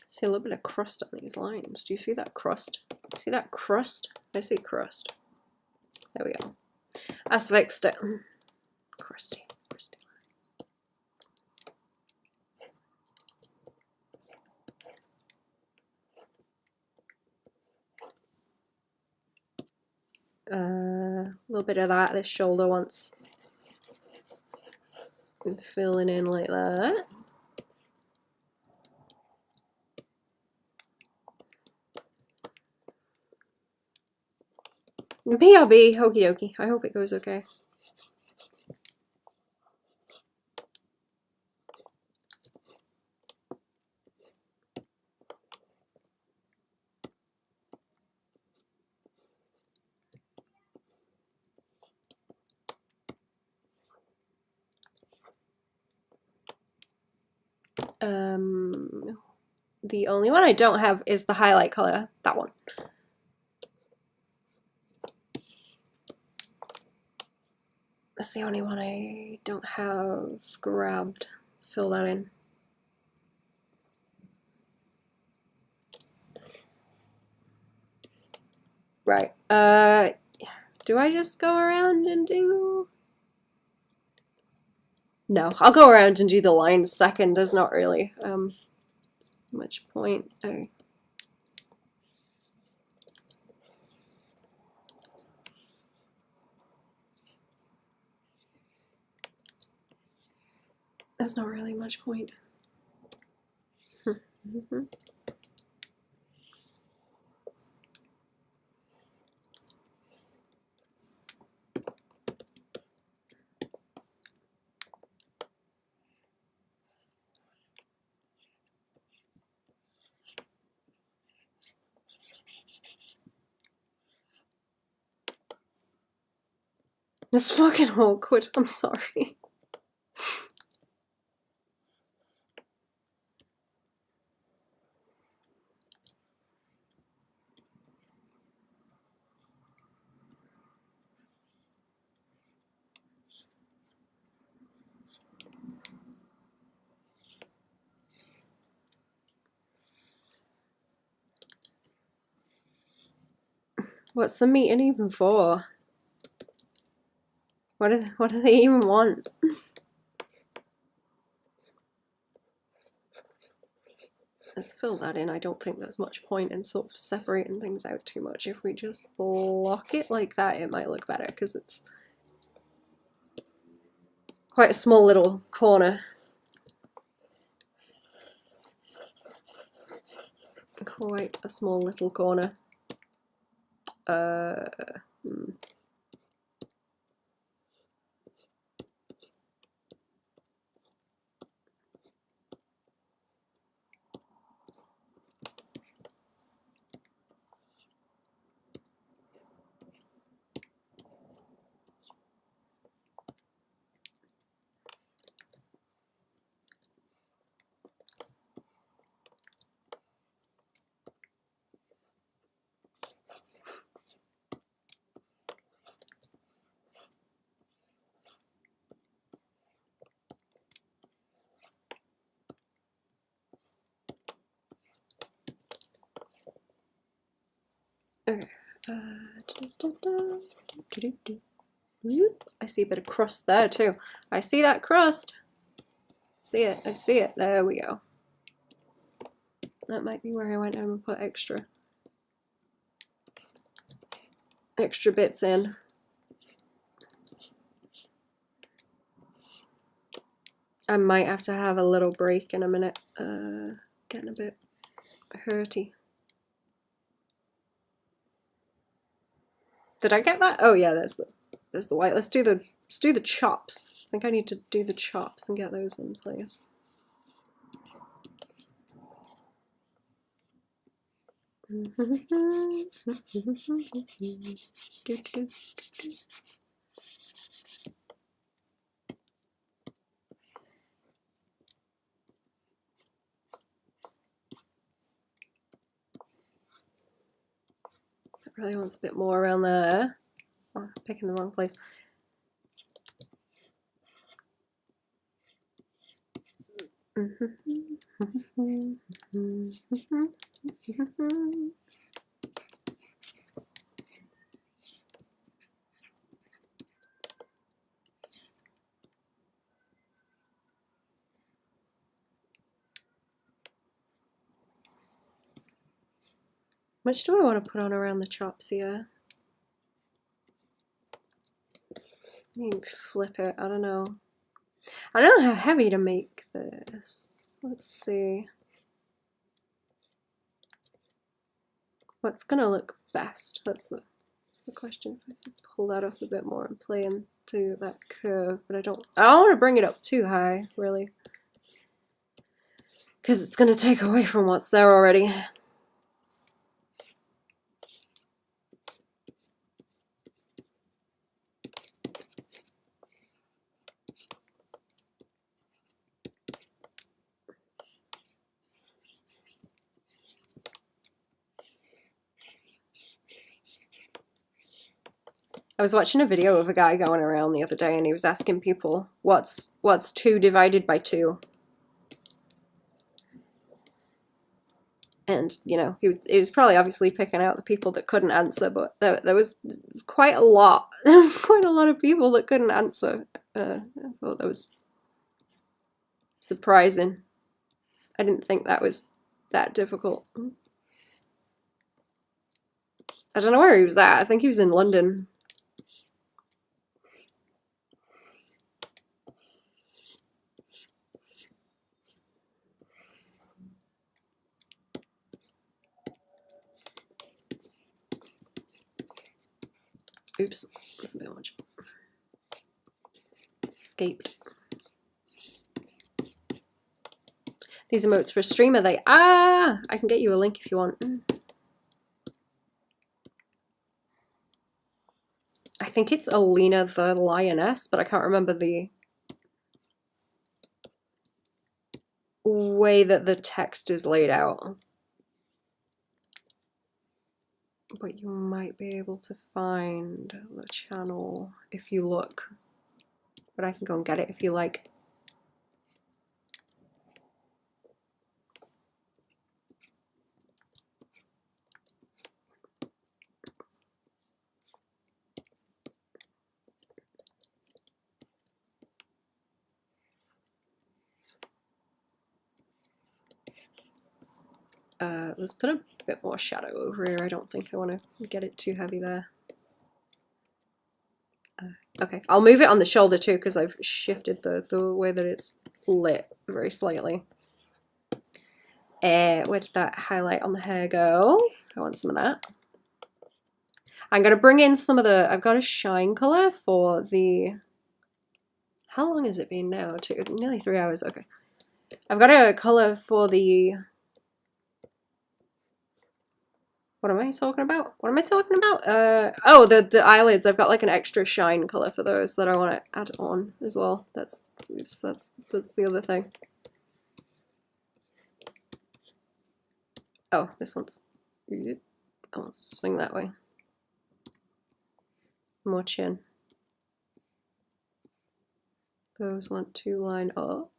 See a little bit of crust on these lines. Do you see that crust? See that crust? I see crust. There we go. I fixed it. Crusty, crusty. A little bit of that. This shoulder wants filling in like that. BRB, okie dokie. I hope it goes okay. The only one I don't have is the highlight color, that one. That's the only one I don't have grabbed. Let's fill that in. Right. Do I just go around and do... No, I'll go around and do the lines second. There's not really much point. There's not really much point. It's fucking awkward. I'm sorry. What's the meeting even for? What do they even want? Let's fill that in. I don't think there's much point in sort of separating things out too much. If we just block it like that, it might look better because it's quite a small little corner. Quite a small little corner. Okay. I see a bit of crust there too. I see that crust. See it. I see it. There we go. That might be where I went and put extra bits in. I might have to have a little break in a minute. Getting a bit hurty. Did I get that? Oh yeah, there's the white. Let's do the chops. I think I need to do the chops and get those in place. That really wants a bit more around there. Oh, I'm picking the wrong place. Much do I want to put on around the chops here? Maybe flip it, I don't know. I don't know how heavy to make this. Let's see. What's gonna look best? That's the question. If I can pull that up a bit more and play into that curve, but I don't want to bring it up too high, really. Because it's gonna take away from what's there already. I was watching a video of a guy going around the other day and he was asking people, what's 2 divided by 2? And, you know, he was probably obviously picking out the people that couldn't answer, but there was quite a lot. There was quite a lot of people that couldn't answer. I thought that was surprising. I didn't think that was that difficult. I don't know where he was at. I think he was in London. Oops, that's a bit much. Escaped. These emotes for a streamer, they... Ah! I can get you a link if you want. I think it's Alina the Lioness, but I can't remember the way that the text is laid out. But you might be able to find the channel if you look. But I can go and get it if you like. Let's put a bit more shadow over here. I don't think I want to get it too heavy there. Okay, I'll move it on the shoulder too because I've shifted the way that it's lit very slightly. Where did that highlight on the hair go? I want some of that. I'm going to bring in some of the... I've got a shine colour for the... How long has it been now? Nearly 3 hours. Okay. I've got a colour for the... What am I talking about? What am I talking about? Oh, the eyelids. I've got like an extra shine color for those that I want to add on as well. That's the other thing. Oh, this one's... I want to swing that way. More chin. Those want to line up.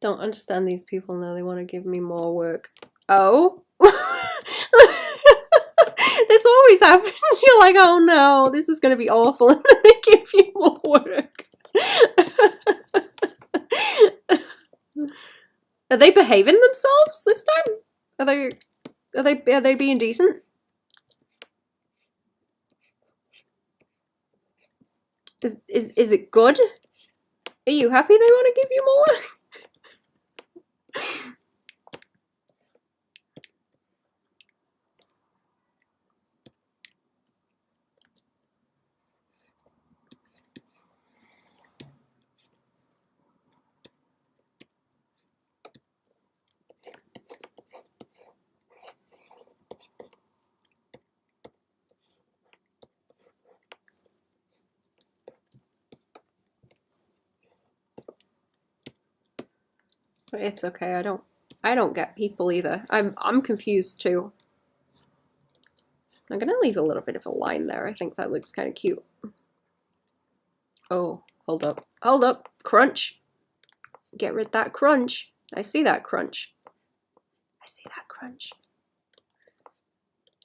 Don't understand these people now. They want to give me more work. Oh? This always happens. You're like, oh no, this is going to be awful. And then they give you more work. Are they behaving themselves this time? Are they being decent? Is it good? Are you happy they want to give you more work? It's okay. I don't get people either. I'm confused too. I'm gonna leave a little bit of a line there. I think that looks kind of cute. Oh, hold up. Hold up. Crunch. Get rid of that crunch. I see that crunch. I see that crunch.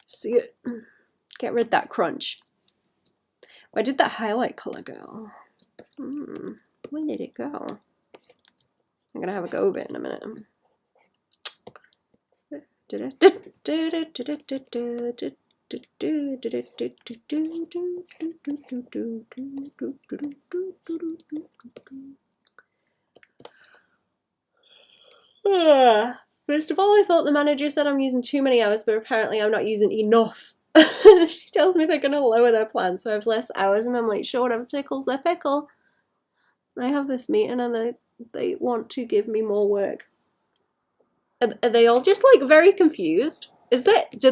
See it. Get rid of that crunch. Where did that highlight color go? Where did it go? I'm gonna have a go of it in a minute. First of all, I thought the manager said I'm using too many hours, but apparently I'm not using enough. She tells me they're gonna lower their plan, so I have less hours, and I'm like, sure, whatever tickles their pickle. I have this meeting, and they want to give me more work. Are they all just like very confused? Do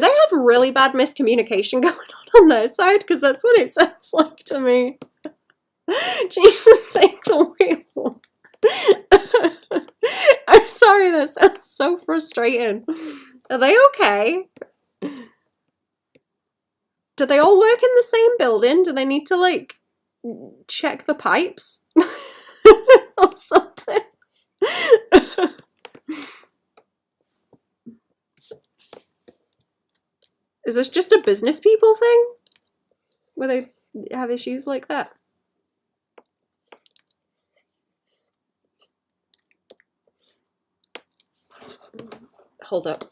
they have really bad miscommunication going on their side? Because that's what it sounds like to me. Jesus, take the wheel. I'm sorry, that sounds so frustrating. Are they okay? Do they all work in the same building? Do they need to, like, check the pipes? Or something? Is this just a business people thing? Where they have issues like that? Hold up.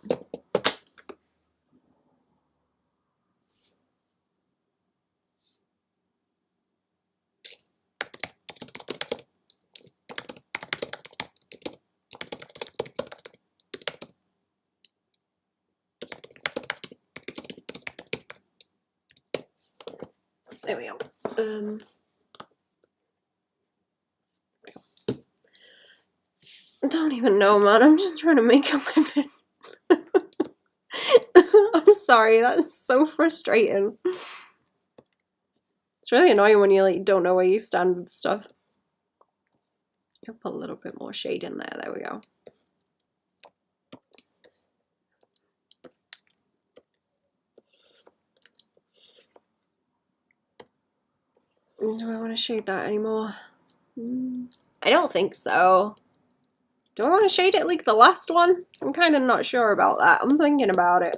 There we go. I don't even know, man. I'm just trying to make a living. I'm sorry, that's so frustrating. It's really annoying when you like don't know where you stand with stuff. I'll put a little bit more shade in there. There we go. Do I want to shade that anymore? I don't think so. Do I want to shade it like the last one? I'm kind of not sure about that. I'm thinking about it.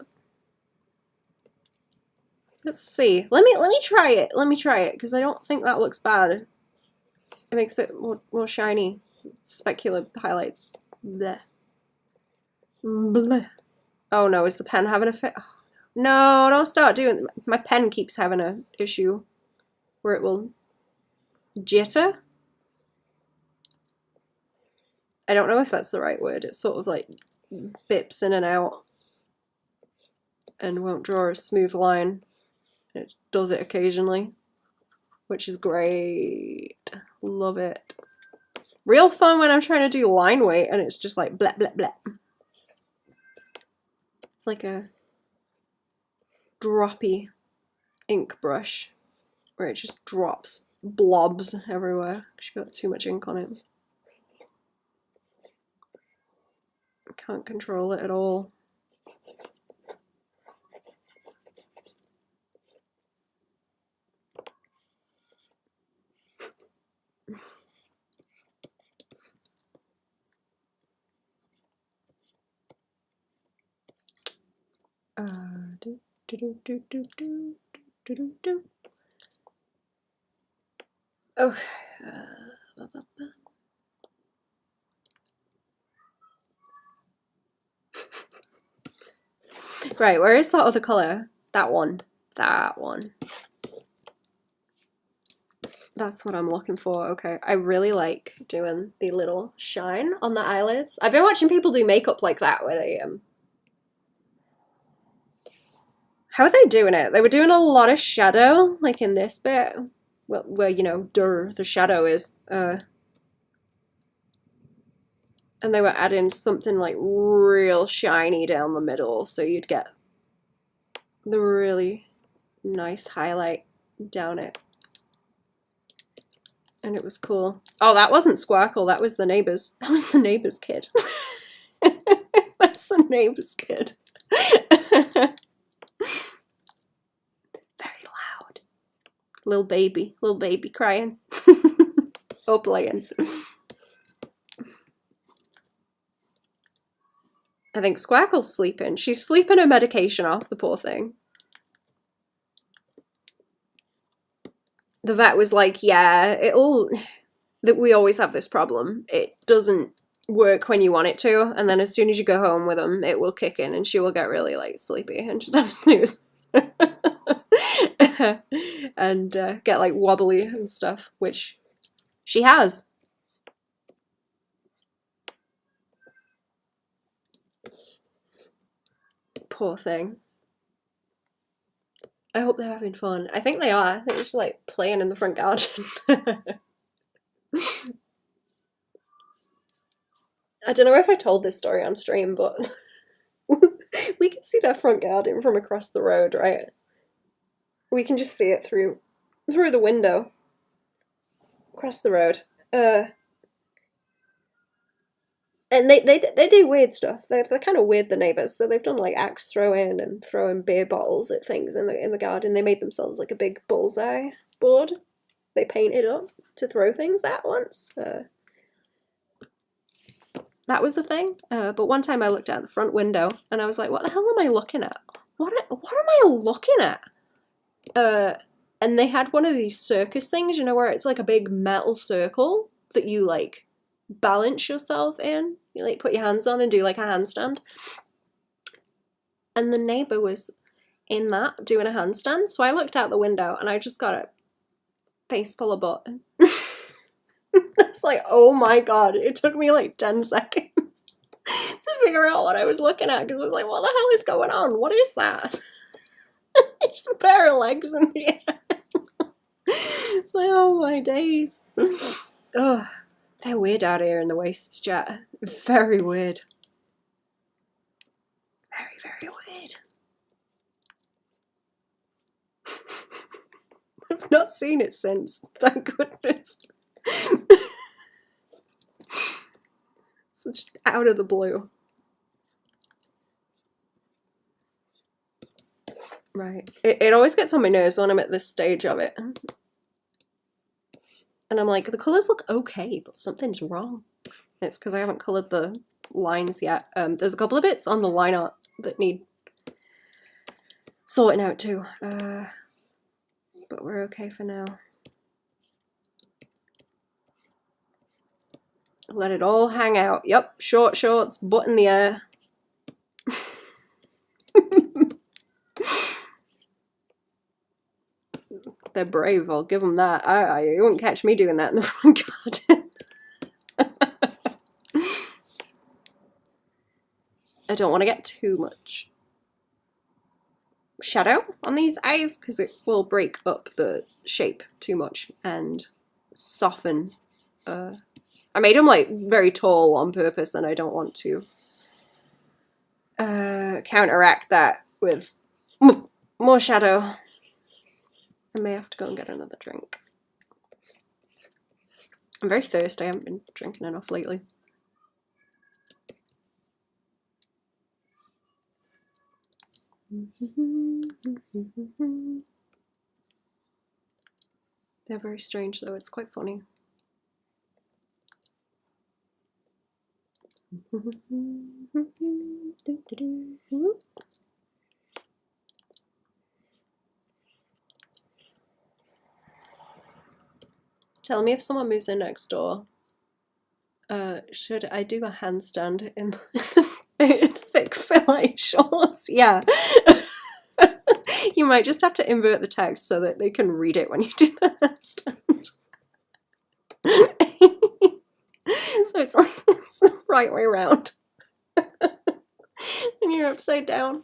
Let's see. Let me try it. Let me try it because I don't think that looks bad. It makes it more shiny. Specular highlights. Bleh. Bleh. Oh no, is the pen having a fit? Oh, no, don't start doing. My pen keeps having an issue where it will jitter. I don't know if that's the right word. It sort of like bips in and out and won't draw a smooth line. It does it occasionally, which is great. Love it. Real fun when I'm trying to do line weight and it's just like blah, blah, blah. It's like a droppy ink brush where it just drops blobs everywhere because you've got too much ink on it. Can't control it at all. Okay. Right, where is that other colour? That one. That one. That's what I'm looking for. Okay, I really like doing the little shine on the eyelids. I've been watching people do makeup like that where they how are they doing it? They were doing a lot of shadow, like in this bit, well, where, you know, the shadow is. And they were adding something like real shiny down the middle, so you'd get the really nice highlight down it. And it was cool. Oh, that wasn't Squircle, that was the neighbor's. That was the neighbor's kid. That's the neighbor's kid. Very loud. Little baby crying. Or playing. I think Squircle's sleeping. She's sleeping her medication off, the poor thing. The vet was like, yeah, that we always have this problem. It doesn't work when you want it to, and then as soon as you go home with them, it will kick in and she will get really like sleepy and just have a snooze. And get like wobbly and stuff, which she has. Poor thing. I hope they're having fun. I think they are. They're just like playing in the front garden. I don't know if I told this story on stream, but we can see their front garden from across the road, right? We can just see it through the window. Across the road. And and they do weird stuff. They're kind of weird, the neighbors. So they've done like axe throwing and throwing beer bottles at things in the garden. They made themselves like a big bullseye board. They painted up to throw things at once. That was the thing. But one time I looked out the front window and I was like, "What the hell am I looking at? What am I looking at?" And they had one of these circus things, you know, where it's like a big metal circle that you like balance yourself in. You like put your hands on and do like a handstand. And the neighbor was in that doing a handstand. So I looked out the window and I just got a face full of butt. I was like, oh my god. It took me like 10 seconds to figure out what I was looking at, because I was like, what the hell is going on? What is that? Just a pair of legs in the air. It's like, oh my days. Ugh. They're weird out here in the wastes, chat. Very weird. Very, very weird. I've not seen it since, thank goodness. So just out of the blue. Right. It always gets on my nerves when I'm at this stage of it. And I'm like, the colours look okay, but something's wrong. And it's because I haven't coloured the lines yet. There's a couple of bits on the line art that need sorting out too. But we're okay for now. Let it all hang out. Yep, short shorts, butt in the air. They're brave, I'll give them that. You won't catch me doing that in the front garden. I don't want to get too much shadow on these eyes because it will break up the shape too much and soften. I made them like very tall on purpose, and I don't want to counteract that with more shadow. I may have to go and get another drink. I'm very thirsty. I haven't been drinking enough lately. They're very strange though, it's quite funny. Tell me if someone moves in next door. Should I do a handstand in thick fillet shorts? Yeah. You might just have to invert the text so that they can read it when you do the handstand. So it's like it's the right way around. And you're upside down.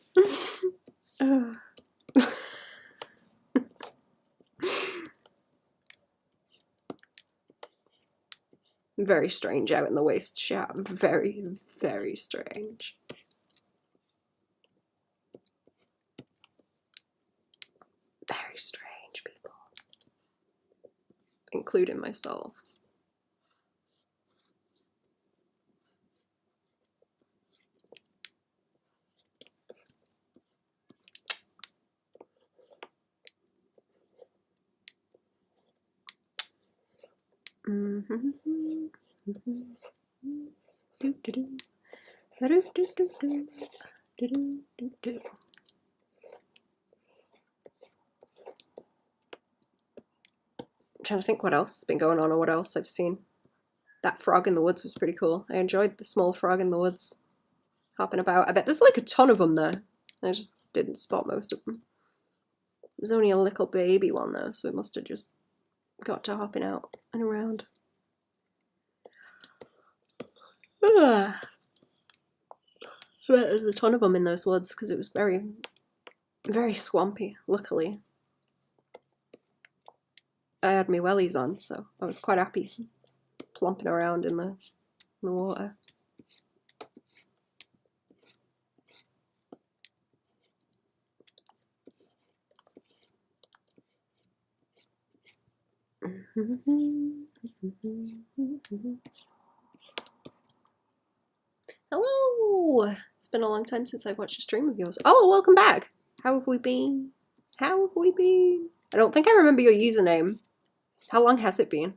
Very strange out in the waste chat. Very, very strange. Very strange people. Including myself. I'm trying to think what else has been going on or what else I've seen. That frog in the woods was pretty cool. I enjoyed the small frog in the woods hopping about. I bet there's like a ton of them there. I just didn't spot most of them. It was only a little baby one though, so it must have just got to hopping out and around. I bet there's a ton of them in those woods because it was very, very swampy, luckily. I had my wellies on, so I was quite happy plomping around in the water. I'm trying to think what else has been going on or what else I've seen. That frog in the woods was pretty cool. I enjoyed the small frog in the woods hopping about. I bet there's like a ton of them there. I just didn't spot most of them. It was only a little baby one though, so it must have just got to hopping out and around. I bet there's a ton of them in those woods because it was very, very swampy, luckily. I had my wellies on, so I was quite happy plomping around in the water. It's been a long time since I've watched a stream of yours. Oh, welcome back! How have we been? How have we been? I don't think I remember your username. How long has it been?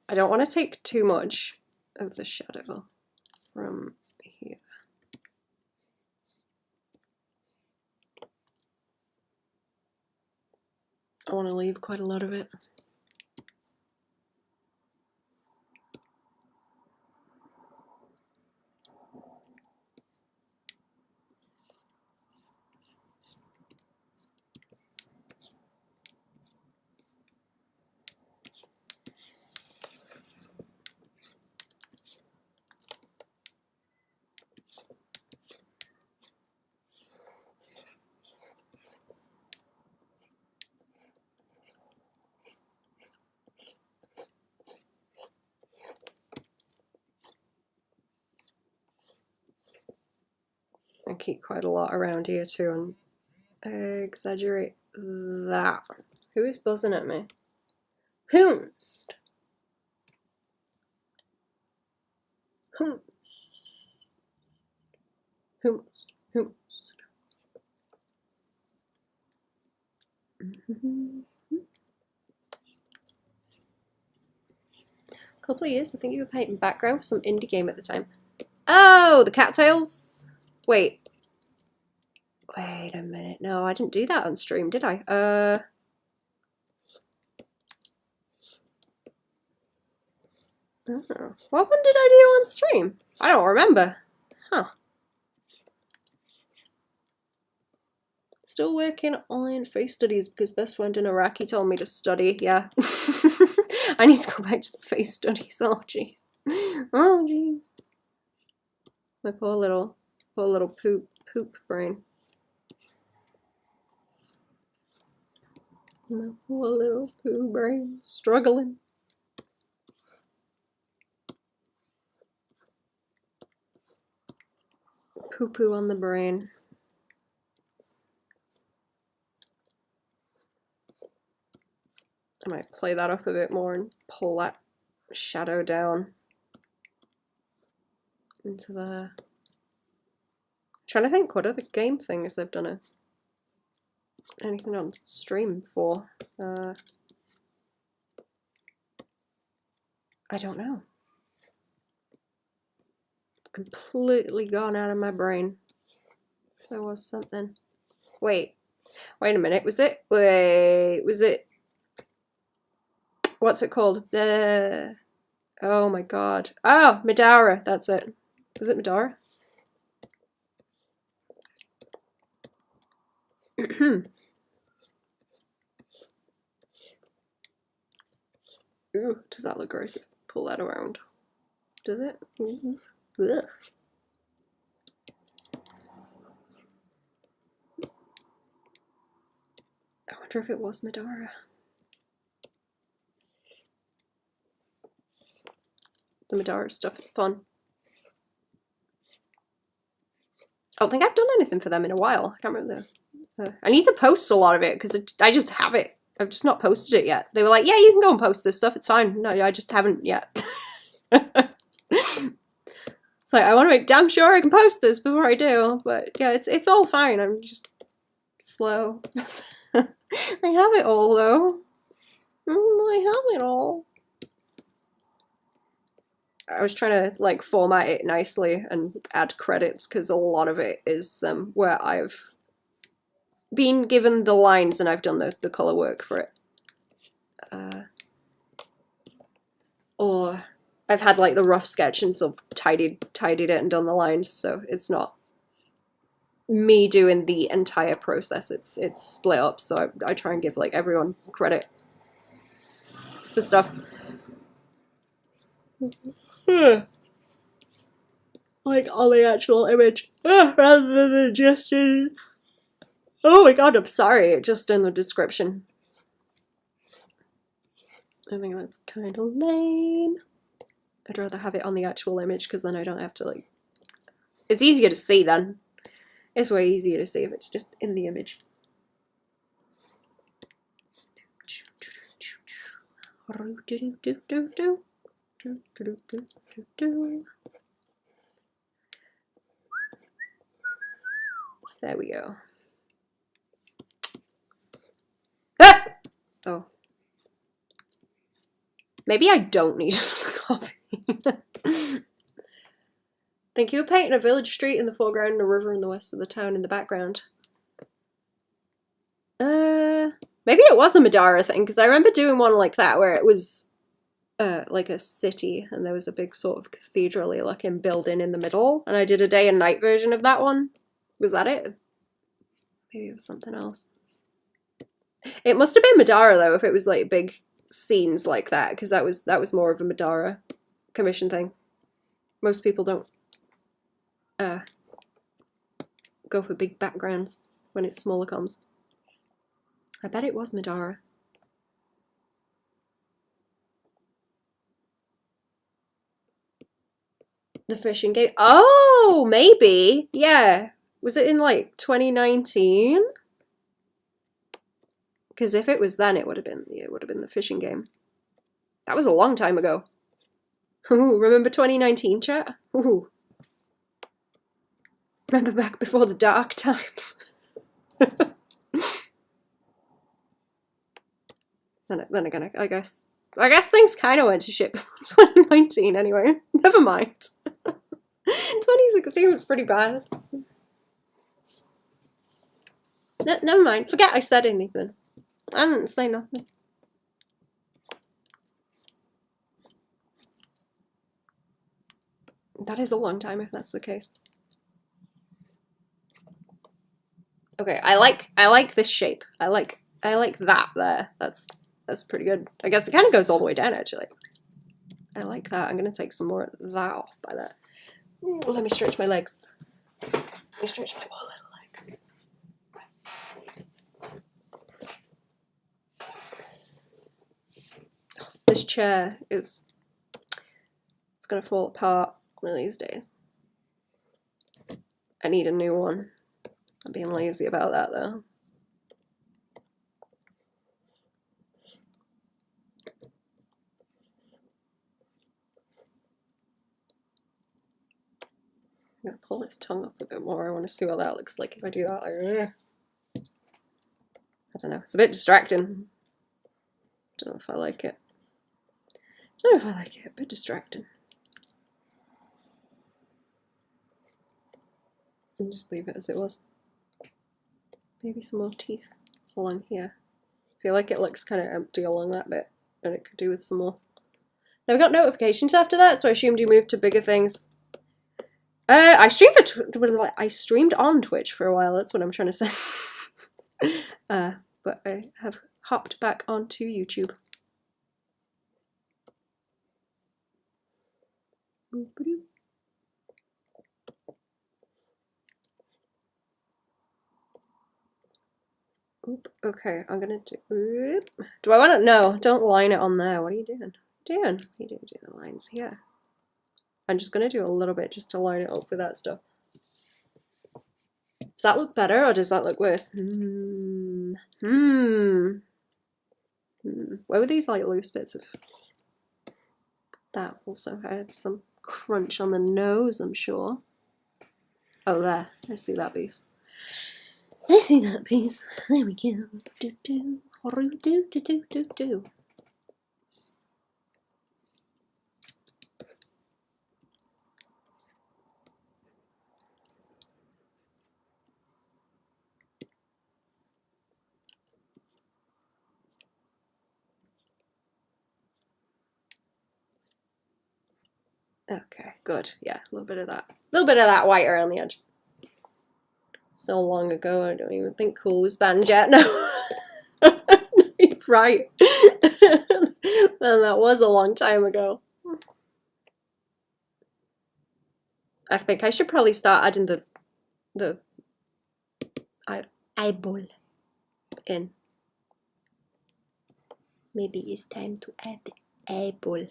I don't want to take too much of the shadow from here. I want to leave quite a lot of it. I keep quite a lot around here too and exaggerate that. Who is buzzing at me? Whomst? Whomst? Whomst? Whomst? A couple of years, I think you were painting background for some indie game at the time. Oh, the cattails. Wait a minute. No, I didn't do that on stream, did I? Oh. What one did I do on stream? I don't remember. Huh. Still working on face studies because best friend in Iraqi told me to study. Yeah. I need to go back to the face studies. Oh, jeez. Oh, jeez. My poor little poop brain. My poor little poo brain struggling. Poo poo on the brain. I might play that up a bit more and pull that shadow down into there. Trying to think what other game things I've done anything on stream for. I don't know. Completely gone out of my brain. There was something. Wait a minute. Was it? What's it called? Oh my god. Oh, Madara. That's it. Was it Madara? Ooh, does that look gross? Pull that around. Does it? Ugh. I wonder if it was Madara. The Madara stuff is fun. I don't think I've done anything for them in a while. I can't remember. I need to post a lot of it because I just have it. I've just not posted it yet. They were like, yeah, you can go and post this stuff. It's fine. No, I just haven't yet. So I want to make damn sure I can post this before I do. But yeah, it's all fine. I'm just slow. I have it all though. I have it all. I was trying to like format it nicely and add credits because a lot of it is where I've been given the lines and I've done the color work for it. Or I've had like the rough sketch and sort of tidied it and done the lines, so it's not me doing the entire process. It's split up, so I try and give like everyone credit for stuff. Like on the actual image rather than just in... Oh my god, I'm sorry, just in the description. I think that's kind of lame. I'd rather have it on the actual image because then I don't have to like... It's easier to see then. It's way easier to see if it's just in the image. There we go. Ah! Oh. Maybe I don't need coffee. Thank you for painting a village street in the foreground and a river in the west of the town in the background. Maybe it was a Madara thing, because I remember doing one like that where it was like a city and there was a big sort of cathedral-y looking building in the middle, and I did a day and night version of that one. Was that it? Maybe it was something else. It must have been Madara though, if it was like big scenes like that, because that was more of a Madara commission thing. Most people don't go for big backgrounds when it's smaller comms. I bet it was Madara. The fishing game. Oh, maybe. Yeah. Was it in like 2019? Because if it was then, it would have been the fishing game. That was a long time ago. Ooh, remember 2019, chat? Ooh. Remember back before the dark times. Then again, I guess things kind of went to shit before 2019 anyway. Never mind. 2016 was pretty bad. Never mind. Forget I said anything. I didn't say nothing. That is a long time if that's the case. Okay, I like this shape. I like that there. That's pretty good. I guess it kind of goes all the way down actually. I like that. I'm gonna take some more of that off by that. Ooh, let me stretch my legs. Let me stretch my poor little legs. This chair it's gonna fall apart one of these days. I need a new one. I'm being lazy about that though. I'm gonna pull this tongue up a bit more. I want to see what that looks like if I do that. Like, I don't know. It's a bit distracting. Don't know if I like it. Don't know if I like it. A bit distracting. And just leave it as it was. Maybe some more teeth along here. I feel like it looks kind of empty along that bit, and it could do with some more. Now we got notifications after that, so I assumed you moved to bigger things. I streamed on Twitch for a while. That's what I'm trying to say. But I have hopped back onto YouTube. Oop, okay, I'm gonna do. Oop. Do I want to? No, don't line it on there. What are you doing? You do the lines here. I'm just gonna do a little bit just to line it up with that stuff. Does that look better or does that look worse? Where were these like loose bits of that? Also had some crunch on the nose, I'm sure. Oh, there. I see that piece. I see that piece. There we go. Do. Okay, good. Yeah, a little bit of that. A little bit of that white around the edge. So long ago, I don't even think cool was banned yet. No. You're right. Man, that was a long time ago. I think I should probably start adding the eyeball in. Maybe it's time to add the eyeball.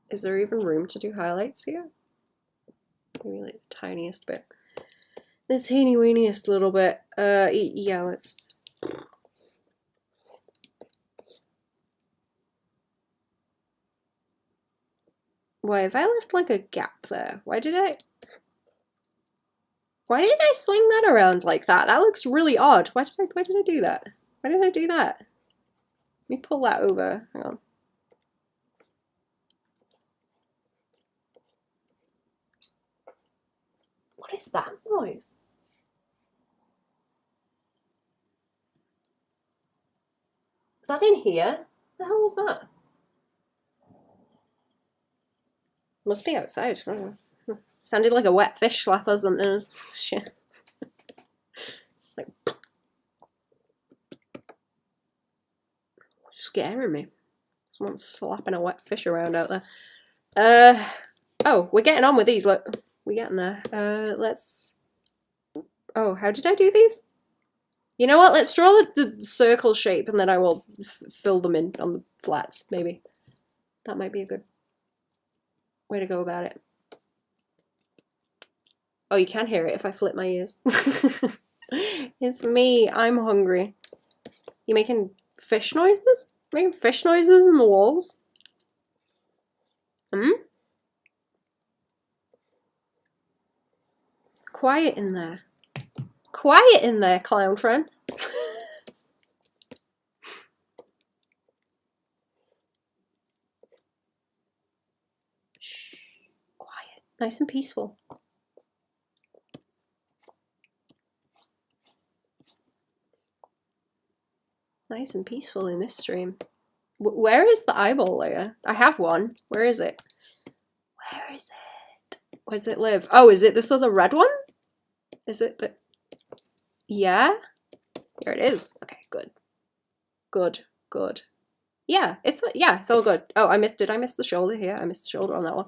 Is there even room to do highlights here? Maybe like the tiniest bit. The teeny weeniest little bit. Yeah, let's... Why have I left like a gap there? Why did I swing that around like that? That looks really odd. Why did I do that? Why did I do that? Let me pull that over. Hang on. What is that noise? Is that in here? What the hell was that? Must be outside. I don't know. Sounded like a wet fish slap or something. Shit. Like, scaring me. Someone's slapping a wet fish around out there. Oh, we're getting on with these. Look, we're getting there. Let's... Oh, how did I do these? You know what? Let's draw the circle shape and then I will fill them in on the flats, maybe. That might be a good way to go about it. Oh, you can hear it if I flip my ears. It's me. I'm hungry. You making fish noises? Making fish noises in the walls? Hmm? Quiet in there. Quiet in there, clown friend. Shh. Quiet. Nice and peaceful. Nice and peaceful in this stream. Where is the eyeball layer? I have one. Where is it? Where is it? Where does it live? Oh, is it this other red one? Is it the... Yeah? There it is. Okay, good. Good, good. Yeah, it's all good. Oh, did I miss the shoulder here? I missed the shoulder on that one.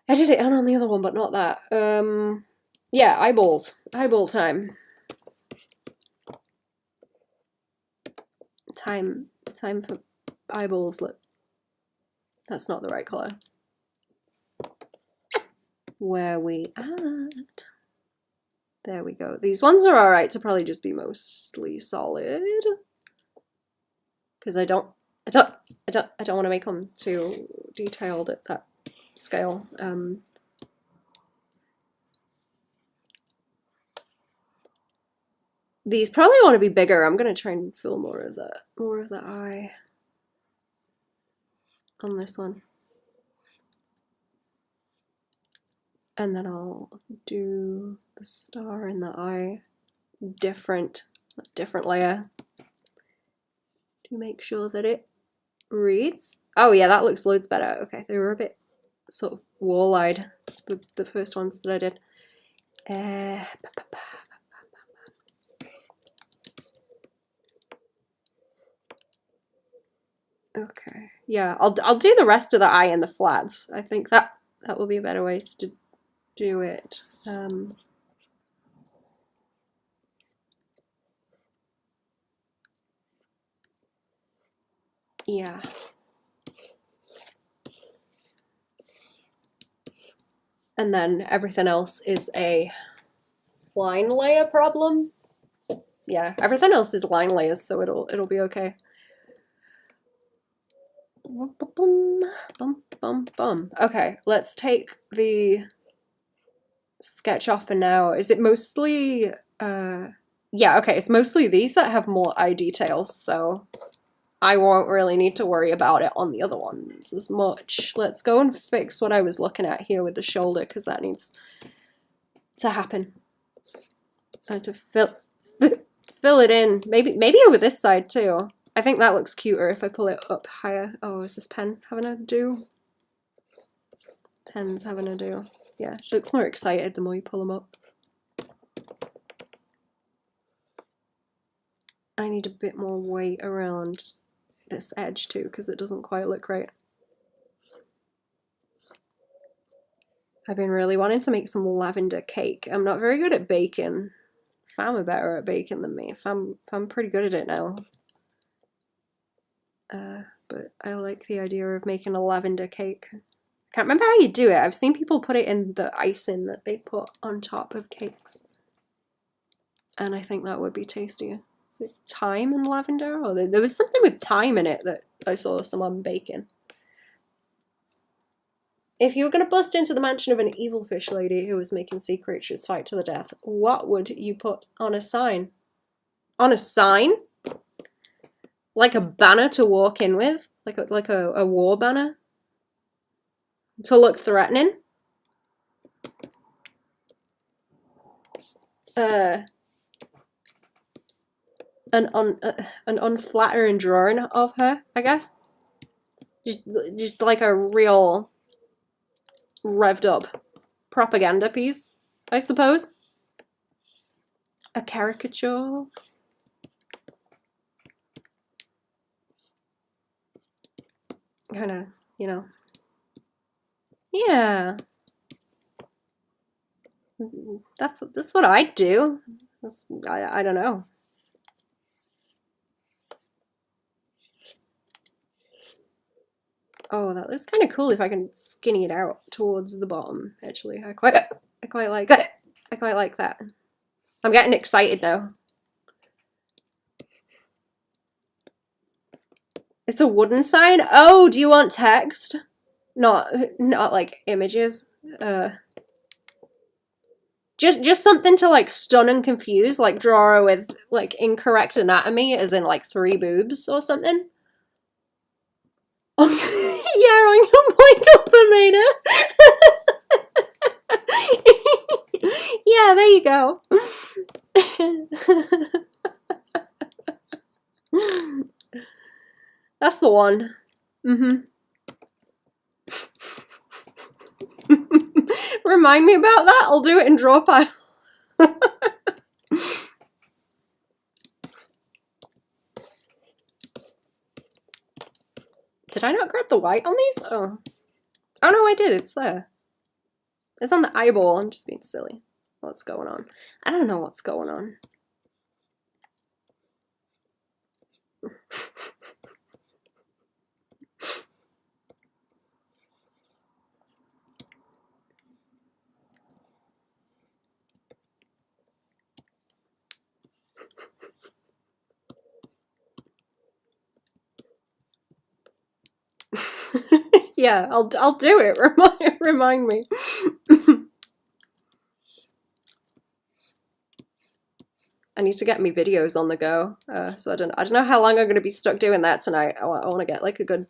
I did it on the other one, but not that. Yeah, eyeballs. Eyeball time. Time for eyeballs. Look, that's not the right color. Where we at? There we go. These ones are all right to probably just be mostly solid, because I don't want to make them too detailed at that scale. These probably want to be bigger. I'm gonna try and fill more of the eye on this one. And then I'll do the star in the eye, different layer to make sure that it reads. Oh yeah, that looks loads better. Okay, they were a bit sort of wall-eyed, the first ones that I did. Okay, yeah, I'll do the rest of the eye in the flats. I think that will be a better way to do it. Yeah. And then everything else is a line layer problem. Yeah, everything else is line layers, so it'll be okay. Okay, let's take the sketch off for now. Is it mostly yeah, okay, it's mostly these that have more eye details, so I won't really need to worry about it on the other ones as much. Let's go and fix what I was looking at here with the shoulder, because that needs to happen. To fill it in. Maybe over this side too. I think that looks cuter if I pull it up higher. Oh, is this pen having a do? Pen's having a do. Yeah, she looks more excited the more you pull them up. I need a bit more weight around this edge too, because it doesn't quite look right. I've been really wanting to make some lavender cake. I'm not very good at baking. Fam are better at baking than me. Fam pretty good at it now. But I like the idea of making a lavender cake. I can't remember how you do it. I've seen people put it in the icing that they put on top of cakes. And I think that would be tasty. Is it thyme and lavender? Or there was something with thyme in it that I saw someone baking. If you were going to bust into the mansion of an evil fish lady who was making sea creatures fight to the death, what would you put on a sign? On a sign? Like a banner to walk in with? Like a war banner? To look threatening? An unflattering drawing of her, I guess. Just like a real revved up propaganda piece, I suppose. A caricature. Kind of, you know. Yeah. That's what I'd do. I don't know. Oh, that looks kind of cool if I can skinny it out towards the bottom, actually. I quite like that. I quite like that. I'm getting excited now. It's a wooden sign? Oh, do you want text? Not like images. Just something to like stun and confuse, like draw her with like incorrect anatomy, as in like 3 boobs or something. Yeah, on your Monica Pomada. Yeah, there you go. That's the one. Remind me about that. I'll do it in draw pile. Did I not grab the white on these? Oh. Oh no, I did. It's there. It's on the eyeball. I'm just being silly. What's going on? I don't know what's going on. Yeah, I'll do it. Remind me. I need to get me videos on the go. So I don't know how long I'm going to be stuck doing that tonight. I want to get like a good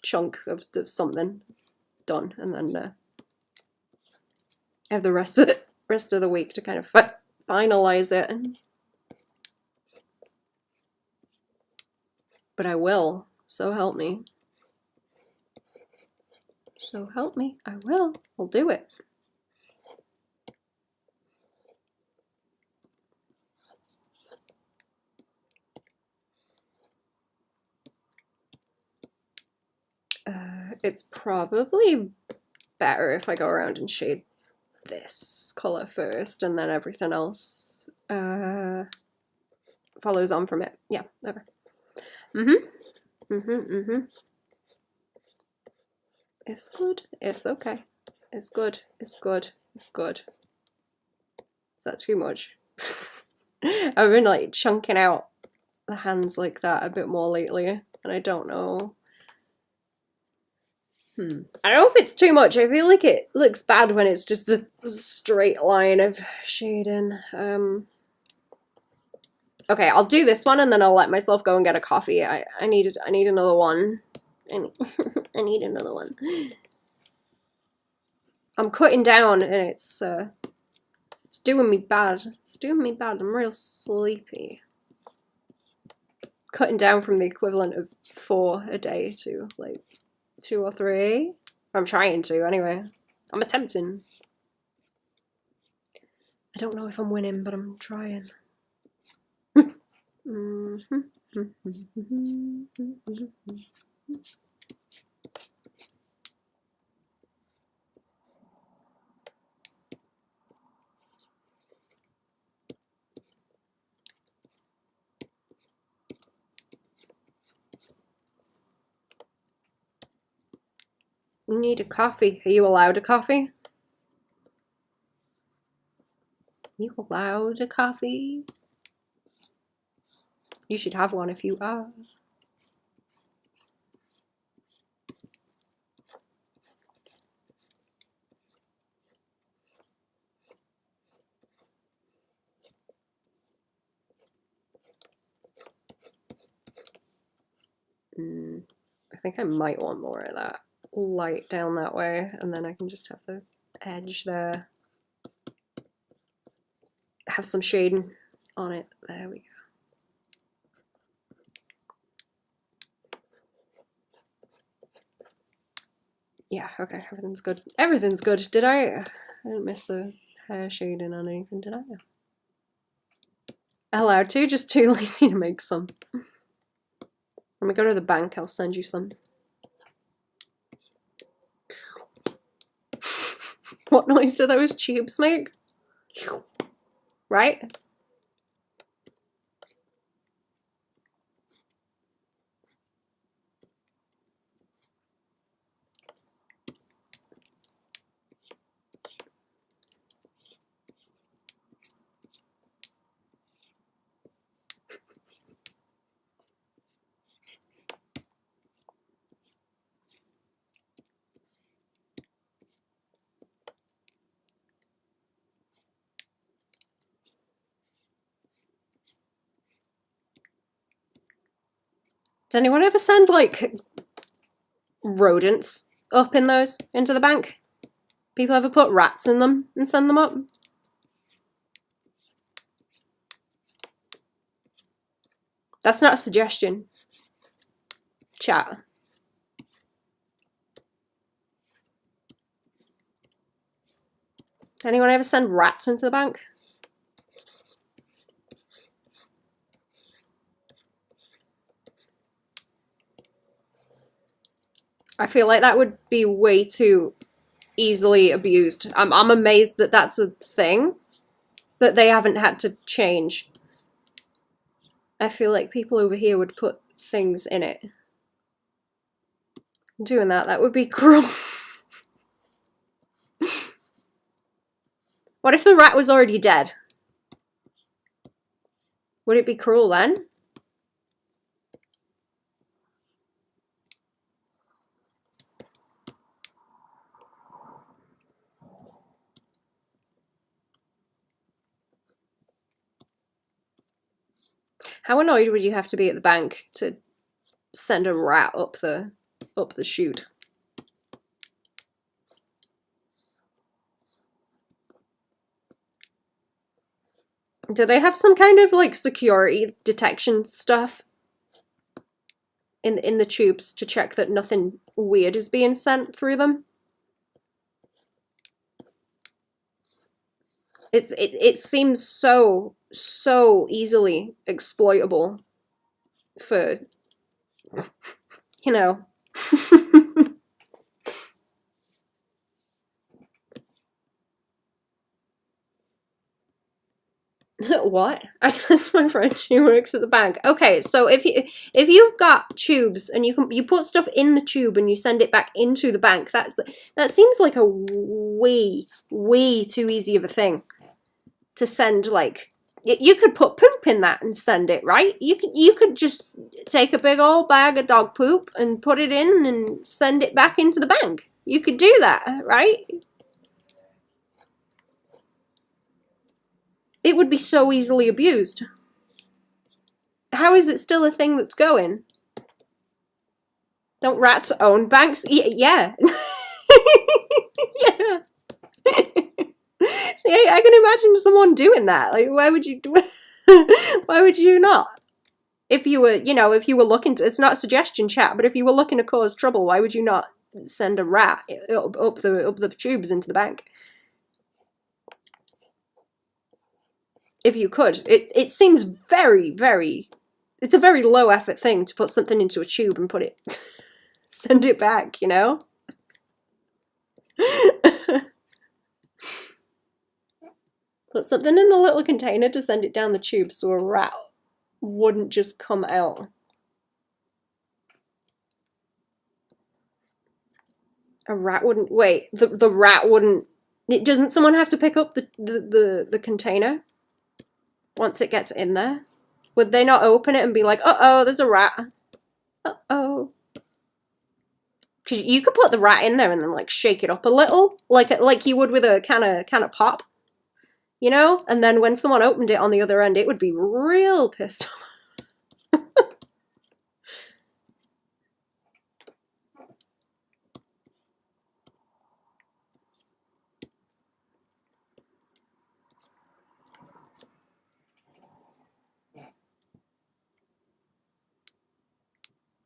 chunk of something done, and then have the rest of the week to kind of finalize it. But I will. So help me. So help me. I will. I'll do it. It's probably better if I go around and shade this color first, and then everything else follows on from it. Yeah, okay. It's good. It's okay. It's good. It's good. It's good. Is that too much? I've been like chunking out the hands like that a bit more lately, and I don't know. I don't know if it's too much. I feel like it looks bad when it's just a straight line of shading. Okay, I'll do this one and then I'll let myself go and get a coffee. I need another one. I need another one. I'm cutting down and it's doing me bad. It's doing me bad. I'm real sleepy. Cutting down from the equivalent of 4 a day to like 2 or 3. I'm trying to anyway. I'm attempting. I don't know if I'm winning, but I'm trying. You need a coffee. Are you allowed a coffee? You allowed a coffee? You should have one if you are. I think I might want more of that light down that way, and then I can just have the edge there. Have some shading on it. There we go. Yeah, okay, everything's good. Everything's good. Did I didn't miss the hair shading on anything, did I? Allowed to, just too lazy to make some. When we go to the bank, I'll send you some. What noise do those tubes make? Right? Does anyone ever send, like, rodents up in those into the bank? People ever put rats in them and send them up? That's not a suggestion. Chat. Anyone ever send rats into the bank? I feel like that would be way too easily abused. I'm amazed that that's a thing that they haven't had to change. I feel like people over here would put things in it. Doing that would be cruel. What if the rat was already dead? Would it be cruel then? How annoyed would you have to be at the bank to send a rat up the chute? Do they have some kind of like security detection stuff in the tubes to check that nothing weird is being sent through them? It seems so easily exploitable for, you know. What? I guess my friend, she works at the bank. Okay, so if you've got tubes and you put stuff in the tube and you send it back into the bank, that seems like a way too easy of a thing to send. Like, you could put poop in that and send it, right? You could just take a big old bag of dog poop and put it in and send it back into the bank. You could do that, right? It would be so easily abused. How is it still a thing that's going? Don't rats own banks? Yeah. Yeah. See, I can imagine someone doing that. Like, why would you do it? Why would you not? If you were, if you were looking to, it's not a suggestion, chat, but if you were looking to cause trouble, why would you not send a rat up the tubes into the bank? If you could. It seems very, it's a very low effort thing to put something into a tube and put it, send it back, you know? Put something in the little container to send it down the tube so a rat wouldn't just come out. A rat wouldn't. Wait, the rat wouldn't. Doesn't someone have to pick up the container once it gets in there? Would they not open it and be like, uh-oh, there's a rat. Uh-oh. Because you could put the rat in there and then like shake it up a little, like you would with a can of pop, you know. And then when someone opened it on the other end, it would be real pissed off.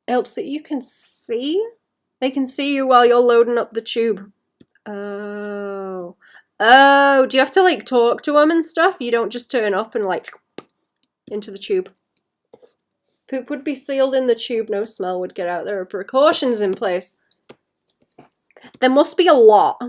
Helps that you can see. They can see you while you're loading up the tube. Oh. Oh, do you have to like talk to them and stuff? You don't just turn up and like into the tube. Poop would be sealed in the tube, no smell would get out. There are precautions in place. There must be a lot.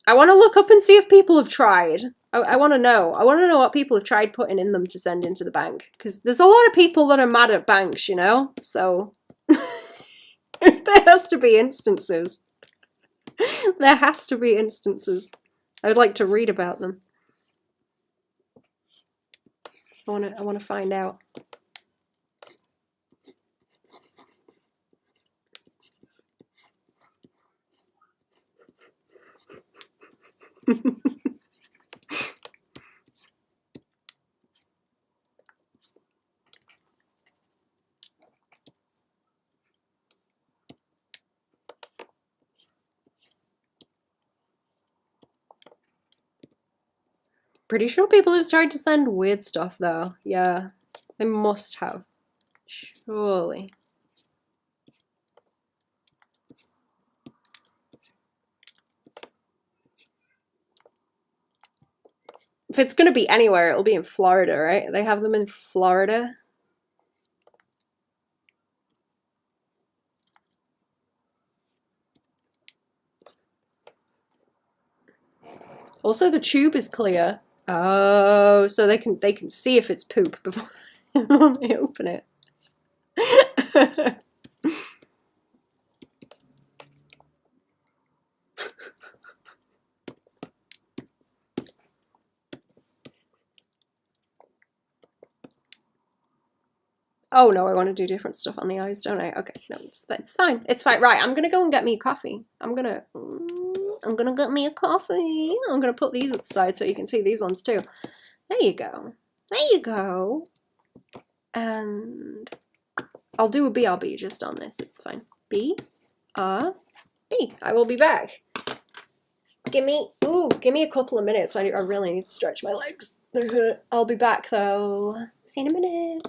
I want to look up and see if people have tried. I want to know. I want to know what people have tried putting in them to send into the bank. Because there's a lot of people that are mad at banks, you know? So, there has to be instances. There has to be instances. I would like to read about them. I want to find out. Pretty sure people have started to send weird stuff though. Yeah, they must have. Surely. If it's gonna be anywhere, it'll be in Florida, right? They have them in Florida. Also, the tube is clear. Oh, so they can see if it's poop before they open it. Oh no, I want to do different stuff on the eyes, don't I? Okay, no, it's fine. It's fine. Right, I'm gonna go and get me a coffee. I'm gonna get me a coffee. I'm gonna put these at the side so you can see these ones too. There you go. There you go. And I'll do a BRB just on this. It's fine. B. I will be back. Give me a couple of minutes. I really need to stretch my legs. They're hurt. I'll be back though. See you in a minute.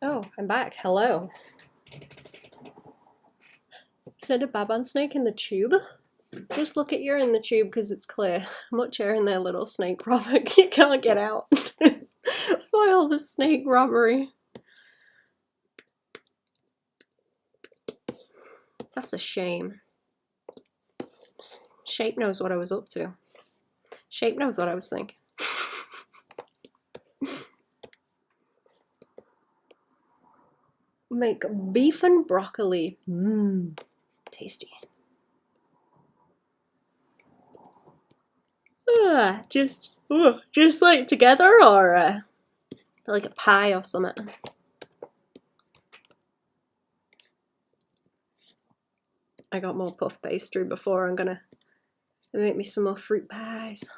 Oh, I'm back. Hello. Said a Baban snake in the tube? Just look at you in the tube because it's clear. Much air in there, little snake Robert. You can't get out. Foil the snake robbery. That's a shame. Shape knows what I was up to. Shape knows what I was thinking. Make beef and broccoli. Mmm, tasty. Just like together or like a pie or something. I got more puff pastry before. I'm gonna make me some more fruit pies.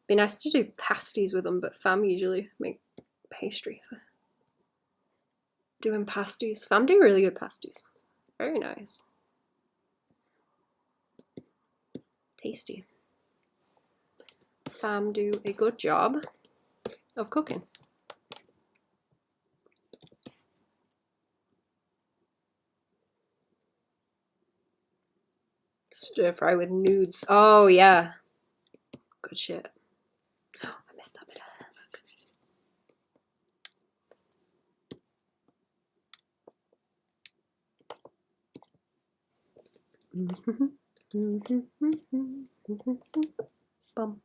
Be nice to do pasties with them, but fam usually make pastry for doing pasties. Fam do really good pasties. Very nice. Tasty. Fam do a good job of cooking. Stir fry with nudes. Oh yeah. Good shit. Oh, I missed that bit. Bum.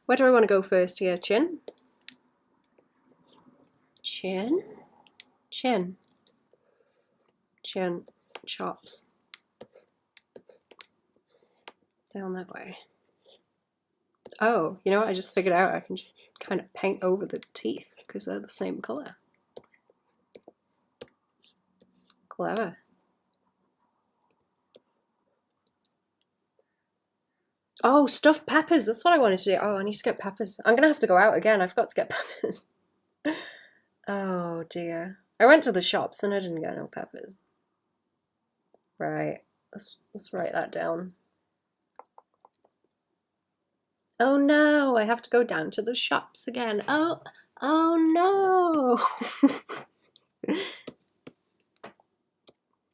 Where do I want to go first here? Chin? Chin? Chin. Chin. Chops. Down that way. Oh, you know what? I just figured out I can just kind of paint over the teeth because they're the same colour. Clever. Oh, stuffed peppers. That's what I wanted to do. Oh, I need to get peppers. I'm going to have to go out again. I forgot to get peppers. Oh, dear. I went to the shops and I didn't get no peppers. Right. Let's write that down. Oh, no. I have to go down to the shops again. Oh no.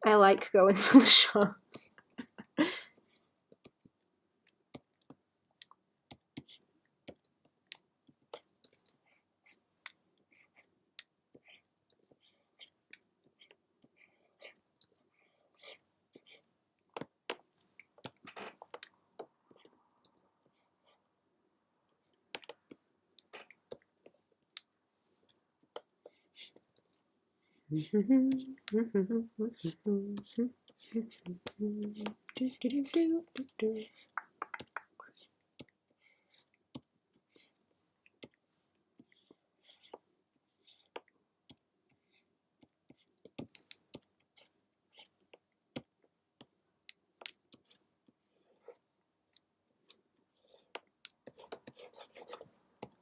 I like going to the shops.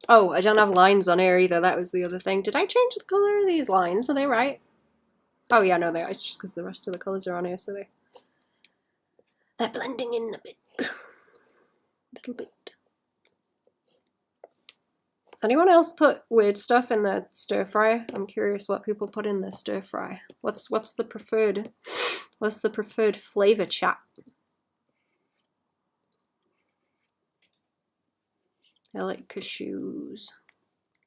Oh, I don't have lines on here either. That was the other thing. Did I change the colour of these lines? Are they right? Oh yeah, no, they are. It's just because the rest of the colours are on here, so they're blending in a bit. Little bit. Does anyone else put weird stuff in their stir fry? I'm curious what people put in their stir fry. What's the preferred flavour, chat? I like cashews.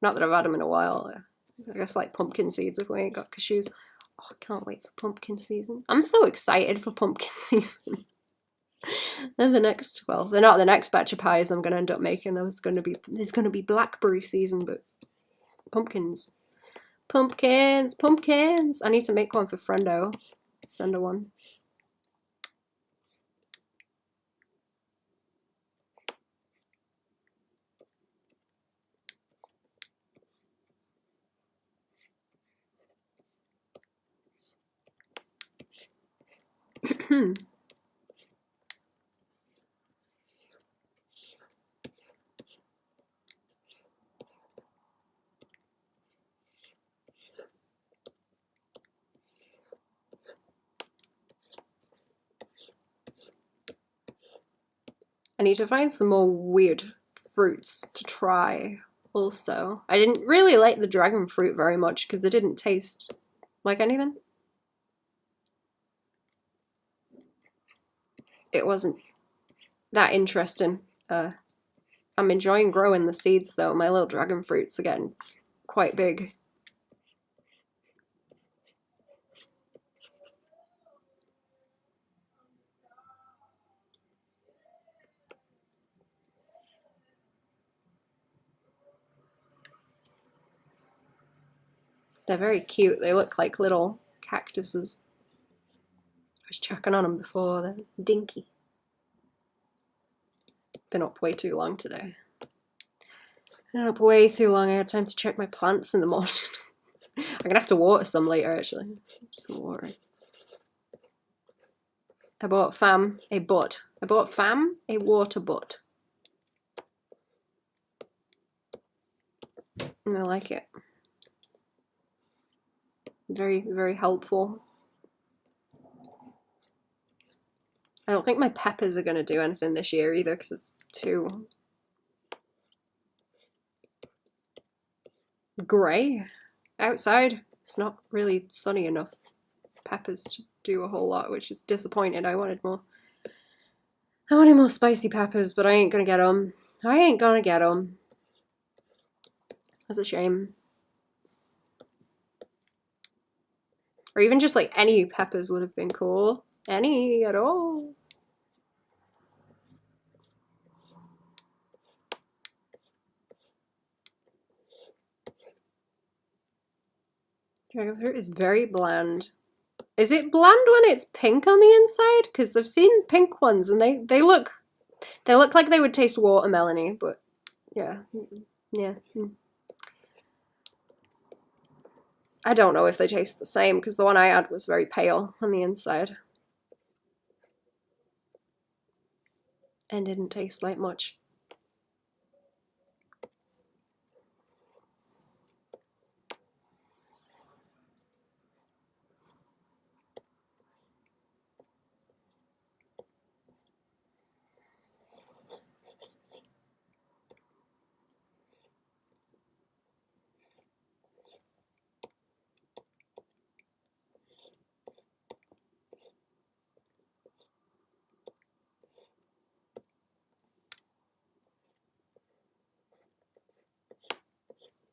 Not that I've had them in a while. I guess like pumpkin seeds if we ain't got cashews. Oh, I can't wait for pumpkin season. I'm so excited for pumpkin season. Then they're not the next batch of pies I'm gonna end up making. There's gonna be blackberry season, but pumpkins. Pumpkins! I need to make one for Friendo. Send her one. I need to find some more weird fruits to try also. I didn't really like the dragon fruit very much because it didn't taste like anything. It wasn't that interesting. I'm enjoying growing the seeds though. My little dragon fruits are getting quite big. They're very cute. They look like little cactuses. I was checking on them before. They're dinky. Been up way too long today. Been up way too long. I had time to check my plants in the morning. I'm gonna have to water some later actually. Some water. I bought fam a butt. I bought fam a water butt. And I like it. Very, very helpful. I don't think my peppers are going to do anything this year either because it's too grey outside. It's not really sunny enough peppers to do a whole lot, which is disappointing. I wanted more spicy peppers, but I ain't gonna get them. I ain't gonna get them. That's a shame. Or even just like any peppers would have been cool. Any at all. Dragon fruit is very bland. Is it bland when it's pink on the inside? Because I've seen pink ones and they look like they would taste watermelony, but yeah. Yeah. I don't know if they taste the same because the one I had was very pale on the inside. And didn't taste like much.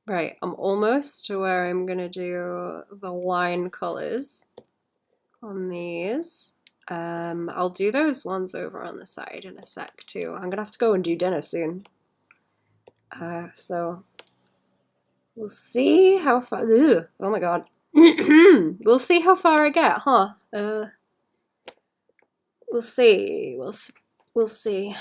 Right, I'm almost to where I'm gonna do the line colors on these. I'll do those ones over on the side in a sec too. I'm gonna have to go and do dinner soon. So we'll see how far. Ugh, oh my god. We'll see how far I get, huh? We'll see. We'll see.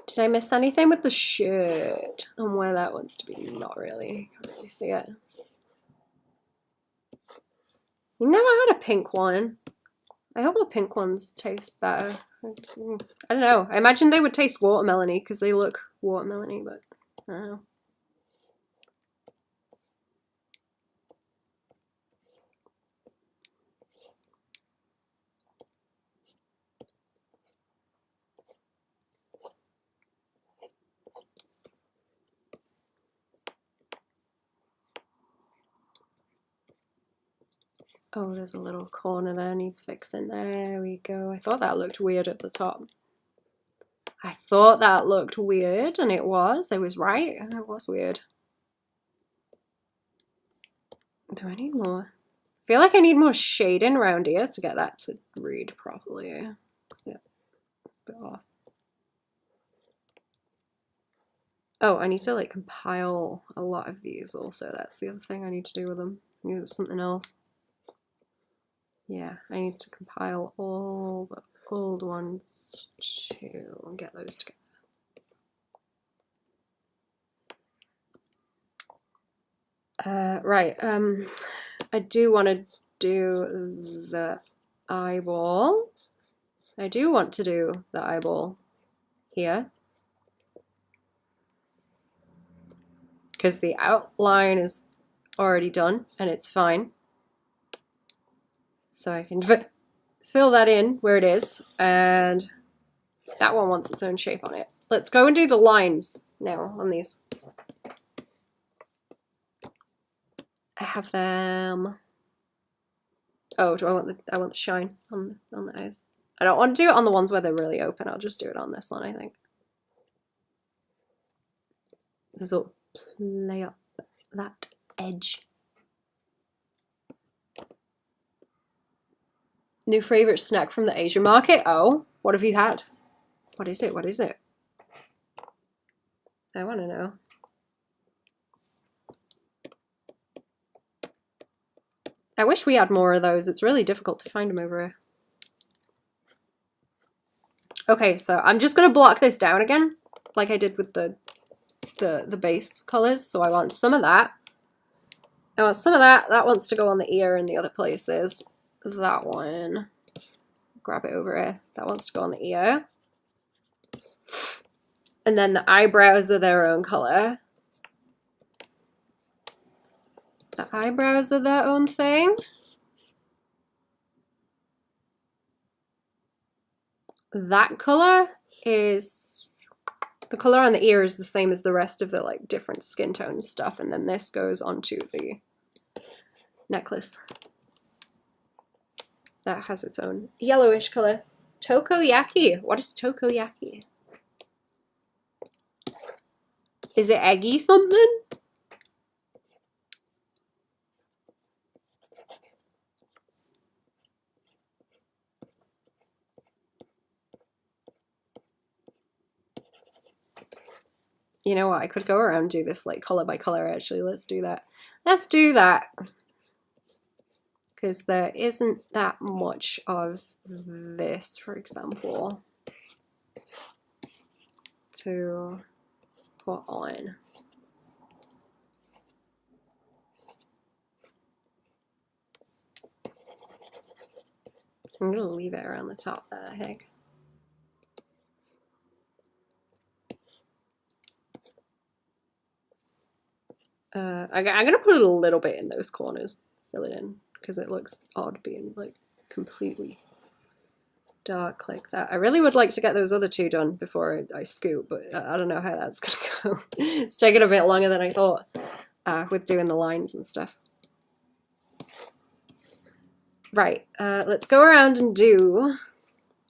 Did I miss anything with the shirt and where that wants to be? Not really. Can't really see it. You never had a pink one. I hope the pink ones taste better. I don't know. I imagine they would taste watermelony because they look watermelony, but I don't know. Oh, there's a little corner there needs fixing. There we go. I thought that looked weird at the top. I thought that looked weird, and it was. I was right. It was weird. Do I need more? I feel like I need more shading around here to get that to read properly. It's a bit off. Oh, I need to like compile a lot of these also. That's the other thing I need to do with them. I need something else. Yeah, I need to compile all the old ones too and get those together. Right, I do want to do the eyeball. I do want to do the eyeball here. because the outline is already done and it's fine. So I can fill that in where it is, and that one wants its own shape on it. Let's go and do the lines now on these. I have them. Oh, do I want the shine on the eyes? I don't want to do it on the ones where they're really open. I'll just do it on this one, I think. This will play up that edge. New favorite snack from the Asian market? Oh, what have you had? What is it? What is it? I want to know. I wish we had more of those. It's really difficult to find them over here. Okay, so I'm just going to block this down again, like I did with the base colors. So I want some of that. I want some of that. That wants to go on the ear and the other places. That one. Grab it over here. That wants to go on the ear. And then the eyebrows are their own color. The eyebrows are their own thing. That color is, the color on the ear is the same as the rest of the like different skin tone stuff, and then this goes onto the necklace. That has its own yellowish color. Takoyaki. What is takoyaki? Is it eggy something? You know what? I could go around and do this like color by color actually. Let's do that. Let's do that. Because there isn't that much of this, for example, to put on. I'm going to leave it around the top there, I think. I'm going to put it a little bit in those corners, fill it in, because it looks odd being like completely dark like that. I really would like to get those other two done before I scoot, but I don't know how that's going to go. It's taking a bit longer than I thought with doing the lines and stuff. Right, let's go around and do...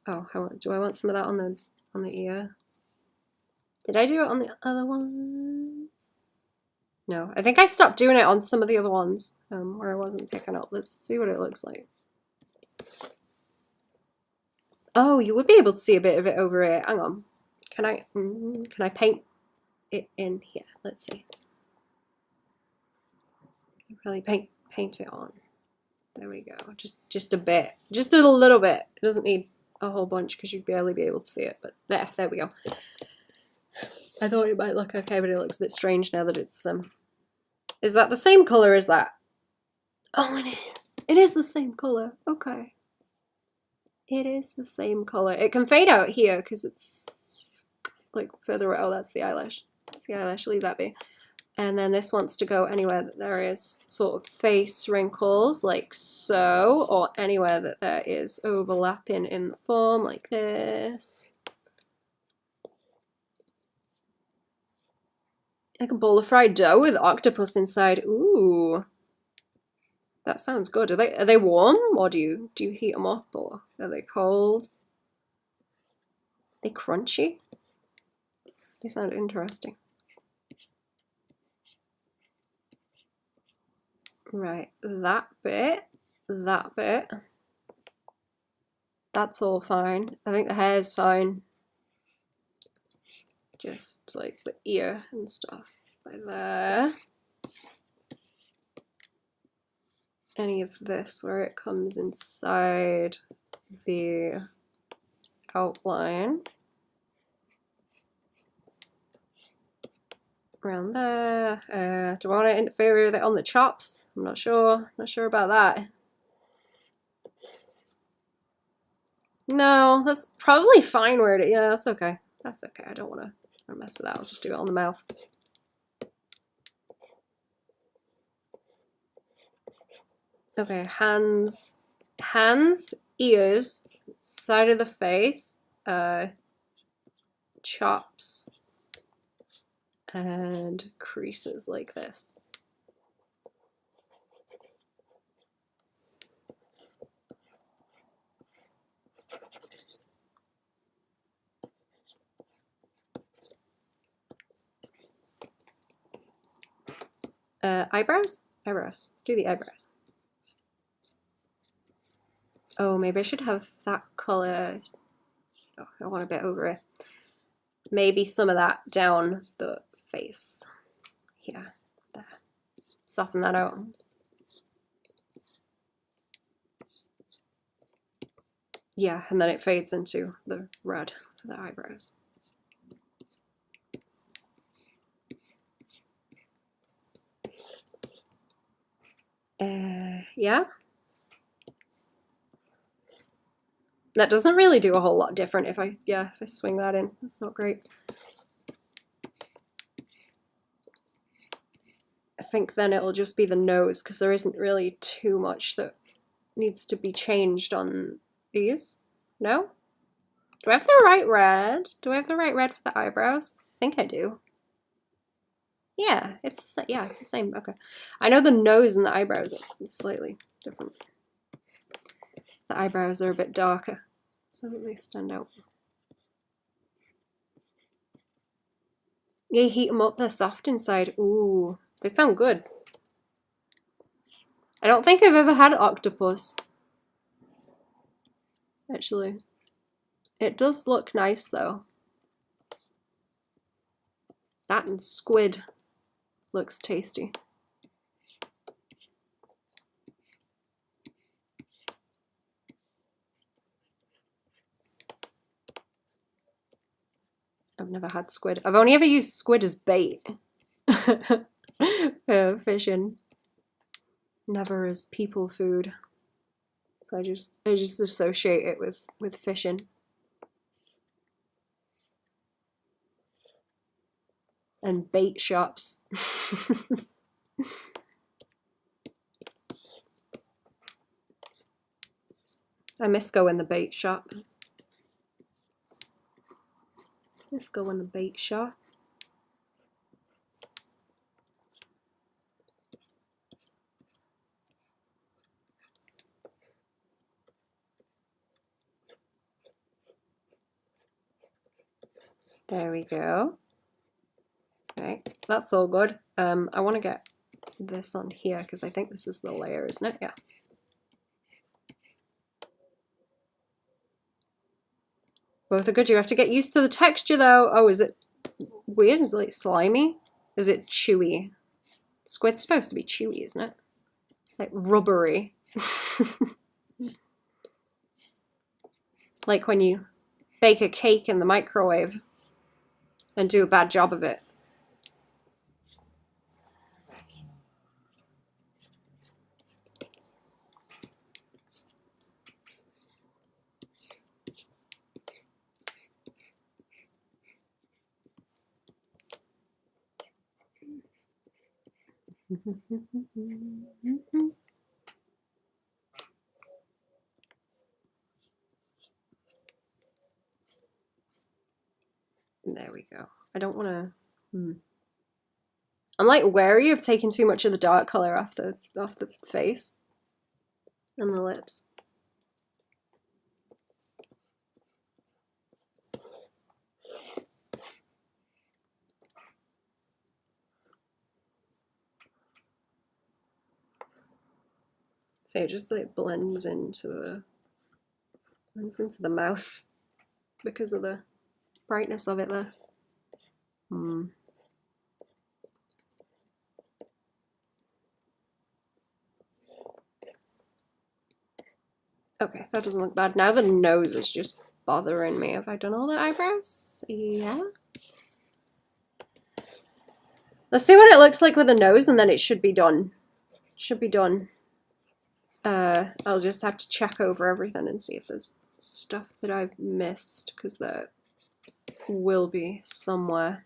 Oh, do I want some of that on the ear? Did I do it on the other ones? No, I think I stopped doing it on some of the other ones where I wasn't picking up. Let's see what it looks like. Oh, you would be able to see a bit of it over here. Hang on. Can I paint it in here? Let's see. Really paint it on. There we go. Just a bit. Just a little bit. It doesn't need a whole bunch because you'd barely be able to see it. But there we go. I thought it might look okay, but it looks a bit strange now that it's Is that the same color as that? Oh, it is. It is the same color. Okay. It is the same color. It can fade out here because it's like further away. Oh, that's the eyelash. That's the eyelash. Leave that be. And then this wants to go anywhere that there is sort of face wrinkles, like so, or anywhere that there is overlapping in the form, like this. Like a bowl of fried dough with octopus inside. Ooh, that sounds good. Are they warm, or do you heat them up, or are they cold? Are they crunchy? They sound interesting. Right, that bit, that's all fine. I think the hair's fine. Just like the ear and stuff by there. Any of this where it comes inside the outline. Around there. Do I want to interfere with it on the chops? I'm not sure. Not sure about that. No, that's probably fine where it is. Yeah, that's okay. That's okay. I don't want to mess with that. I'll just do it on the mouth. Okay, hands, ears, side of the face, chops, and creases like this. Eyebrows? Eyebrows. Let's do the eyebrows. Oh, maybe I should have that color. Oh, I want a bit over it. Maybe some of that down the face. Here. There. Soften that out. Yeah, and then it fades into the red for the eyebrows. Yeah. That doesn't really do a whole lot different if I swing that in. That's not great. I think then it'll just be the nose because there isn't really too much that needs to be changed on these. No? Do I have the right red? Do I have the right red for the eyebrows? I think I do. Yeah, it's the same. Okay. I know the nose and the eyebrows are slightly different. The eyebrows are a bit darker, so that they stand out. Yeah, heat them up, they're soft inside. Ooh, they sound good. I don't think I've ever had octopus. Actually. It does look nice though. That and squid looks tasty. I've never had squid. I've only ever used squid as bait. Fishing. Never as people food. So I just associate it with fishing. And bait shops. I miss going in the bait shop. Let's go in the bait shop. There we go. Right, that's all good. I want to get this on here because I think this is the layer, isn't it? Yeah. Both are good. You have to get used to the texture though. Oh, is it weird? Is it like slimy? Is it chewy? Squid's supposed to be chewy, isn't it? Like rubbery. Like when you bake a cake in the microwave and do a bad job of it. There we go. I don't want to. I'm like wary of taking too much of the dark color off the face and the lips. So it just like blends into the mouth because of the brightness of it there. Okay, that doesn't look bad. Now the nose is just bothering me. Have I done all the eyebrows? Yeah. Let's see what it looks like with the nose and then it should be done. Should be done. I'll just have to check over everything and see if there's stuff that I've missed, because there will be somewhere.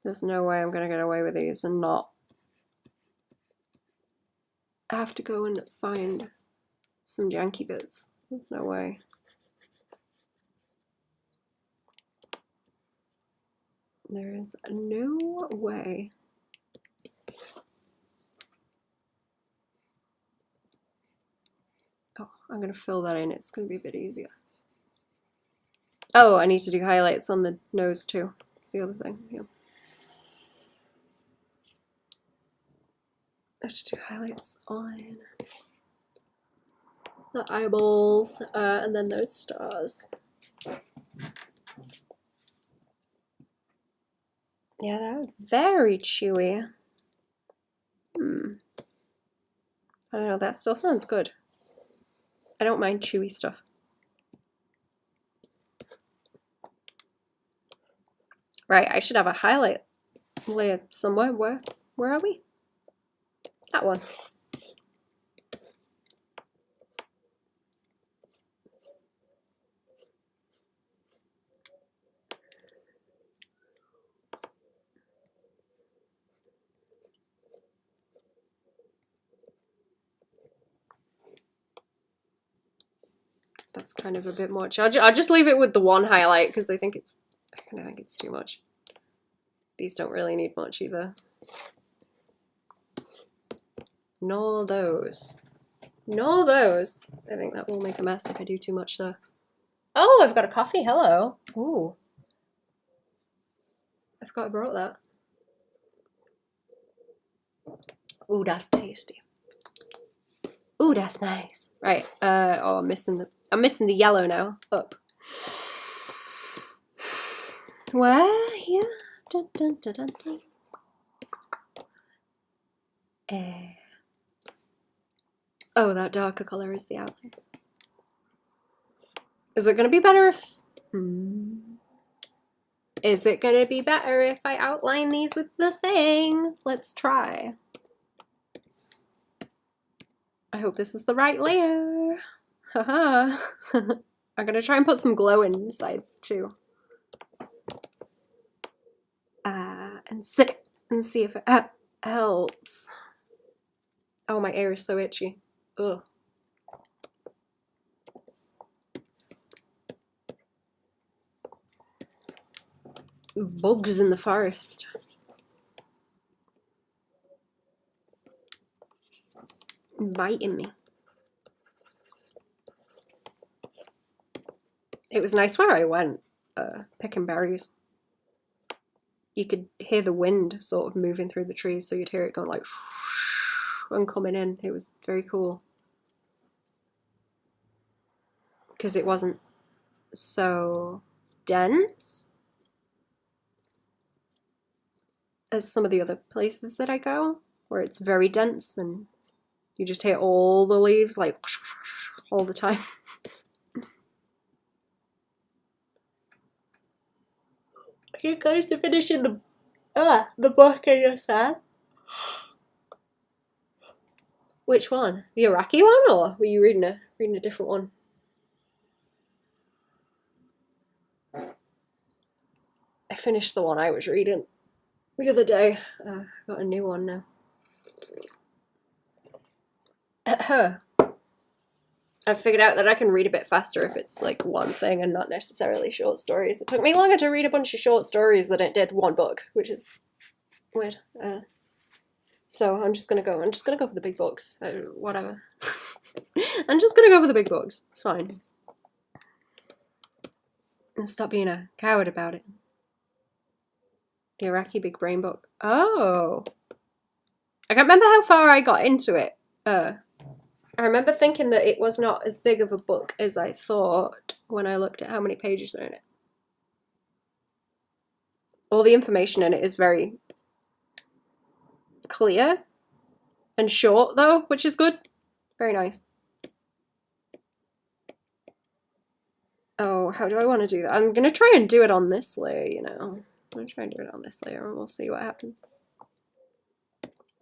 There's no way I'm gonna get away with these and not I have to go and find some janky bits. There's no way. There is no way. Oh, I'm going to fill that in. It's going to be a bit easier. Oh, I need to do highlights on the nose too. That's the other thing. Yeah. I have to do highlights on the eyeballs and then those stars. Yeah, that was very chewy. I don't know, that still sounds good. I don't mind chewy stuff. Right, I should have a highlight layer somewhere. Where are we? That one. That's kind of a bit much. I'll just leave it with the one highlight because I think it's too much. These don't really need much either. Nor those. Nor those. I think that will make a mess if I do too much there. Oh, I've got a coffee. Hello. Ooh. I forgot I brought that. Ooh, that's tasty. Ooh, that's nice. Right. Oh, I'm missing the yellow now. Up. Where? Yeah. Dun, dun, dun, dun, dun. Oh, that darker color is the outline. Is it gonna be better if? Is it gonna be better if I outline these with the thing? Let's try. I hope this is the right layer. Haha. I'm gonna try and put some glow inside too. And see if it helps. Oh, my ear is so itchy. Ugh. Bugs in the forest. Biting me. It was nice where I went, picking berries. You could hear the wind sort of moving through the trees, so you'd hear it going like and coming in. It was very cool. Because it wasn't so dense as some of the other places that I go, where it's very dense and you just hear all the leaves like all the time. Are you guys to finishing the book of your set? Which one? The Iraqi one, or were you reading a different one? I finished the one I was reading the other day. Got a new one now. I've figured out that I can read a bit faster if it's like one thing and not necessarily short stories. It took me longer to read a bunch of short stories than it did one book, which is weird. So I'm just gonna go for the big books. Whatever. I'm just gonna go for the big books. It's fine. And stop being a coward about it. The Iraqi Big Brain book. Oh. I can't remember how far I got into it. I remember thinking that it was not as big of a book as I thought when I looked at how many pages are in it. All the information in it is very clear and short though, which is good. Very nice. Oh, how do I want to do that? I'm gonna try and do it on this layer, you know. I'm gonna try and do it on this layer and we'll see what happens.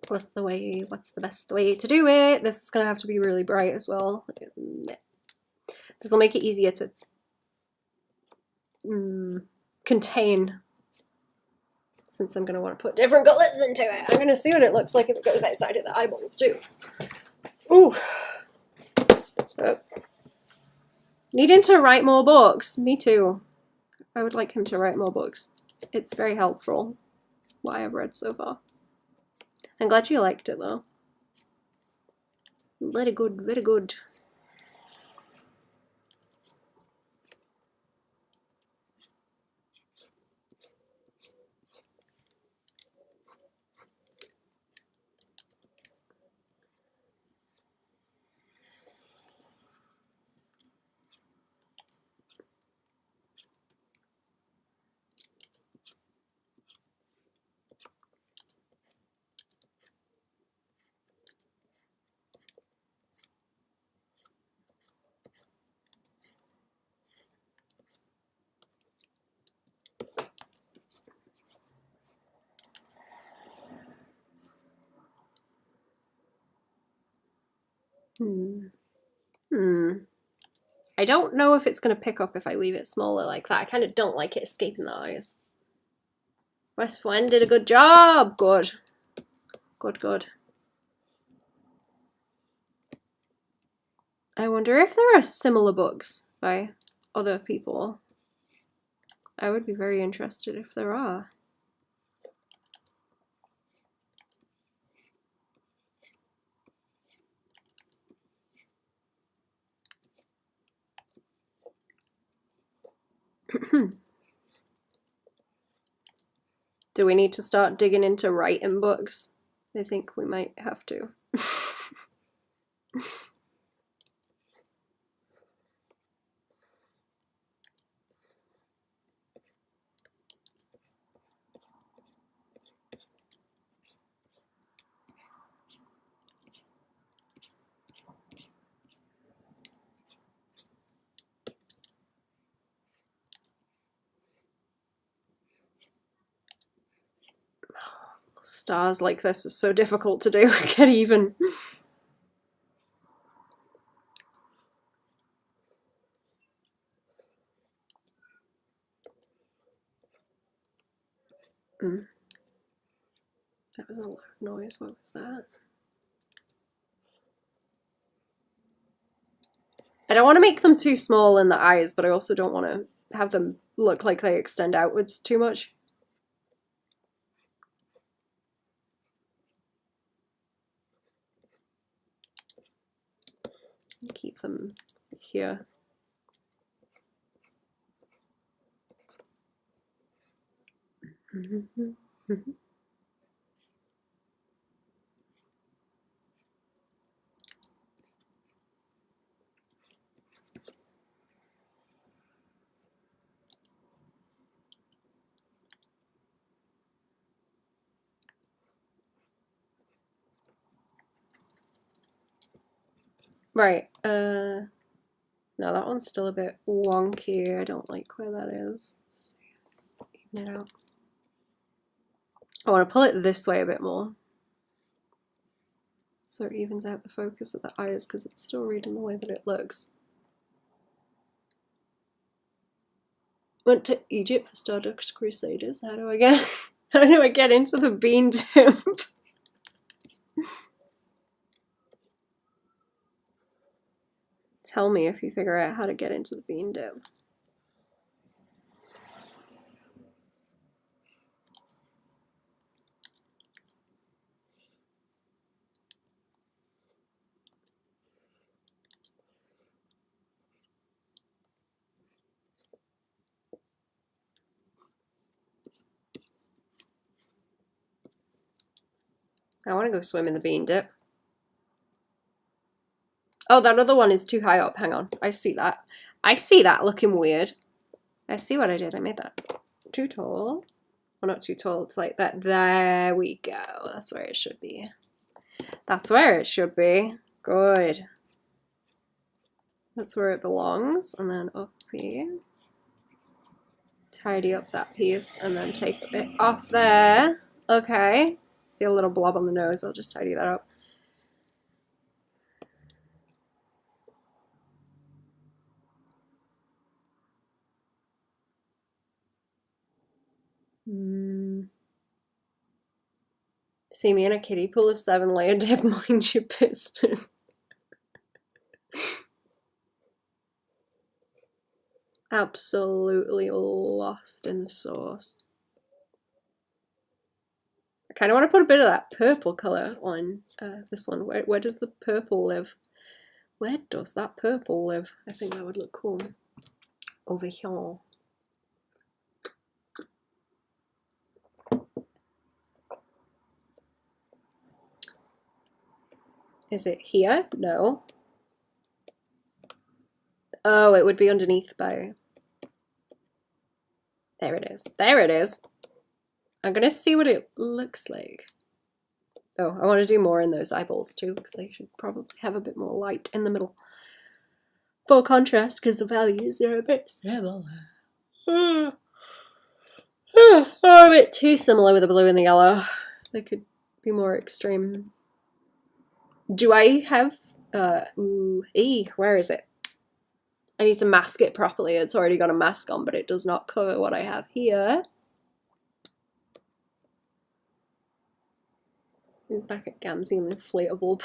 What's the best way to do it? This is gonna have to be really bright as well. This will make it easier to contain, since I'm gonna want to put different colors into it. I'm gonna see what it looks like if it goes outside of the eyeballs too. Ooh. Need him to write more books. Me too. I would like him to write more books. It's very helpful, what I've read so far. I'm glad you liked it though. Very good, very good. I don't know if it's going to pick up if I leave it smaller like that. I kind of don't like it escaping the eyes. West Wen did a good job. Good. Good, good. I wonder if there are similar books by other people. I would be very interested if there are. Do we need to start digging into writing books? I think we might have to. Stars like this is so difficult to do. Get even. That was a loud noise. What was that? I don't want to make them too small in the eyes, but I also don't want to have them look like they extend outwards too much. Keep them here. Right. No, that one's still a bit wonky. I don't like where that is. Let's even it out. I want to pull it this way a bit more, so it evens out the focus of the eyes because it's still reading the way that it looks. Went to Egypt for Stardust Crusaders. How do I get into the bean tip? Tell me if you figure out how to get into the bean dip. I want to go swim in the bean dip. Oh, that other one is too high up. Hang on. I see that. I see that looking weird. I see what I did. I made that too tall. Well, not too tall. It's like that. There we go. That's where it should be. That's where it should be. Good. That's where it belongs. And then up here. Tidy up that piece and then take it off there. Okay. See a little blob on the nose. I'll just tidy that up. See me in a kiddie pool of 7 layer dip, mind your business. absolutely lost in the sauce. I kind of want to put a bit of that purple colour on this one. Where does the purple live? Where does that purple live? I think that would look cool. Over here. Is it here? No. Oh, it would be underneath by... There it is. There it is. I'm going to see what it looks like. Oh, I want to do more in those eyeballs too, because they should probably have a bit more light in the middle. For contrast, because the values are a bit similar. Oh, a bit too similar with the blue and the yellow. They could be more extreme. Do I have... where is it? I need to mask it properly. It's already got a mask on, but it does not cover what I have here. Back at Gamzee and the inflatable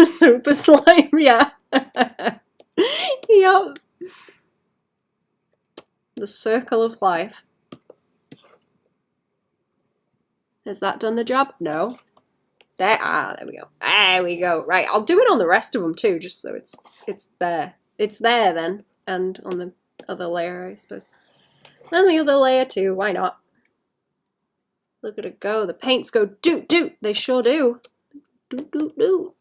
super slime, yeah. Yup. The circle of life. Has that done the job? No. There we go. There we go. Right, I'll do it on the rest of them too, just so it's there. It's there then, and on the other layer, I suppose. And the other layer too, why not? Look at it go. The paints go doot doot. They sure do. Doot doot doot.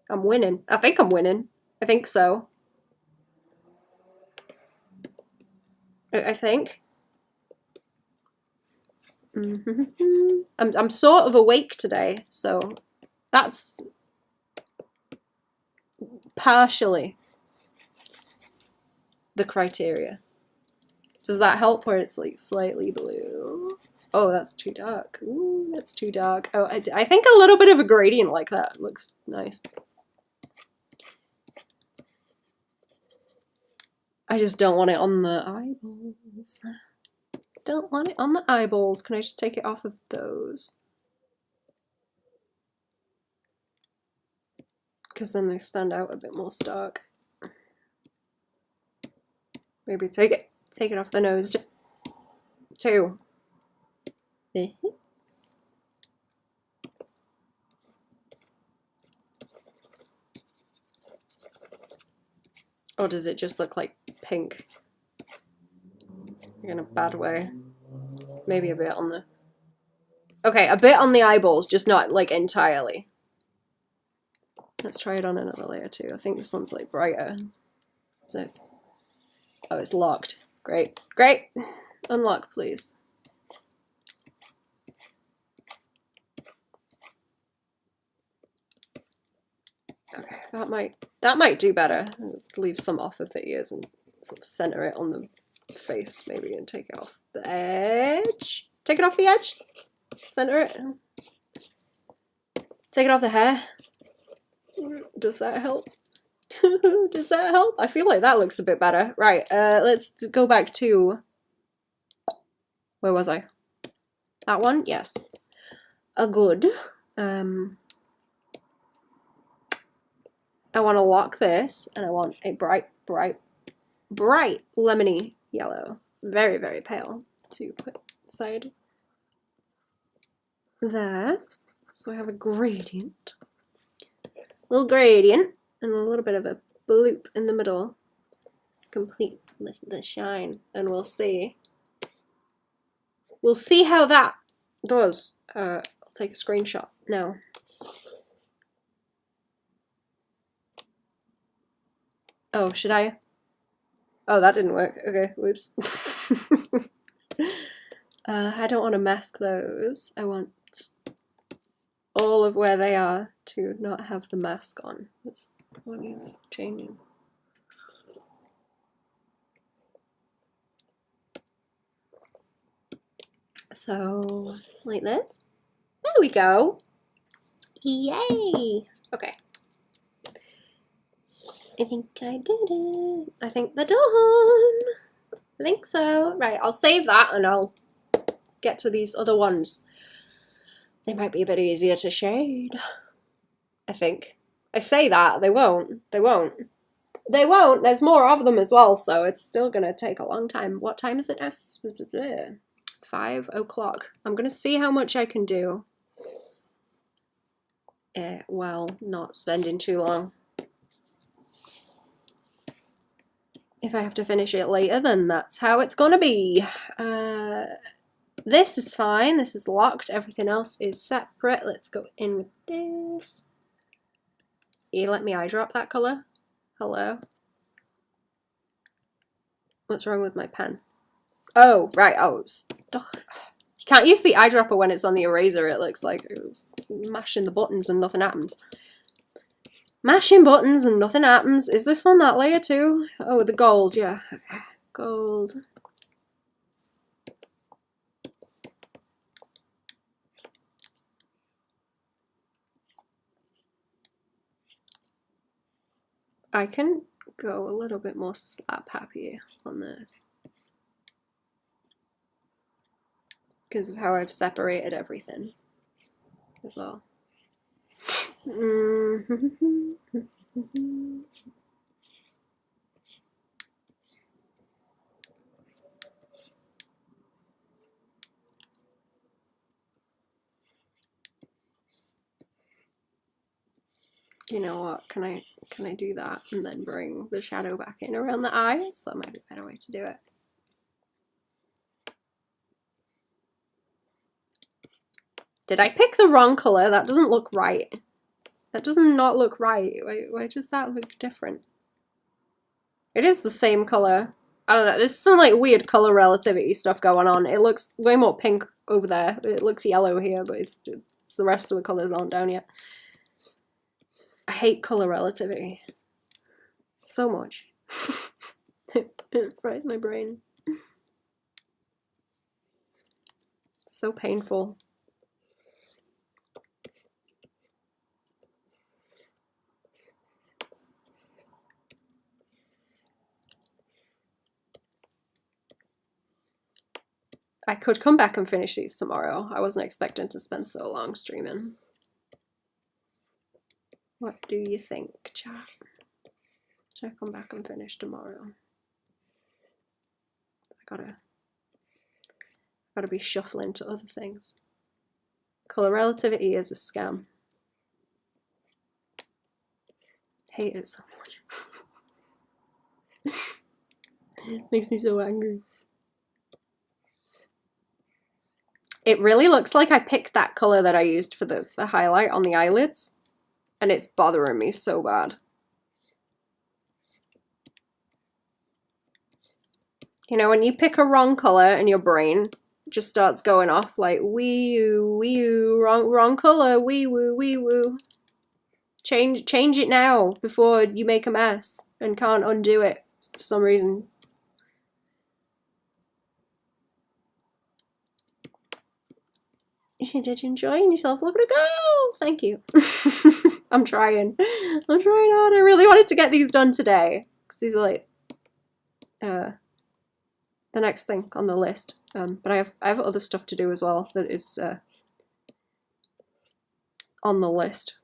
I'm winning. I think I'm winning. I think so. I think. I'm sort of awake today, so that's partially the criteria. Does that help where it's like slightly blue? Oh, that's too dark. Ooh, that's too dark. Oh, I think a little bit of a gradient like that looks nice. I just don't want it on the eyeballs. Don't want it on the eyeballs. Can I just take it off of those? Because then they stand out a bit more stark. Maybe take it off the nose too. Or does it just look like pink? In a bad way. Maybe a bit on the... Okay, a bit on the eyeballs, just not like entirely. Let's try it on another layer too. I think this one's like brighter. Is it? Oh, it's locked. Great. Great! Unlock, please. Okay, that might do better. Leave some off of the ears and sort of center it on the face maybe and take it off the edge. Take it off the edge. Center it. Take it off the hair. Does that help? Does that help? I feel like that looks a bit better. Right, let's go back to... Where was I? That one? Yes. A good. I want to lock this, and I want a bright lemony yellow. Very, very pale to put inside there. So I have a gradient. Little gradient, and a little bit of a bloop in the middle. Complete the shine, and we'll see. We'll see how that does. I'll take a screenshot now. Oh, should I? Oh, that didn't work. Okay, whoops. I don't want to mask those. I want all of where they are to not have the mask on. That's what needs changing. So, like this. There we go. Yay! Okay. I think I did it. I think they're done. I think so. Right, I'll save that and I'll get to these other ones. They might be a bit easier to shade, I think. I say that, they won't. They won't. They won't. There's more of them as well, so it's still gonna take a long time. What time is it now? 5 o'clock. I'm gonna see how much I can do. Well, not spending too long. If I have to finish it later, then that's how it's gonna be. This is fine. This is locked. Everything else is separate. Let's go in with this. You let me eyedrop that colour? Hello? What's wrong with my pen? Oh, right. Oh, you can't use the eyedropper when it's on the eraser. It looks like mashing the buttons and nothing happens. Mashing buttons and nothing happens. Is this on that layer too? Oh, the gold, yeah. Gold. I can go a little bit more slap happy on this because of how I've separated everything as well. You know what? Can I do that and then bring the shadow back in around the eyes? That might be a better way to do it. Did I pick the wrong colour? That doesn't look right. That does not look right. Why does that look different? It is the same colour. I don't know. There's some like weird colour relativity stuff going on. It looks way more pink over there. It looks yellow here, but it's the rest of the colours aren't down yet. I hate colour relativity so much. It fries my brain. It's so painful. I could come back and finish these tomorrow. I wasn't expecting to spend so long streaming. What do you think, chat? Should I come back and finish tomorrow? I gotta be shuffling to other things. Colour relativity is a scam. Hate it so much. It makes me so angry. It really looks like I picked that colour that I used for the highlight on the eyelids, and it's bothering me so bad. You know, when you pick a wrong colour and your brain just starts going off like wee-oo, wrong colour, wee-woo, wee-woo. Change it now before you make a mess and can't undo it for some reason. Did you enjoying yourself? Look at it go! Thank you. I'm trying. I'm trying hard. I really wanted to get these done today because these are like the next thing on the list. But I have other stuff to do as well that is on the list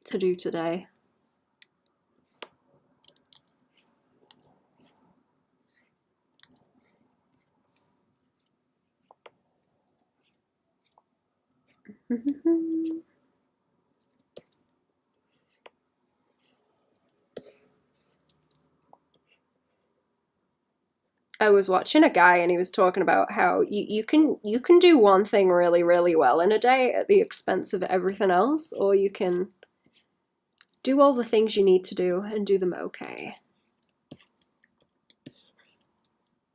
to do today. I was watching a guy and he was talking about how you can do one thing really, really well in a day at the expense of everything else, or you can do all the things you need to do and do them okay.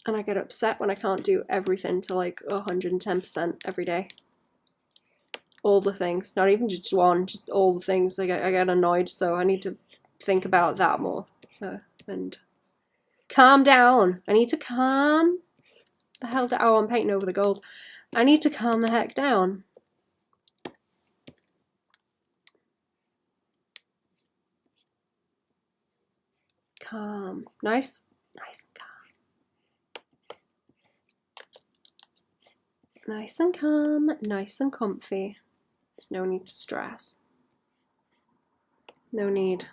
And I get upset when I can't do everything to like 110% every day. All the things, not even just one, just all the things. I get annoyed, so I need to think about that more and calm down. I need to calm the hell down. Oh, I'm painting over the gold. I need to calm the heck down. Calm. Nice and calm. Nice and calm, nice and comfy. There's no need to stress. No need.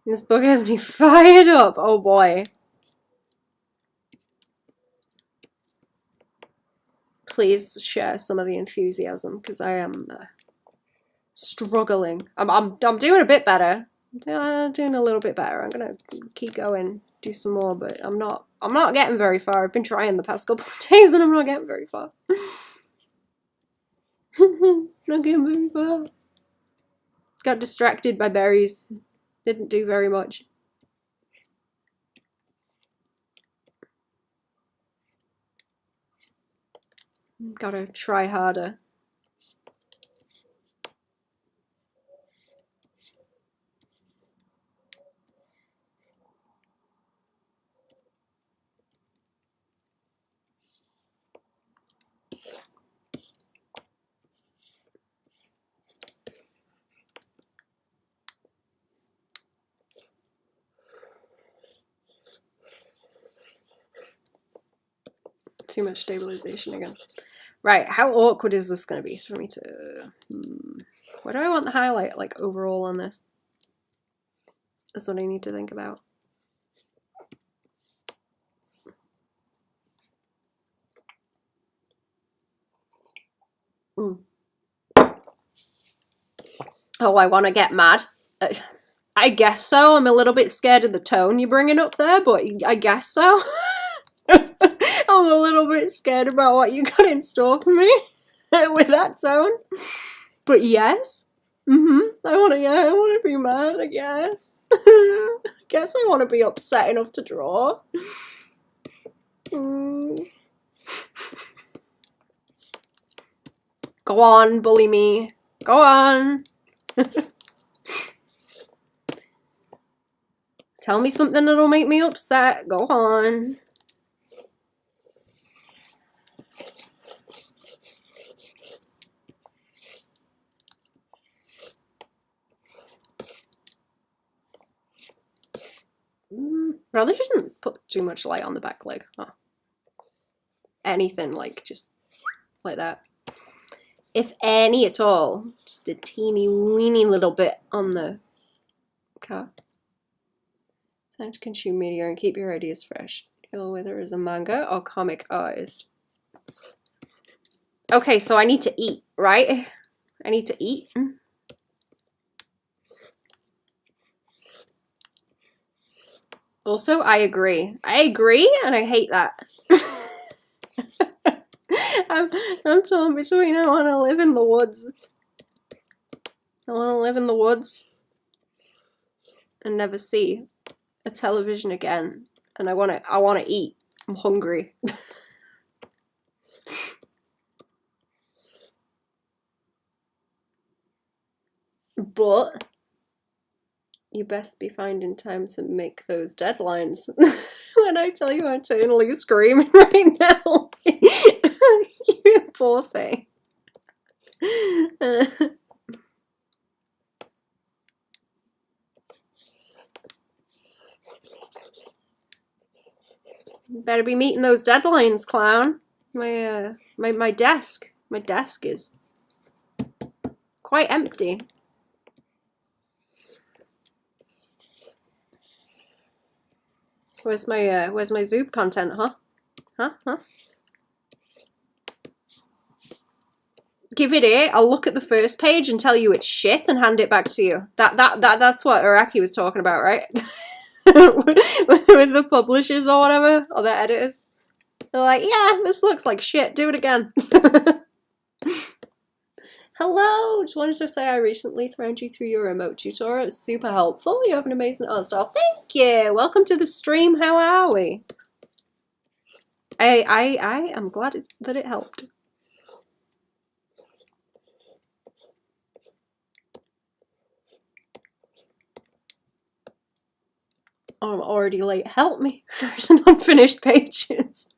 This book has me fired up. Oh boy. Please share some of the enthusiasm because I am struggling. I'm doing a bit better. I'm doing a little bit better. I'm gonna keep going, do some more, but I'm not getting very far. I've been trying the past couple of days and I'm not getting very far. Not getting very far. Got distracted by berries. Didn't do very much. Gotta try harder. Too much stabilization again. Right, how awkward is this going to be for me to... Where do I want the highlight, like, overall on this? That's what I need to think about. Oh, I want to get mad. I guess so. I'm a little bit scared of the tone you're bringing up there, but I guess so. I'm a little bit scared about what you got in store for me with that tone. But yes. I want to be mad, I guess. I guess I want to be upset enough to draw. Go on, bully me. Go on. Tell me something that'll make me upset. Go on. Probably shouldn't put too much light on the back leg. Oh. Anything like just like that. If any at all. Just a teeny weeny little bit on the calf. Time to consume media and keep your ideas fresh. Whether as a manga or comic artist. Okay, so I need to eat, right? I need to eat. Also, I agree. I agree, and I hate that. I'm torn between I want to live in the woods. I want to live in the woods and never see a television again. And I want to eat. I'm hungry. But you best be finding time to make those deadlines. When I tell you I'm eternally screaming right now. You poor thing. Better be meeting those deadlines, clown. My desk is quite empty. Where's my Zoom content, huh? Huh? Give it here. I'll look at the first page and tell you it's shit and hand it back to you. That's what Araki was talking about, right? with the publishers or whatever, or the editors. They're like, yeah, this looks like shit, do it again. Hello, just wanted to say I recently threaded you through your remote tutorial. It's super helpful. You have an amazing art style. Thank you. Welcome to the stream. How are we? I am glad that it helped. Oh, I'm already late. Help me. There's an unfinished pages.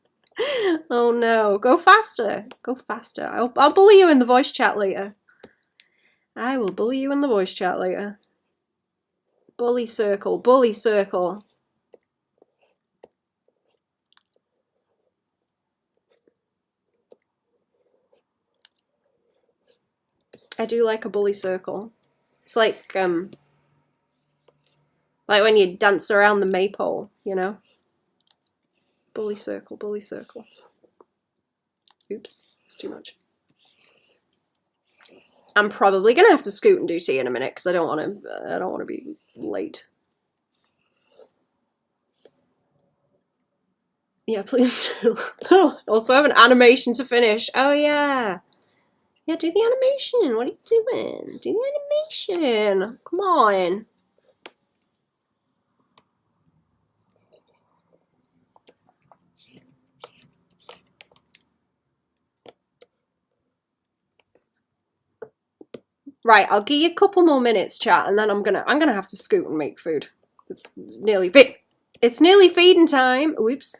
Oh no. Go faster. Go faster. I'll bully you in the voice chat later. I will bully you in the voice chat later. Bully circle. Bully circle. I do like a bully circle. It's like when you dance around the maypole, you know? Bully circle, bully circle. Oops, it's too much. I'm probably gonna have to scoot and do tea in a minute because I don't want to be late. Yeah, please do. Also, I have an animation to finish. Oh yeah, yeah. Do the animation. What are you doing? Do the animation. Come on. Right, I'll give you a couple more minutes, chat, and then I'm gonna have to scoot and make food. It's nearly feeding time. Oops,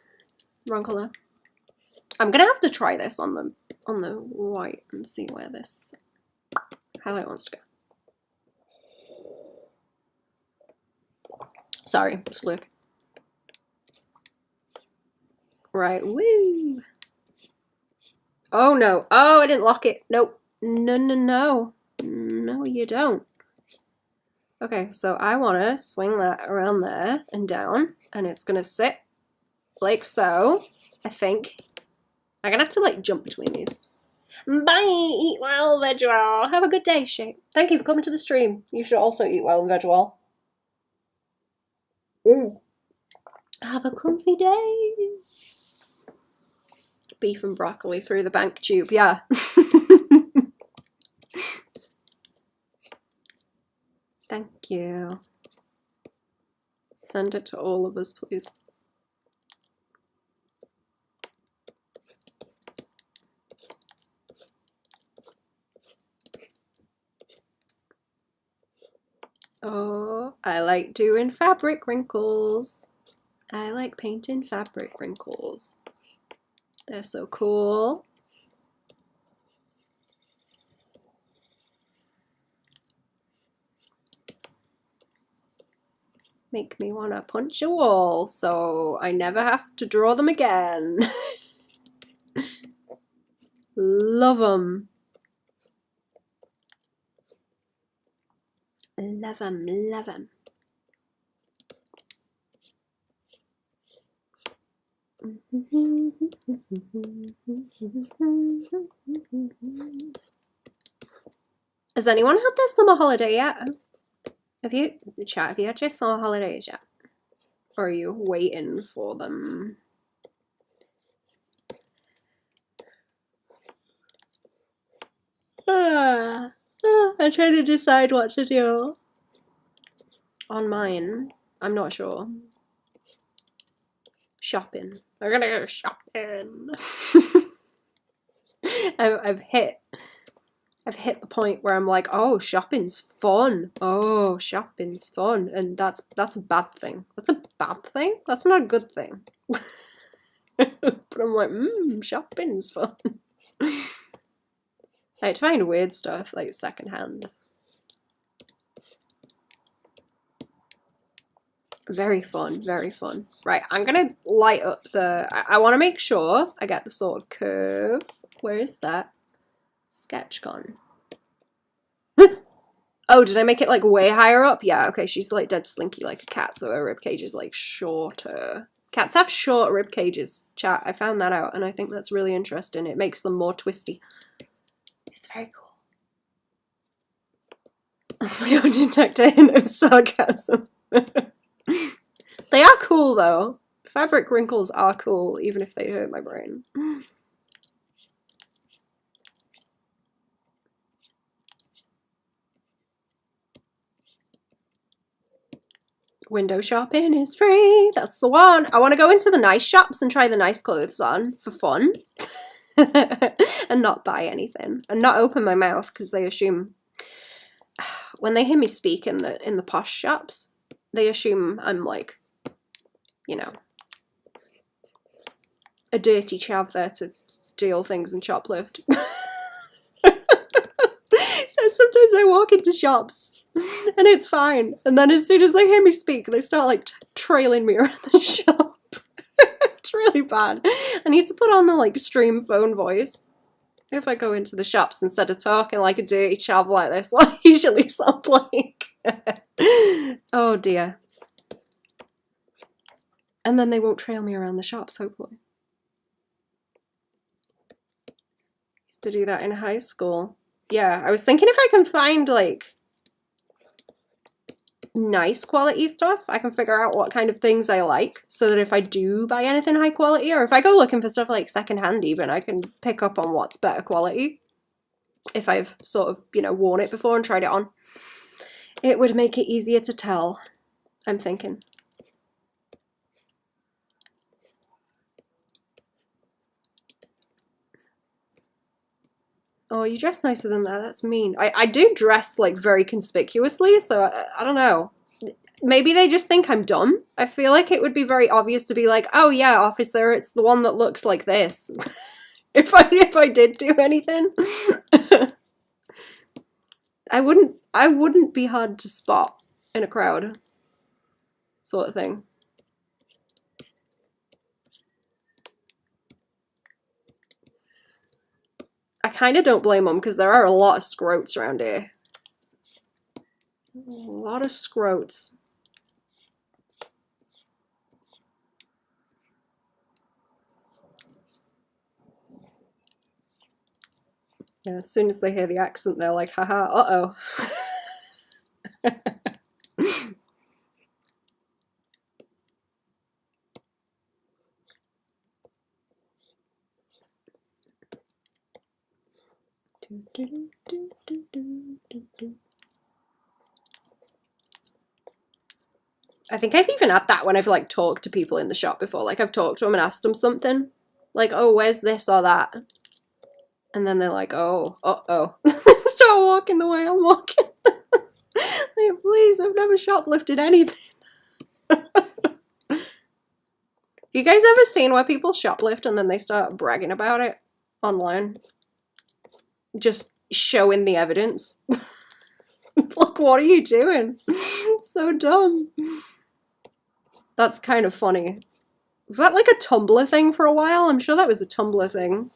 wrong color. I'm gonna have to try this on the white and see where this highlight wants to go. Sorry, slurp. Right, woo. Oh no! Oh, I didn't lock it. Nope. No, no, no. No, you don't. Okay, so I want to swing that around there and down, and it's going to sit like so, I think. I'm going to have to, like, jump between these. Bye! Eat well, veg well. Have a good day, Shape. Thank you for coming to the stream. You should also eat well and veg well. Have a comfy day. Beef and broccoli through the bank tube, yeah. Thank you. Send it to all of us, please. Oh, I like doing fabric wrinkles. I like painting fabric wrinkles. They're so cool. Make me want to punch a wall so I never have to draw them again. Love them. Love them, love them. Has anyone had their summer holiday yet? Have you had your summer holidays yet? Or are you waiting for them? I'm trying to decide what to do. On mine, I'm not sure. Shopping. We're gonna go shopping. I've hit the point where I'm like, oh, shopping's fun. Oh, shopping's fun, and that's a bad thing. That's a bad thing. That's not a good thing. But I'm like, shopping's fun. I had to find weird stuff like secondhand. Very fun, very fun. Right, I'm gonna light up the. I want to make sure I get the sort of curve. Where is that sketch gone? Oh, did I make it like way higher up? Yeah, okay, she's like dead slinky like a cat, so her rib cage is like shorter. Cats have short rib cages, chat. I found that out, and I think that's really interesting. It makes them more twisty. It's very cool. My own detector hint of sarcasm. They are cool though. Fabric wrinkles are cool, even if they hurt my brain. Window shopping is free. That's the one. I want to go into the nice shops and try the nice clothes on for fun. And not buy anything. And not open my mouth because they assume... When they hear me speak in the posh shops, they assume I'm like, you know, a dirty chav there to steal things and shoplift. So sometimes I walk into shops and it's fine, and then as soon as they hear me speak, they start like trailing me around the shop. It's really bad. I need to put on the like stream phone voice if I go into the shops instead of talking like a dirty chav like this. What I usually sound like. Oh dear. And then they won't trail me around the shops, hopefully. Used to do that in high school. Yeah, I was thinking if I can find like nice quality stuff, I can figure out what kind of things I like, so that if I do buy anything high quality, or if I go looking for stuff like secondhand even, I can pick up on what's better quality. If I've sort of, you know, worn it before and tried it on. It would make it easier to tell, I'm thinking. Oh, you dress nicer than that. That's mean. I do dress, like, very conspicuously, so I don't know. Maybe they just think I'm dumb. I feel like it would be very obvious to be like, oh yeah, officer, it's the one that looks like this. if I did do anything. I wouldn't be hard to spot in a crowd. Sort of thing. I kind of don't blame them, because there are a lot of scroats around here. A lot of scroats. Yeah, as soon as they hear the accent, they're like, haha, uh-oh. I think I've even had that when I've like talked to people in the shop before. Like I've talked to them and asked them something. Like, oh, where's this or that? And then they're like, oh, uh-oh. Start walking the way I'm walking. Like, please, I've never shoplifted anything. You guys ever seen where people shoplift and then they start bragging about it online? Just showing the evidence. Like, what are you doing? So dumb. That's kind of funny. Was that like a Tumblr thing for a while? I'm sure that was a Tumblr thing.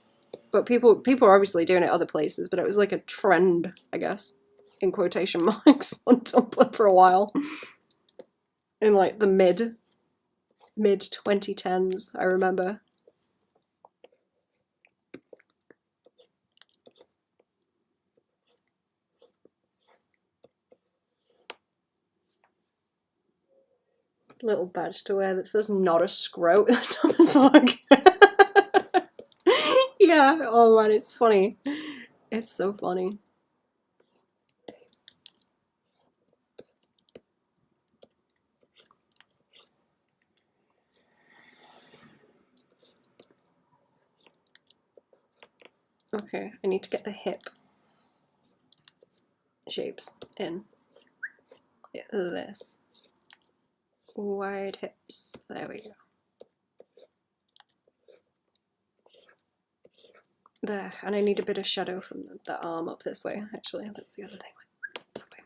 But people are obviously doing it other places, but it was like a trend, I guess, in quotation marks, on Tumblr for a while. In like the mid 2010s, I remember. Little badge to wear that says not a scrote at the top of his mug. Yeah, oh man, it's funny. It's so funny. Okay, I need to get the hip shapes in. Like this. Wide hips. There we go. There, and I need a bit of shadow from the arm up this way, actually. That's the other thing. Okay.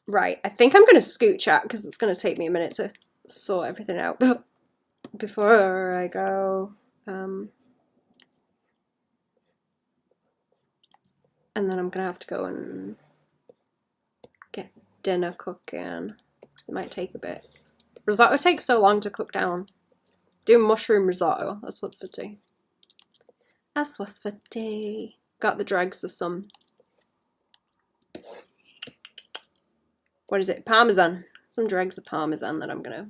Right, I think I'm going to scooch out because it's going to take me a minute to sort everything out before I go. And then I'm going to have to go and get dinner cooking. It might take a bit. Risotto takes so long to cook down. Do mushroom risotto. That's what's for tea. That's what's for tea. Got the dregs of some what is it? Parmesan. Some dregs of Parmesan that I'm going to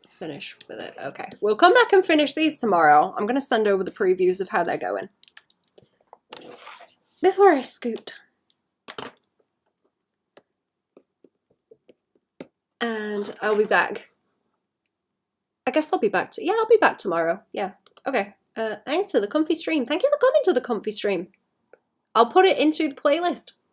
finish with it. Okay. We'll come back and finish these tomorrow. I'm going to send over the previews of how they're going. Before I scoot. And I'll be back. I guess I'll be back. I'll be back tomorrow. Yeah. Okay. Thanks for the comfy stream. Thank you for coming to the comfy stream. I'll put it into the playlist.